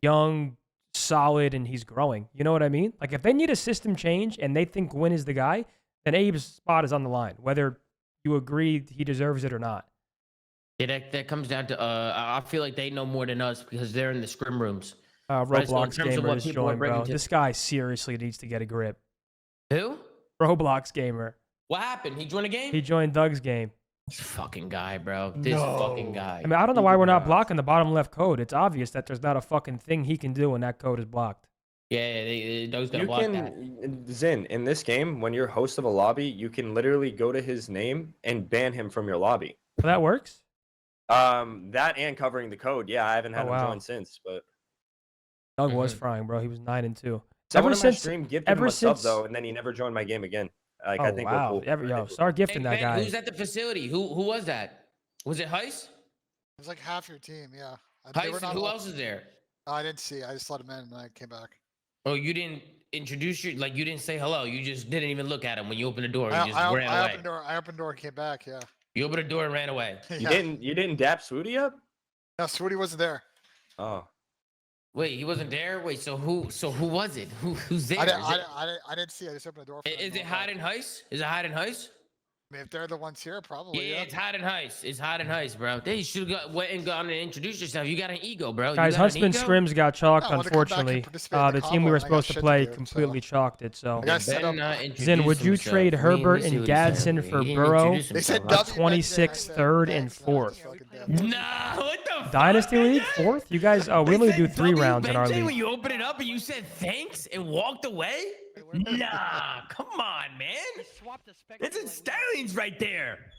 young, solid, and he's growing. You know what I mean? Like if they need a system change and they think Gwyn is the guy, then Abe's spot is on the line, whether you agree he deserves it or not. Yeah, that comes down to I feel like they know more than us because they're in the scrim rooms. Roblox in terms of gamer what is people are joined, bro. bringing to- This guy seriously needs to get a grip. Who? Roblox gamer. What happened? He joined a game? He joined Doug's game. This fucking guy, bro. This fucking guy. I mean, I don't know why we're not blocking the bottom left code. It's obvious that there's not a fucking thing he can do when that code is blocked. Yeah, Doug's gonna You block that. can Zin in this game when you're host of a lobby, you can literally go to his name and ban him from your lobby. Well, that works? That and covering the code. Yeah, I haven't had him join since, but Doug was frying, bro. He was 9-2. someone in my stream gifted him a sub though, and then he never joined my game again. Like I think wow. we're cool. Start gifting that Ben, guy. who's at the facility? Who was that? Was it Heist? It was like half your team, yeah. They were Heist, not who all- else is there? I didn't see. I just let him in and I came back. Oh, you didn't introduce you, like you didn't say hello. You just didn't even look at him when you opened the door. You just ran away. I opened door and came back, yeah. You opened the door and ran away. You didn't dap Swooty up? No, Swooty wasn't there. Oh. Wait, he wasn't there? Wait, so who was it? Who's there? I Is didn't see. I just opened the door. For it, them is it all Hide day. and Heist? Is it Hide and Heist? I mean, if they're the ones here, probably. Yeah, Yeah. it's Hide and Heist. It's Hide and Heist, bro. They should have went and gone and introduced yourself. You got an ego, bro. Guys, you got Huntsman an ego? scrims got chalked, I wanna come back and unfortunately. participate in The the team we combo, were and I got supposed to shit to play do, so- completely chalked it, so. I got set up. Zin, would you trade Herbert and Gadsden for Burrow? They said Doug. 26th, 3rd, and 4th. Nah, what the fuck? Dynasty League, 4th? You guys, we only do 3 rounds in our When league. you opened it up and you said thanks and walked away? Nah, come on, man. It's in Stallions right there.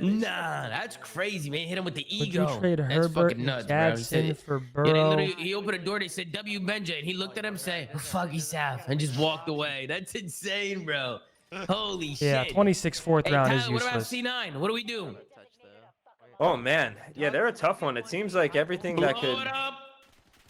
Nah, that's crazy, man. Hit him with the Would ego. you trade That's Herbert fucking nuts, and bro. He Jackson said, for yeah, they Burrow? literally, he opened a door. They said W Benja, and he looked at him, say, "Fuck, he's South," and just walked away. That's insane, bro. Holy Yeah, shit. 26th, fourth Hey, round Tyler, is what about useless. C9? What do we do? Oh man, yeah, they're a tough one. It seems like everything Blow that could. it up.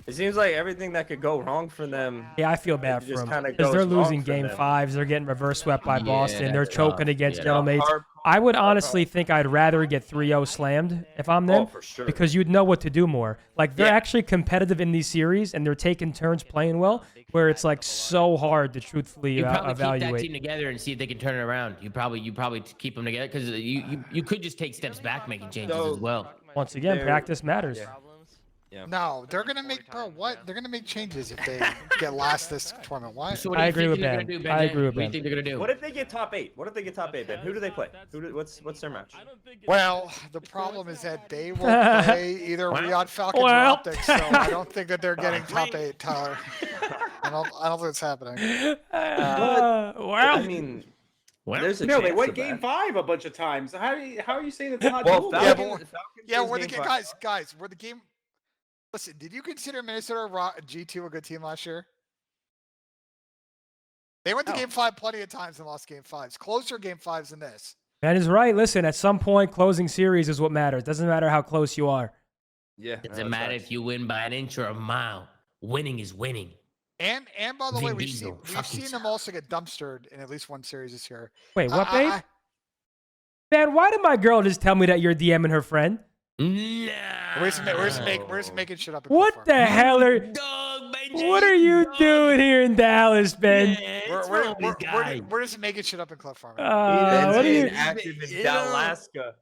It seems like everything that could go wrong for them. Yeah, I feel bad It for just them kinda because they're goes wrong losing for game them. 5s. They're getting reverse swept by Yeah, Boston. They're that's choking tough. against Yeah, Gentlemates. I would honestly think I'd rather get 3-0 slammed if I'm them, Oh, for sure. because you'd know what to do more. Like, they're Yeah. actually competitive in these series, and they're taking turns playing well, where it's like so hard to truthfully You probably keep that evaluate. team together and see if they can turn it around. You probably keep them together because you could just take steps back making changes So- as well. Once again, They're- practice matters. yeah. No, they're gonna make what? They're gonna make changes if they get last this tournament. Why? So what do I you agree think with they're Ben. gonna do, I Benji? agree with What do you Ben. think they're gonna do? What if they get top 8? What if they get top 8, Ben? Who do they play? What's their match? Well, the problem is that they will play either Riyadh Falcons or Well. Optics, so I don't think that they're getting top 8, Tyler. I don't think it's happening. Well, I mean, Well, there's a No, chance they went of game that. 5 a bunch of times. How are you saying it's not Well, doable? Yeah, Falcons, but- Falcons Yeah, was we're the game game, 5. guys. We're the game. Listen, did you consider Minnesota G2 a good team last year? They went to No. game 5 plenty of times and lost game 5s. Closer game 5s than this. Ben is right. Listen, at some point, closing series is what matters. Doesn't matter how close you are. Yeah. doesn't matter if you win by an inch or a mile. Winning is winning. And by the way, Vin we've Diesel, seen fucking them also get dumpstered in at least one series this year. Wait, what, I- babe? I- Ben, why did my girl just tell me that you're DMing her friend? Nah. We're just making shit up. in What Cliff the Farm. hell are... Dog, Benji, What are you dog. doing here in Dallas, Ben? Yeah, what's wrong with these guys? We're just making shit up in Cliff Farm. What are you... active in You know- Alaska?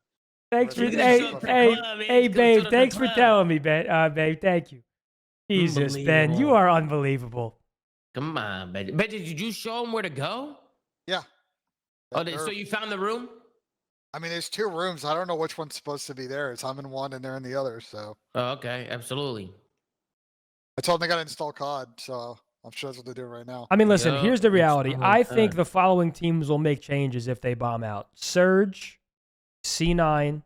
Thanks for... Look at Hey, this fucking hey, club, man. hey, Let's go babe, to the thanks for club. telling me, babe. Thank you. Jesus, Ben, you Unbelievable. are unbelievable. Come on, Benji. Benji, did you show him where to go? Yeah. Oh, They're- so you found the room? I mean, there's 2 rooms. I don't know which one's supposed to be theirs. I'm in one and they're in the other. So Oh, okay, absolutely. I told them they got to install COD. So I'm sure that's what they're doing right now. I mean, listen, Yup, here's the it's reality. the I whole think time. the following teams will make changes if they bomb out. Surge, C9,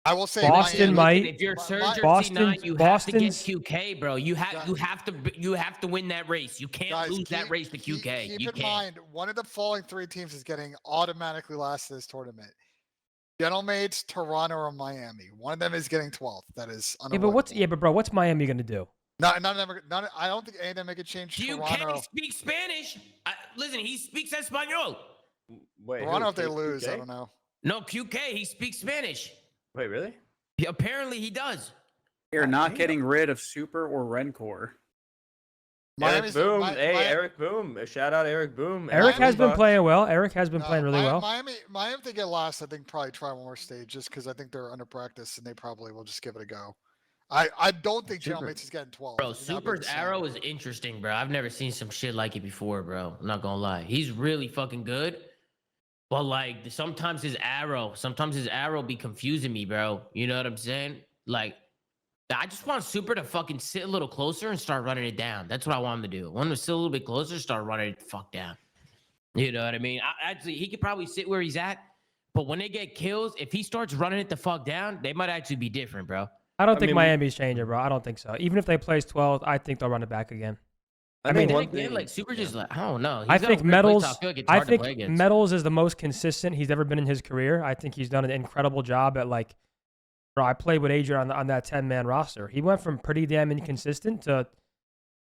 I will say Boston Miami, might- If you're My- Surge or Boston- C9, you have to get Boston's- QK, bro. You have to win that race. You can't guys, lose that race to QK. Keep You in can't. mind, one of the following 3 teams is getting automatically last in this tournament. Gentlemates, Toronto, or Miami. One of them is getting 12th. That is Yeah, but unavoidable. bro, what's Miami gonna do? None of them. I don't think any of them make a change. QK Toronto. speaks Spanish. Listen, he speaks Espanol. Wait, Toronto, who, if they lose, I KK? don't know. No, QK, he speaks Spanish. Wait, really? Apparently, he does. They're not getting rid of Super or Rencor. Miami's- Eric Boom. Mi- Hey, Mi- Eric Boom. Shout out Eric Boom. Eric has been Bucks. playing well. Eric has been No, playing really well. Miami, if they get last, I think probably try one more stage just because I think they're under practice and they probably will just give it a go. I don't think Super- Gentlemates is getting 12. Bro, He's not Super's being arrow is interesting, bro. I've never seen some shit like it before, bro. I'm not gonna lie. He's really fucking good. But like sometimes his arrow be confusing me, bro. You know what I'm saying? Like, I just want Super to fucking sit a little closer and start running it down. That's what I want him to do. I want him to sit a little bit closer, start running it the fuck down. You know what I mean? Actually, he could probably sit where he's at, but when they get kills, if he starts running it the fuck down, they might actually be different, bro. I don't I think mean, Miami's changing, bro. I don't think so. Even if they place 12th, I think they'll run it back again. I mean, think Then one again, thing, like Super just like I don't know. I He's got a think weird Metals. playstyle cook. It's I hard to think play against. Metals is the most consistent he's ever been in his career. I think he's done an incredible job at like. Bro, I played with Adrian on that 10-man roster. He went from pretty damn inconsistent to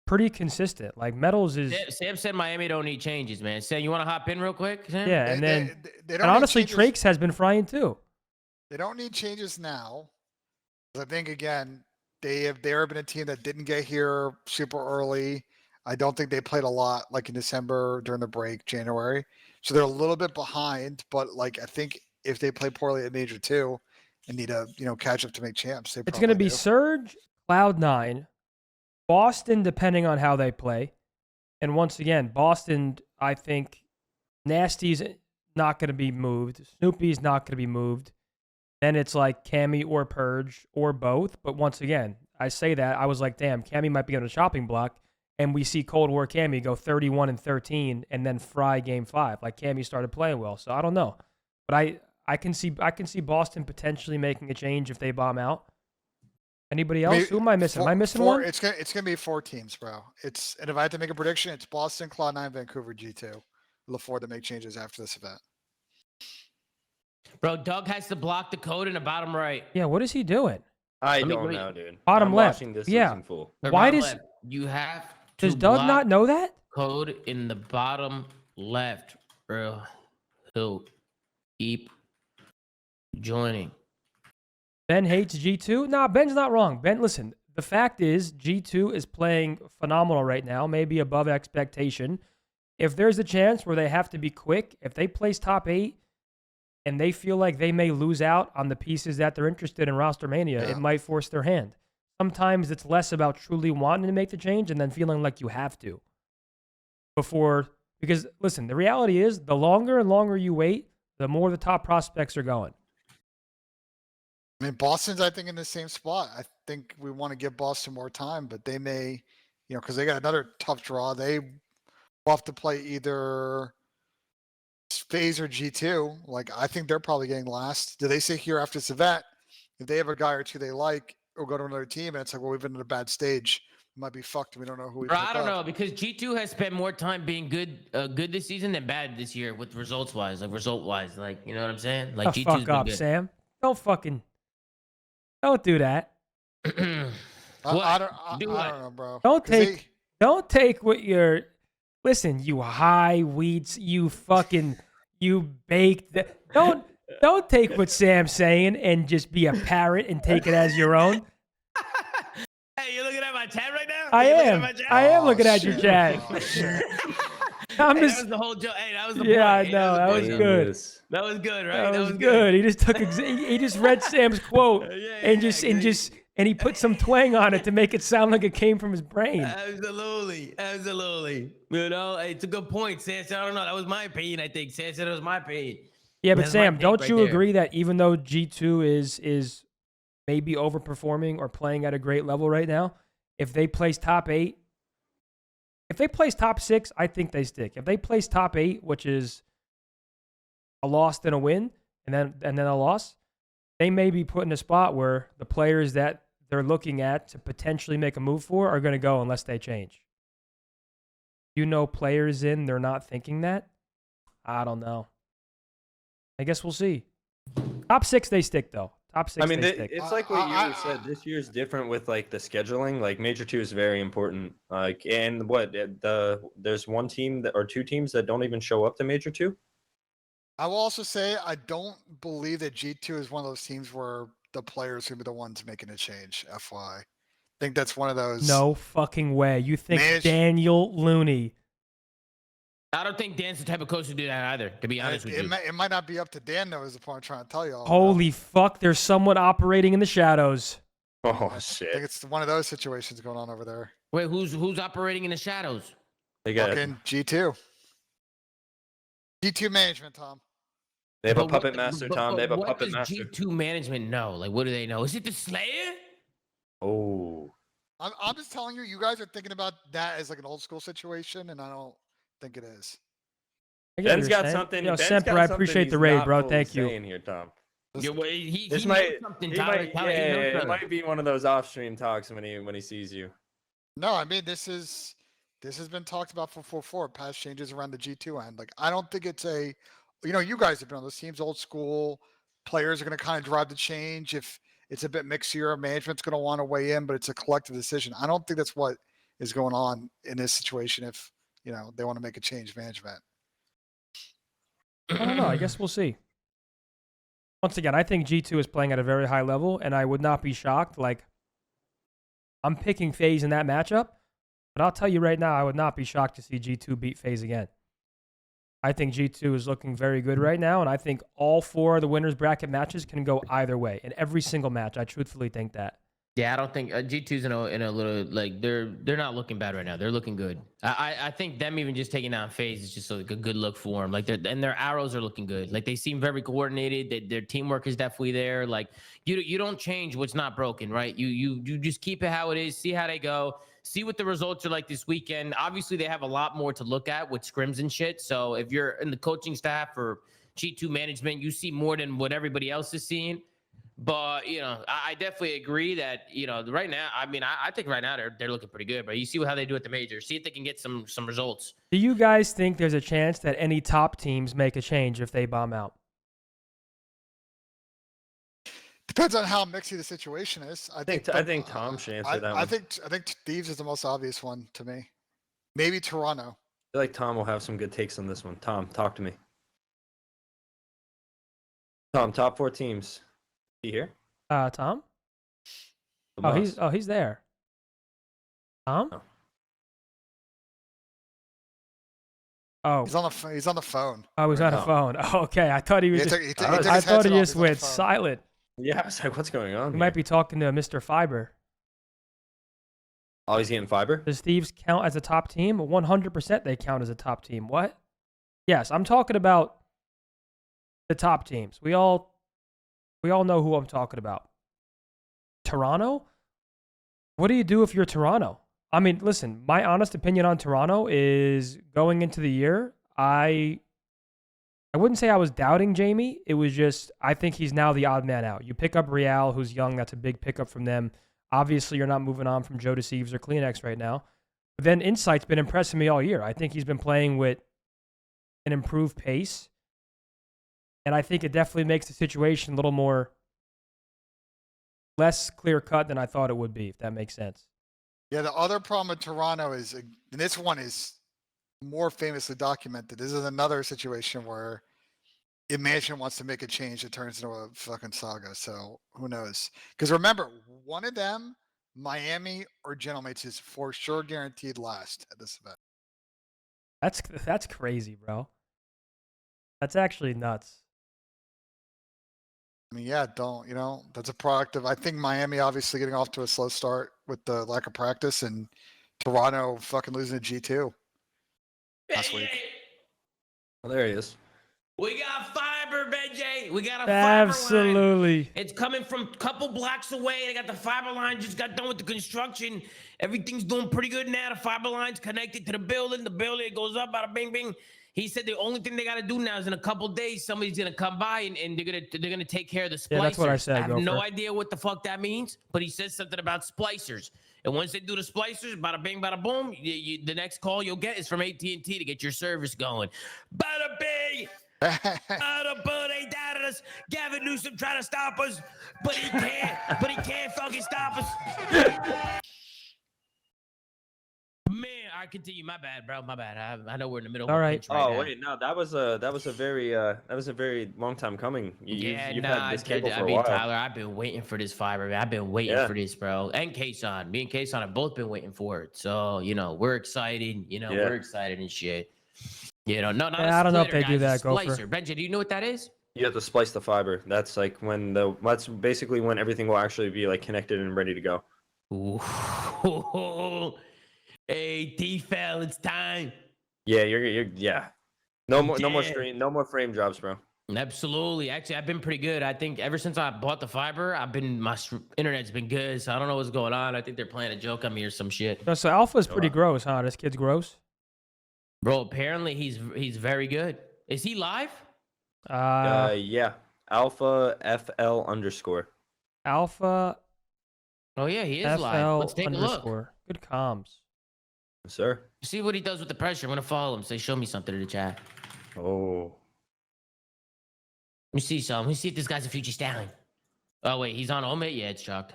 pretty consistent. Like Metals is. Sam said Miami don't need changes, man. Sam, you want to hop in real quick? Sam? Yeah, and then they and don't need honestly, changes- Trakes has been frying too. They don't need changes now. 'Cause I think again, they've been a team that didn't get here super early. I don't think they played a lot like in December during the break, January. So they're a little bit behind, but like I think if they play poorly at Major 2 and need to, catch up to make champs, they It's going to probably be do. Surge, Cloud9, Boston, depending on how they play. And once again, Boston, I think Nasty's not going to be moved. Snoopy's not going to be moved. Then it's like Cammy or Purge or both. But once again, I say that, I was like, damn, Cammy might be on a chopping block. and we see Cold War Cammy go 31-13 and then fry game 5. Like Cammy started playing well. So I don't know. But I can see Boston potentially making a change if they bomb out. Anybody else? Who am I missing? Am I missing one? It's gonna be 4 teams, bro. And if I had to make a prediction, it's Boston, Cloud9, Vancouver, G2. Look forward to make changes after this event. Bro, Doug has to block the code in the bottom right. Yeah, what is he doing? I Let me- don't let me- know, dude. Bottom I'm left. watching this Yeah. losing full. Or Why bottom does- left. You have to Does Doug block not know that? code in the bottom left, bro? He'll keep joining. Ben hates G2? Nah, Ben's not wrong. Ben, listen, the fact is G2 is playing phenomenal right now, maybe above expectation. If there's a chance where they have to be quick, if they place top 8 and they feel like they may lose out on the pieces that they're interested in roster mania, it might force their hand. Sometimes it's less about truly wanting to make the change and then feeling like you have to. Because listen, the reality is the longer and longer you wait, the more the top prospects are going. I mean, Boston's, I think, in the same spot. I think we want to give Boston more time, but they may, because they got another tough draw. They will have to play either FaZe or G2. Like, I think they're probably getting last. Do they sit here after this event? If they have a guy or two they like, or go to another team, and it's like, well, we've been in a bad stage. We might be fucked. We don't know who we Bro, pick I don't up. know, because G2 has spent more time being good this season than bad this year with results-wise. Like, result-wise. Like, you know what I'm saying? Like, Oh, G2's fuck been up, good. Sam. Don't do that. I don't know, bro. Don't 'Cause take Don't take what you're. Listen, you high wheats, you baked. Don't take what Sam's saying and just be a parrot and take it as your own. Hey, you looking at my chat right now? I You looking am. at my chat? I am looking at your shit. chat. Oh, shit. I'm Hey, just. that was the whole joke. Hey, that was the Yeah, I point. Hey, know. That was the point. good. That was good, right? That was good. He just took. He just read Sam's quote and he put some twang on it to make it sound like it came from his brain. Absolutely. You know, hey, it's a good point, Sam. I don't know. That was my opinion, I think. Sam said it was my opinion. Yeah, but That's my Sam, take don't right you there. agree that even though G2 is maybe overperforming or playing at a great level right now, if they place top 8, if they place top 6, I think they stick. If they place top 8, which is a loss then a win, and then a loss, they may be put in a spot where the players that they're looking at to potentially make a move for are going to go unless they change. Players they're not thinking that? I don't know. I guess we'll see. Top 6 they stick though. Top 6 I mean, they stick. it's like what you said. This year's different with like the scheduling. Like Major 2 is very important. Like, and there's one team or two teams that don't even show up to Major 2. I will also say I don't believe that G2 is one of those teams where the players will be the ones making a change. FY, I think that's one of those. No fucking way. You think Manage- Daniel Looney? I don't think Dan's the type of coach to do that either, to be honest with you. It might not be up to Dan though. Is the point I'm trying to tell you all. Holy fuck! There's someone operating in the shadows. Oh I shit! think it's one of those situations going on over there. Wait, who's operating in the shadows? They got. Fucking G2. G2 management, Tom. They have a But puppet what- master, but- Tom. but They have a what puppet does master. G2 management know? Like, what do they know? Is it the Slayer? Oh. I'm just telling you, you guys are thinking about that as like an old school situation, and I don't think it is. I get what Ben's you're got saying. something. Yo, Ben's Semper, got I something appreciate he's the raid, not bro. fully Thank you. saying Here, Tom. Yeah, well, he This knows might. something, He Tyler. might. Tyler, he knows Yeah, it something. might be one of those off-stream talks when he sees you. No, I mean this has been talked about for past changes around the G2 end. Like I don't think it's you guys have been on those teams, old school. Players are going to kind of drive the change. If it's a bit mixier, management's going to want to weigh in, but it's a collective decision. I don't think that's what is going on in this situation. If they want to make a change, management. I don't know. I guess we'll see. Once again, I think G2 is playing at a very high level, and I would not be shocked. Like, I'm picking FaZe in that matchup, but I'll tell you right now, I would not be shocked to see G2 beat FaZe again. I think G2 is looking very good right now, and I think all 4 of the winners bracket matches can go either way in every single match. I truthfully think that. Yeah, I don't think G2's in a little like they're not looking bad right now. They're looking good. I think them even just taking down FaZe is just like a good look for them. Like their arrows are looking good. Like they seem very coordinated. Their teamwork is definitely there. Like you don't change what's not broken, right? You just keep it how it is. See how they go. see what the results are like this weekend. Obviously, they have a lot more to look at with scrims and shit. So if you're in the coaching staff or G2 management, you see more than what everybody else is seeing. But, you know, I definitely agree that, you know, right now, I mean, I think right now they're looking pretty good. But you see how they do at the majors. See if they can get some results. Do you guys think there's a chance that any top teams make a change if they bomb out? Depends on how mixy the situation is. I think Tom should answer that one. I think Thieves is the most obvious one to me. Maybe Toronto. I feel like Tom will have some good takes on this one. Tom, talk to me. Tom, top 4 teams. You here? Tom? He's there. Tom? Oh. Oh. He's on the phone. Oh, he's on the phone. Oh, okay. I thought he was I thought he just went silent. Yeah, I was like, what's going on? He might be talking to Mr. Fiber. Oh, he's getting fiber? Does Thieves count as a top team? 100% they count as a top team. What? Yes, I'm talking about the top teams. We all know who I'm talking about. Toronto? What do you do if you're Toronto? I mean, listen, my honest opinion on Toronto is going into the year, I wouldn't say I was doubting Jamie. It was just, I think he's now the odd man out. You pick up Real, who's young. That's a big pickup from them. Obviously, you're not moving on from Joe Deceives or Kleenex right now. But then Insight's been impressing me all year. I think he's been playing with an improved pace. And I think it definitely makes the situation a little more less clear-cut than I thought it would be, if that makes sense. Yeah, the other problem with Toronto is, and this one is more famously documented, this is another situation where if management wants to make a change, it turns into a fucking saga. So who knows? Because remember, one of them, Miami or Gentlemates, is for sure guaranteed last at this event. That's crazy, bro. That's actually nuts. I mean, yeah, that's a product of, I think Miami obviously getting off to a slow start with the lack of practice, and Toronto fucking losing to G2 last week. Well, there he is. We got fiber, Benji. We got a fiber Absolutely. line. It's coming from a couple blocks away. They got the fiber line. Just got done with the construction. Everything's doing pretty good now. The fiber line's connected to the building. The building goes up, bada bing bing. He said the only thing they got to do now is in a couple days, somebody's gonna come by and they're gonna take care of the splicers. Yeah, that's what I said. I have no idea what the fuck that means, but he says something about splicers. And once they do the splicers, bada bing, bada boom, the next call you'll get is from AT&T to get your service going. Bada bing. Bada boom, they doubted us. Gavin Newsom trying to stop us, but he can't. But he can't fucking stop us. Man, I continue. My bad, bro. My bad. I know we're in the middle. All of a right. pinch right now. Wait, no, that was a very long time coming. You've had this cable for a while. Tyler, I've been waiting for this fiber, man. I've been waiting for this, bro. And Kaysan, me and Kaysan have both been waiting for it. So we're excited. We're excited and shit. Not I don't know if they do that. Go for Benji, do you know what that is? You have to splice the fiber. That's like that's basically when everything will actually be like connected and ready to go. Ooh. Hey, T-Fell, it's time. Yeah, yeah. No more frame drops, bro. Absolutely. Actually, I've been pretty good. I think ever since I bought the fiber, my internet's been good. So I don't know what's going on. I think they're playing a joke on me or some shit. So Alpha's pretty gross, huh? This kid's gross. Bro, apparently he's very good. Is he live? Yeah. Alpha FL _ Alpha. Oh yeah, he is FL live. Let's take a look. Good comms. Yes, sir. See what he does with the pressure. I'm gonna follow him. Say, show me something in the chat. Oh. Let me see some. Let me see if this guy's a future stallion. Oh wait, he's on Omit. Yeah, it's chalked.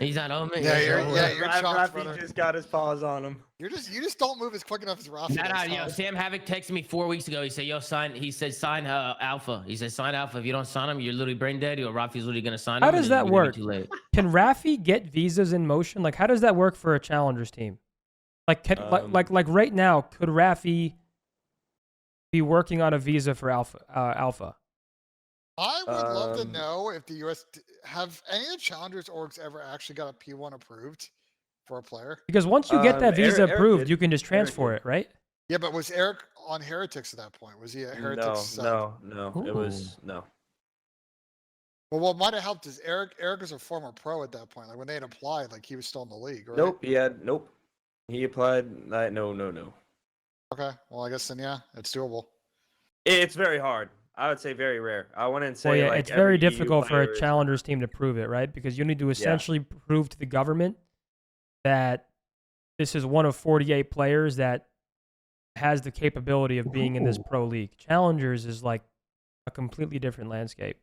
He's on Omit. You're chalked, Rafi just got his paws on him. You just don't move as quick enough as Rafi. Yo, Sam Havoc texted me 4 weeks ago. He said, sign Alpha. He said, sign Alpha. If you don't sign him, you're literally brain dead. Or Rafi's literally gonna sign him. How does that work? Can Rafi get visas in motion? Like, how does that work for a challengers team? Like, like right now, could Rafi be working on a visa for Alpha? I would love to know if the US have any of the challengers orgs ever actually got a P1 approved for a player. Because once you get that visa approved, you can just transfer it, right? Yeah, but was Eric on Heretics at that point? Was he at Heretics? No. It was no. Well, what might have helped is Eric was a former pro at that point. Like when they had applied, like he was still in the league, right? Nope. He applied. No. Okay. Well, I guess then yeah, it's doable. It's very hard. I would say very rare. I wouldn't say. Well, yeah, like, it's very every EU difficult for player a is- challengers team to prove it, right? Because you need to essentially prove to the government that this is one of 48 players that has the capability of being in this pro league. Challengers is like a completely different landscape.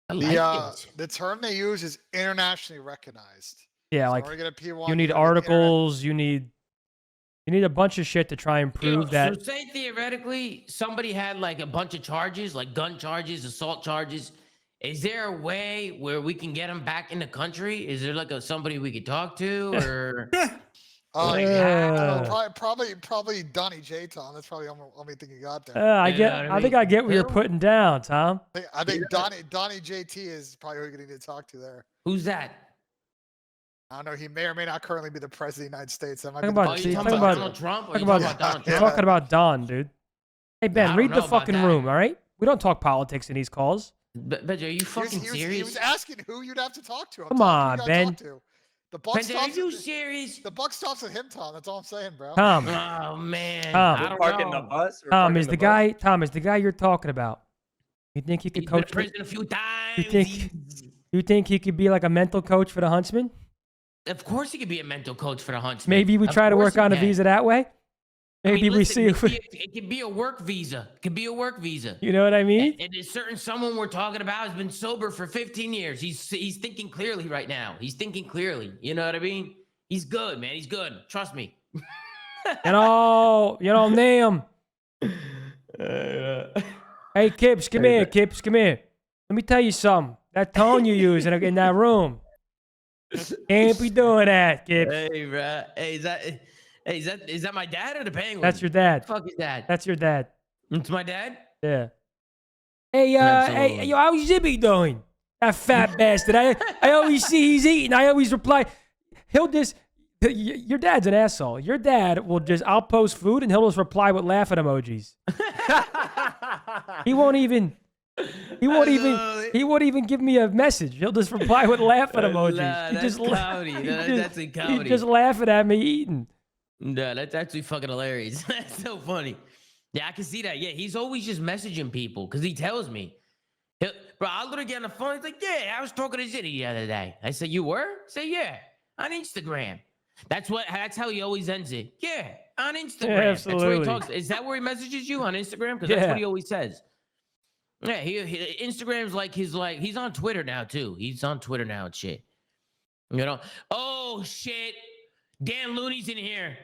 I like it. The term they use is internationally recognized. Yeah, So like in order to get a P1, you need gotta be interna- articles, you need a bunch of shit to try and prove that. So say theoretically somebody had like a bunch of charges, like gun charges, assault charges. Is there a way where we can get them back in the country? Is there like somebody we could talk to, or like how? Probably Donnie J. Tom. That's probably the only thing you got there. I think I get what you're putting down, Tom. I think Donnie JT is probably who you're gonna need to talk to there. Who's that? I don't know. He may or may not currently be the president of the United States. That might Talking be the about, Oh, best- you see, talking talking about about, Donald Trump? Or talking you about, talking about Donald you're Trump? talking about Don, dude. Hey, Ben, don't read know the about fucking that. room, all right? We don't talk politics in these calls. Benji, are you fucking he serious? was asking who you'd have to talk to. I'm Come telling you on, who you gotta Ben. talk to. The buck Benji, are stops. you serious? The buck stops with him, Tom. That's all I'm saying, bro. Tom, Oh man, Tom. I don't Parking know. the bus. Tom is the guy you're talking about. You think he could He's been to coach? prison a few times. You think he could be like a mental coach for the Huntsman? Of course, he could be a mental coach for the Huntsman. Maybe we Of try to course work he on a can. visa that way. I mean, Maybe we listen, see if we, it could be a work visa. It could be a work visa. you know what I mean? And there's certain someone we're talking about has been sober for 15 years. He's thinking clearly right now. He's thinking clearly. You know what I mean? He's good, man. He's good. Trust me. You know, name. Hey, Kips, come here. Kips, come here. Let me tell you something. That tone you use in that room. Can't be doing that, Kips. Hey, bro. Hey, is that my dad or the penguin? That's your dad. What the fuck is that? That's your dad. It's my dad? Yeah. Hey, Absolutely. yo, how's Zibby doing? That fat bastard. I always see he's eating. I always reply. He'll just. Your dad's an asshole. Your dad will just. I'll post food and he'll just reply with laughing emojis. He won't even. He won't even give me a message. He'll just reply with laughing emojis. Nah, He that's just la- comedy. he That's just- actually He's comedy. just laughing at me eating. No, that's actually fucking hilarious. That's so funny. Yeah, I can see that. Yeah, he's always just messaging people because he tells me. Bro, I'll literally get on the phone. He's like, yeah, I was talking to Zitty the other day. I said, you were? Say, yeah, on Instagram. That's how he always ends it. Yeah, on Instagram. Yeah, That's where he absolutely. talks. Is that where he messages you on Instagram? Because Yeah. that's what he always says. Yeah, Instagram's like he's on Twitter now too. He's on Twitter now and shit. You know? Oh shit. Dan Looney's in here.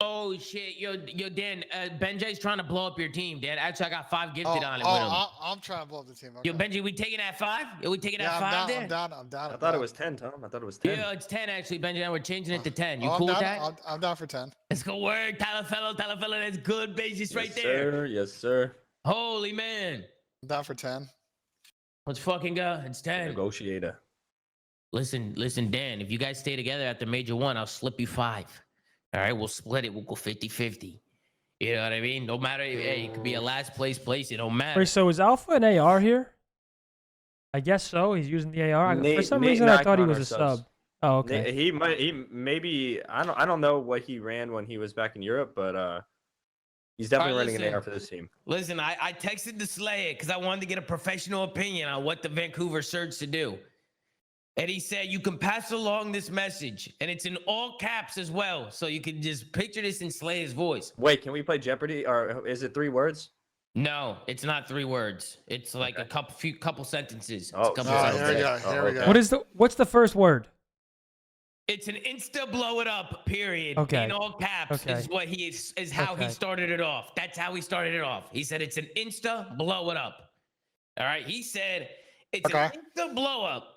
Oh shit. Yo, Dan, Benji's trying to blow up your team, Dan. Actually, I got 5 gifted on it with him. I'm trying to blow up the team. Yo, Okay. Benji, we taking that 5? Yo, we taking Yeah, that 5 there? I'm down. I thought it was 10, Tom. I thought it was 10. Yeah, it's 10 actually, Benji. Now we're changing it to 10. You I'm cool with down, that? I'm down for 10. Let's go word. Tyler Felo, that's good basis right Yes, there. sir. Yes, sir. Holy man. I'm down for 10. Let's fucking go. It's 10. Negotiator. Listen, Dan, if you guys stay together after Major 1, I'll slip you 5. All right, we'll split it. We'll go 50-50. You know what I mean? No matter, hey, it could be a last place. It don't matter. Wait, so is Alpha an AR here? I guess so. He's using the AR. For some reason, I thought he was a sub. Oh, okay. He maybe I don't know what he ran when he was back in Europe, but he's definitely Alright, running an listen. AR for this team. Listen, I texted the Slayer because I wanted to get a professional opinion on what the Vancouver Surge to do. And he said, you can pass along this message. And it's in all caps as well. So you can just picture this in Slayer's voice. Wait, can we play Jeopardy, or is it 3 words? No, it's not 3 words. It's like a couple sentences. It's Oh, a couple yeah, sentences. Here we go. okay. What's the first word? It's an insta blow it up, period. Okay. In all caps Okay. is what is how he Okay. started it off. That's how he started it off. He said it's an insta blow it up. All right. He said it's an insta blow up.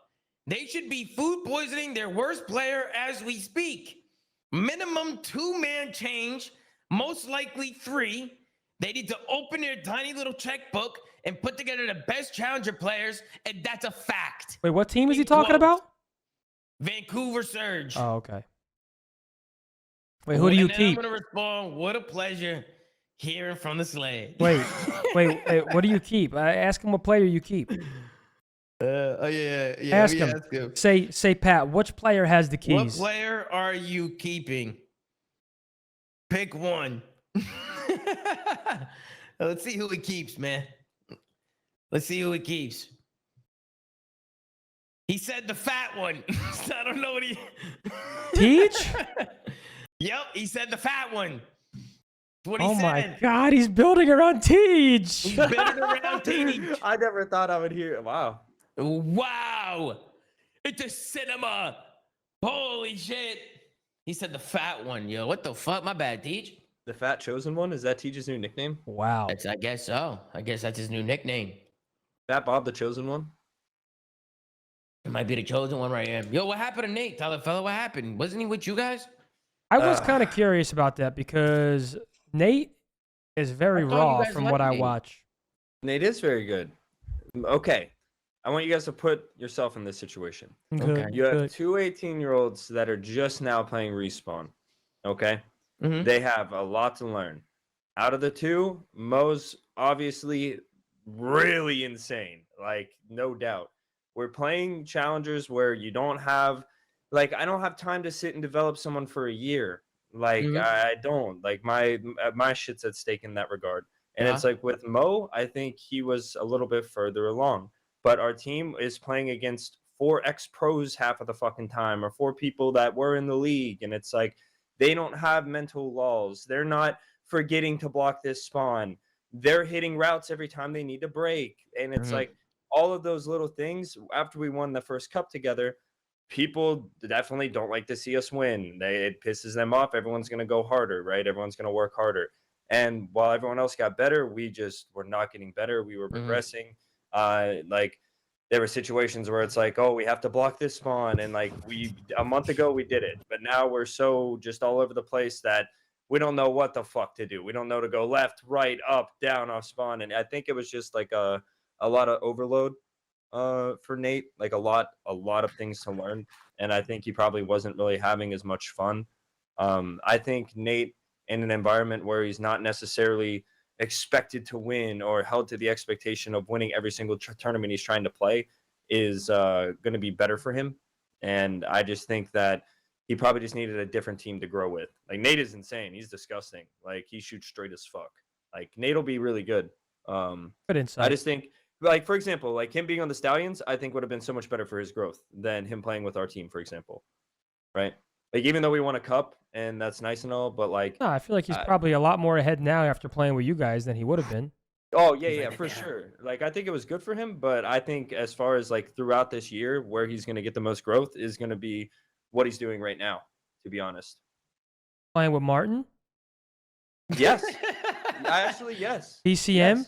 They should be food poisoning their worst player as we speak. Minimum 2-man change, most likely 3. They need to open their tiny little checkbook and put together the best challenger players, and that's a fact. Wait, what team is he Big talking quote. about? Vancouver Surge. Oh, okay. Wait, who do you and then keep? I'm gonna respond. What a pleasure hearing from the Slade. Wait, what do you keep? Ask him what player you keep. Oh yeah. Ask let me him. ask him. Say, Pat, which player has the What keys? player are you keeping? Pick one. Let's see who he keeps, man. Let's see who he keeps. He said the fat one. So I don't know what he. Teach? Yep, he said the fat one. That's what he Oh said. my God, he's building around Teach. He's building around Teach. I never thought I would hear. Wow. Wow. It's a cinema. Holy shit. He said the fat one, yo. What the fuck? My bad, Teach. The Fat Chosen One? Is that Teach's new nickname? Wow. I guess so. I guess that's his new nickname. Fat Bob the Chosen One? It might be the chosen one right here. Yo, what happened to Nate, Tyler Fella? What happened? Wasn't he with you guys? I was kind of curious about that because Nate is very I thought you raw guys from liked what I Nate. watch. Nate is very good. Okay. I want you guys to put yourself in this situation. Good, You have good. two 18-year-olds that are just now playing Respawn. Okay? Mhm. They have a lot to learn. Out of the two, Mo's obviously really insane. Like, no doubt. We're playing challengers where you don't have, like, I don't have time to sit and develop someone for a year. Like, I don't. Like, my shit's at stake in that regard. And it's like with Mo, I think he was a little bit further along. But our team is playing against 4 ex-pros half of the fucking time, or 4 people that were in the league. And it's like, they don't have mental lulls. They're not forgetting to block this spawn. They're hitting routes every time they need to break. And it's like all of those little things. After we won the first cup together, people definitely don't like to see us win. It pisses them off. Everyone's going to go harder, right? Everyone's going to work harder. And while everyone else got better, we just were not getting better. We were progressing. Like, there were situations where it's like, oh, we have to block this spawn. And like, a month ago we did it, but now we're so just all over the place that we don't know what the fuck to do. We don't know to go left, right, up, down off spawn. And I think it was just like a lot of overload for Nate, like a lot of things to learn. And I think he probably wasn't really having as much fun. I think Nate, in an environment where he's not necessarily expected to win or held to the expectation of winning every single tournament he's trying to play, is going to be better for him. And I just think that he probably just needed a different team to grow with. Like, Nate is insane. He's disgusting. Like, he shoots straight as fuck. Like, Nate will be really good. Good insight. I just think, like, for example, like him being on the Stallions, I think would have been so much better for his growth than him playing with our team, for example. Right? Like, even though we won a cup and that's nice and all, but like, No, I feel like he's probably a lot more ahead now after playing with you guys than he would have been. oh yeah, for sure. Like, I think it was good for him, but I think as far as like throughout this year, where he's going to get the most growth is going to be what he's doing right now, to be honest. Playing with Martin? Yes. Yes. DCM?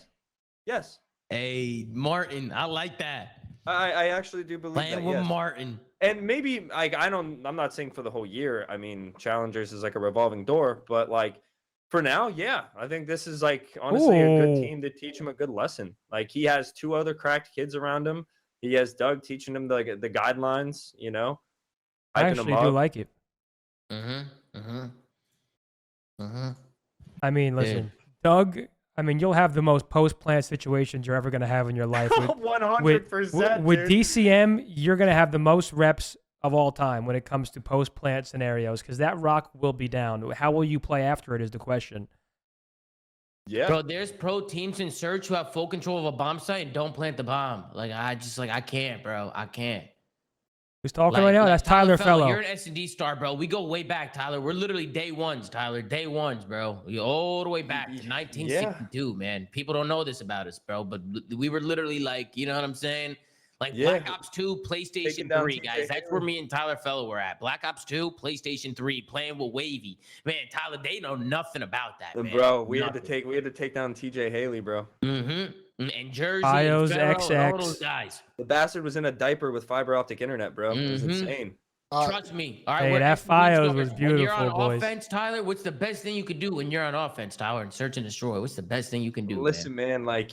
Yes. Hey, Martin, I like that. I actually do believe Playing that. with Yes. Martin. And maybe like I'm not saying for the whole year. I mean, challengers is like a revolving door, but like for now, yeah, I think this is like honestly a good team to teach him a good lesson. Like, he has 2 other cracked kids around him. He has Doug teaching him the guidelines, you know. I hyping actually him do up. like it. I mean, listen, Doug, I mean, you'll have the most post-plant situations you're ever going to have in your life. 100%. With dude. DCM, you're going to have the most reps of all time when it comes to post-plant scenarios because that rock will be down. How will you play after it is the question. Yeah. Bro, there's pro teams in search who have full control of a bomb site and don't plant the bomb. Like, I can't, bro. I can't. Who's talking right now? That's Tyler Felo. You're an S&D star, bro. We go way back, Tyler. We're literally day ones, Tyler. Day ones, bro. We all the way back to 1962, man. People don't know this about us, bro. But we were literally like, you know what I'm saying? Like Black Ops 2, PlayStation 3, guys. That's where me and Tyler Felo were at. Black Ops 2, PlayStation 3, playing with Wavy. Man, Tyler, they know nothing about that, man. Bro, we had to take down TJ Haley, bro. And Jersey, Bios and Felo, XX. all those guys. The bastard was in a diaper with fiber optic internet, bro. It was insane. Trust me. All right, Hey, what that else do we need to Fios cover? was When you're beautiful, on boys. offense, Tyler, what's the best thing you could do when you're on offense, Tyler, and search and destroy? What's the best thing you can do? Listen, man, like,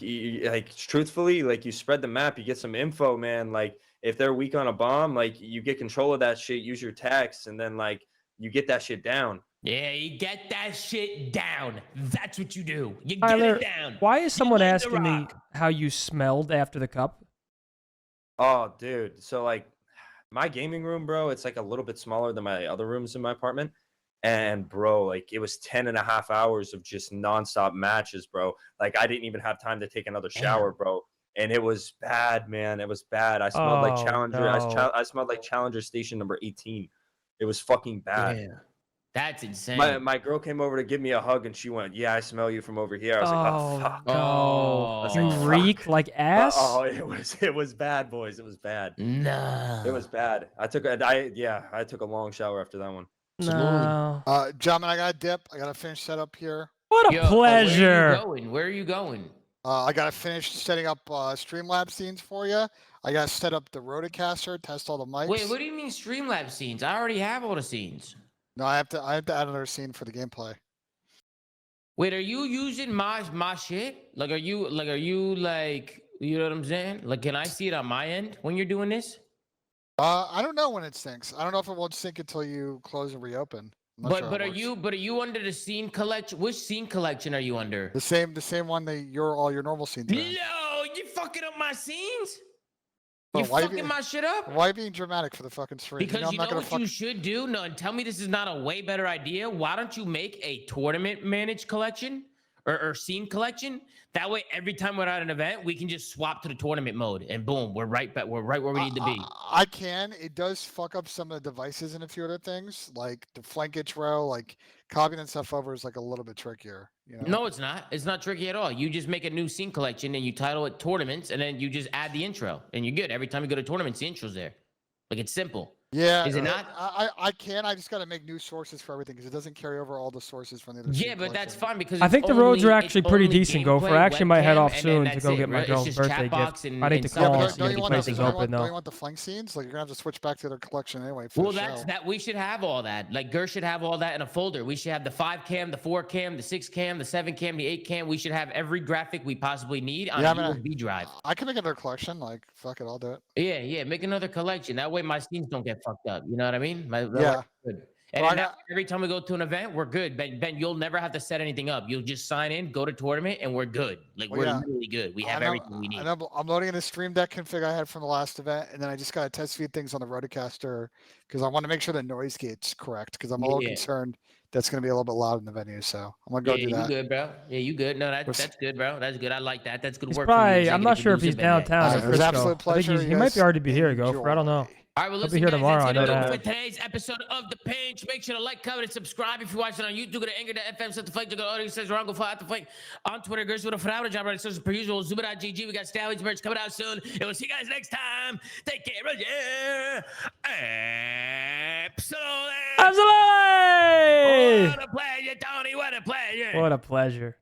truthfully, like, you spread the map, you get some info, man. Like, if they're weak on a bomb, like, you get control of that shit, use your tax, and then, like, you get that shit down. Yeah, you get that shit down. That's what you do. You Tyler, get it down. why is someone lay the asking me rock. how you smelled after the cup? Oh, dude. So like my gaming room, bro, it's like a little bit smaller than my other rooms in my apartment. And bro, like it was 10.5 hours of just nonstop matches, bro. Like I didn't even have time to take another shower, bro. And it was bad, man. It was bad. I smelled like Oh, Challenger. no. I smelled like Challenger Station number 18. It was fucking bad. Yeah. That's insane. My girl came over to give me a hug and she went, "Yeah, I smell you from over here." I was like, "Oh fuck." no. Oh. was You like, fuck. reek like ass? Oh, it was bad, boys. It was bad. Nah. It was bad. I took a long shower after that one. No. Gentlemen, I got to dip. I got to finish setup here. What a Yo, pleasure. Where are you going? I got to finish setting up Streamlabs scenes for you. I got to set up the Rodecaster, test all the mics. Wait, what do you mean Streamlabs scenes? I already have all the scenes. No, I have to add another scene for the gameplay. Wait, are you using my shit? Like, are you like, you know what I'm saying? Like, can I see it on my end when you're doing this? I don't know when it syncs. I don't know if it won't sync until you close and reopen. I'm not sure how But it are works. you under the scene collection? Which scene collection are you under? The same one that all your normal scenes are in. No, you fucking up my scenes. Bro, You why fucking my shit up. Why are you being dramatic for the fucking stream? Because I'm you not know gonna what you should do? No, and tell me this is not a way better idea. Why don't you make a tournament managed collection or scene collection? That way, every time we're at an event, we can just swap to the tournament mode, and boom, we're right back. We're right where we need to be. I can. It does fuck up some of the devices and a few other things, like the flankage row, like copying that stuff over is like a little bit trickier. You know? No, it's not. It's not tricky at all. You just make a new scene collection and you title it tournaments, and then you just add the intro, and you're good. Every time you go to tournaments, the intro's there. Like, it's simple. Yeah. Is it not? I can. I just got to make new sources for everything because it doesn't carry over all the sources from the other. Yeah, scene but that's collection. fine because I think the roads are it's actually pretty only decent, Gopher. gameplay, I actually might head webcam, off and soon then to that's go it, get my right? It's girl's just birthday chat gift. box and I need to stuff. call but and see if the place is open, don't you though. want the flank scenes? Like you're gonna have to switch back to their collection anyway. For Well, the that's show. that. We should have all that. Like, Gur should have all that in a folder. We should have the 5 cam, the 4 cam, the 6 cam, the 7 cam, the 8 cam. We should have every graphic we possibly need on a USB drive. I can make another collection. Like fuck it, I'll do it. Yeah. Make another collection. That way my scenes don't get fucked up. You know what I mean? Yeah. Good. And Well, then every time we go to an event, we're good. Ben, you'll never have to set anything up. You'll just sign in, go to tournament, and we're good. Like, Well, we're yeah. literally good. We have everything we need. I'm loading in the Stream Deck config I had from the last event, and then I just got to test feed things on the Rodecaster because I want to make sure the noise gate's correct because I'm a little concerned that's going to be a little bit loud in the venue. So I'm going to go do that. You good, bro. Yeah, you good. No, that's good, bro. That's good. I like that. That's good He's work. probably, from I'm you, not sure if he's executive producer, Ben. downtown or It was an Frisco. absolute I think pleasure. he might be already be here, Gopher. I don't know. All right, well, He'll listen, be here guys, tomorrow, that's I know gonna do it that. for today's episode of The Pinch. Make sure to like, comment, and subscribe. If you're watching on YouTube, go to Anchor.fm, set the flag, go to audio, says wrong, go follow at the flag. On Twitter, girls with a frowner, job right, social per usual, Zoomaa.gg. We got Stallions merch coming out soon. And we'll see you guys next time. Take care, Roger. Absolutely. Absolutely! What a pleasure, Tony. What a pleasure. What a pleasure.